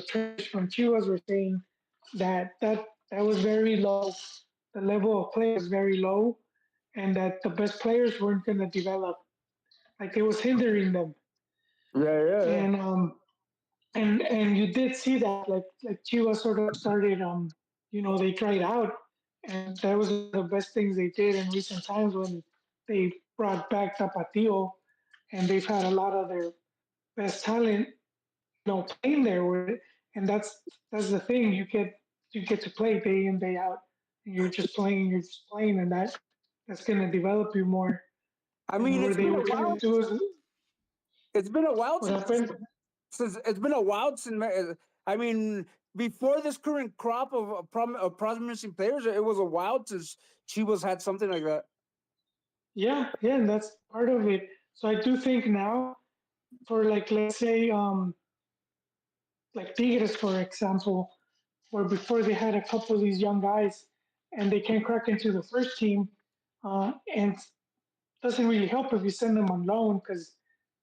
traders from Chivas were saying that was very low. The level of play was very low, and that the best players weren't going to develop. Like it was hindering them. Yeah. And you did see that like Chivas sort of started they tried out, and that was one of the best things they did in recent times when they brought back Tapatio, and they've had a lot of their best talent playing there with it. And that's the thing, you get to play day in day out, and you're just playing, and that's going to develop you more. I mean, Where it's they been a were trying while. to do is It's been a while what happened. since it's been a while since I mean, before this current crop of promising players, it was a while since Chivas had something like that. Yeah, yeah, and that's part of it. So I do think now, for like, let's say, like Tigres, for example, where before they had a couple of these young guys and they can crack into the first team, and doesn't really help if you send them on loan because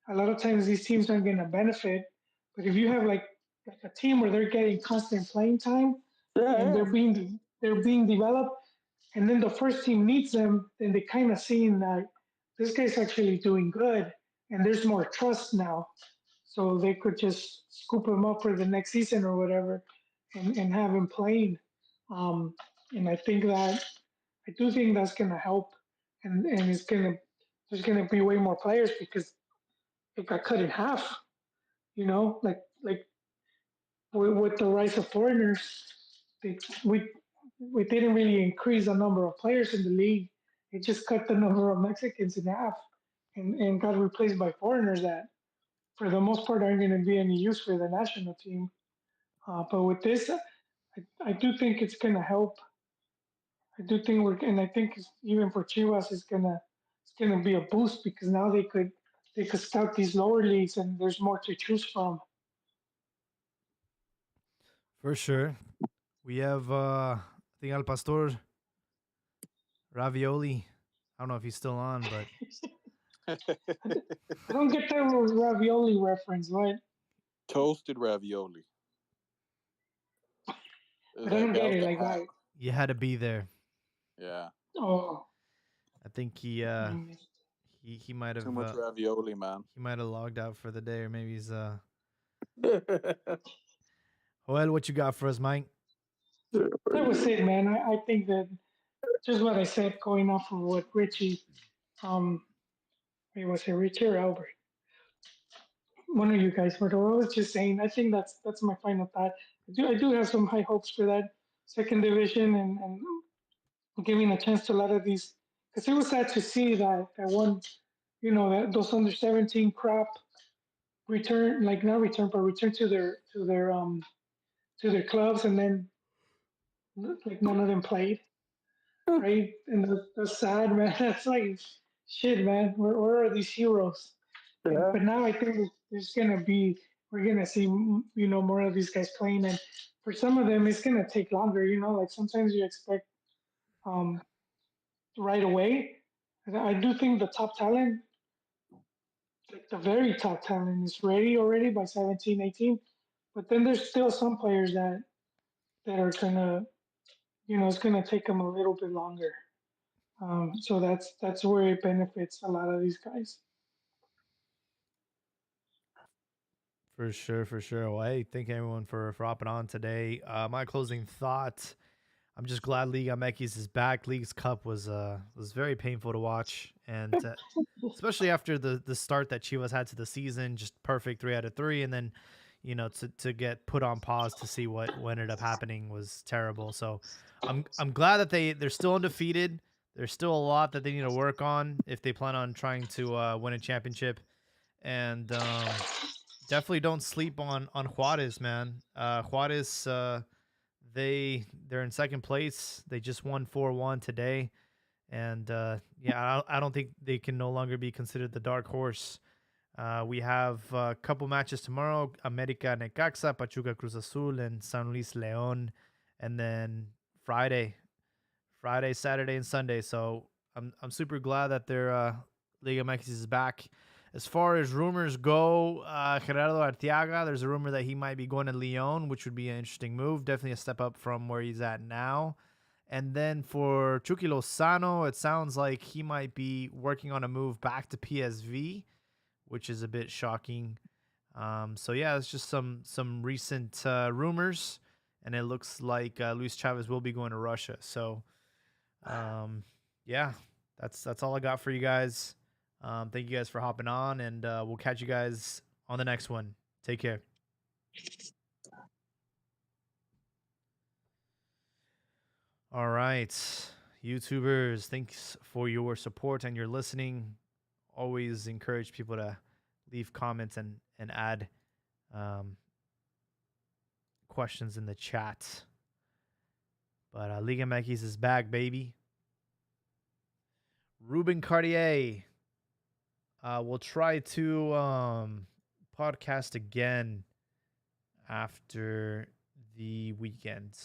a lot of times these teams aren't going to benefit. But if you have like a team where they're getting constant playing time and they're being developed, and then the first team needs them, then they kind of seeing that this guy's actually doing good, and there's more trust now, so they could just scoop him up for the next season or whatever, and have him playing. Um, and I do think that's gonna help, and it's gonna there's gonna be way more players because it got cut in half. You know, like with the rise of foreigners, they, we we didn't really increase the number of players in the league. It just cut the number of Mexicans in half, and got replaced by foreigners that, for the most part, aren't going to be any use for the national team. But with this, I do think it's going to help. I do think and I think even for Chivas, it's gonna be a boost because now they could scout these lower leagues and there's more to choose from. For sure. We have I think Al Pastor Ravioli. I don't know if he's still on, but I don't get that ravioli reference, right? Toasted ravioli. I don't That get was it. the Like, hat. you had to be there. Yeah. oh, I think mm, he might Too have much ravioli, man. he might have logged out for the day, or maybe he's Joel, what you got for us, Mike? that was it, man. I think that just what I said, going off of what Richie, um, it was it Richie or Albert? One of you guys, but I was just saying. I think that's my final thought. I do have some high hopes for that second division and giving a chance to a lot of these, because it was sad to see that one, that those under 17 crop return, like not return, but return to their clubs, and then like none of them played, right? And that's sad, man. That's like shit, man. Where are these heroes? But now I think there's gonna be we're gonna see more of these guys playing, and for some of them it's gonna take longer. Like sometimes you expect um, right away. And I do think the top talent, like the very top talent, is ready already by 17, 18. But then there's still some players that are gonna, it's gonna take them a little bit longer. So that's where it benefits a lot of these guys. For sure, for sure. Well, hey, thank everyone for hopping on today. My closing thought: I'm just glad Liga MX is back. League's Cup was very painful to watch, and especially after the start that Chivas had to the season, just perfect 3 out of 3, and then to get put on pause to see what ended up happening was terrible. So I'm glad that they're still undefeated. There's still a lot that they need to work on if they plan on trying to win a championship, and definitely don't sleep on Juarez, man. Juarez, they're in second place. They just won 4-1 today, and yeah, I don't think they can no longer be considered the dark horse. We have a couple matches tomorrow: America Necaxa, Pachuca Cruz Azul, and San Luis León, and then Friday, Saturday, and Sunday. So I'm super glad that their Liga MX is back. As far as rumors go, Gerardo Arteaga, there's a rumor that he might be going to Lyon, which would be an interesting move. Definitely a step up from where he's at now. And then for Chucky Lozano, it sounds like he might be working on a move back to PSV, which is a bit shocking. So yeah, it's just some recent rumors, and it looks like Luis Chavez will be going to Russia. So yeah, that's all I got for you guys. Thank you guys for hopping on, and we'll catch you guys on the next one. Take care. All right, YouTubers, thanks for your support and your listening. Always encourage people to leave comments and add questions in the chat. But Liga MX is back, baby. Ruben Cartier. We'll try to podcast again after the weekend.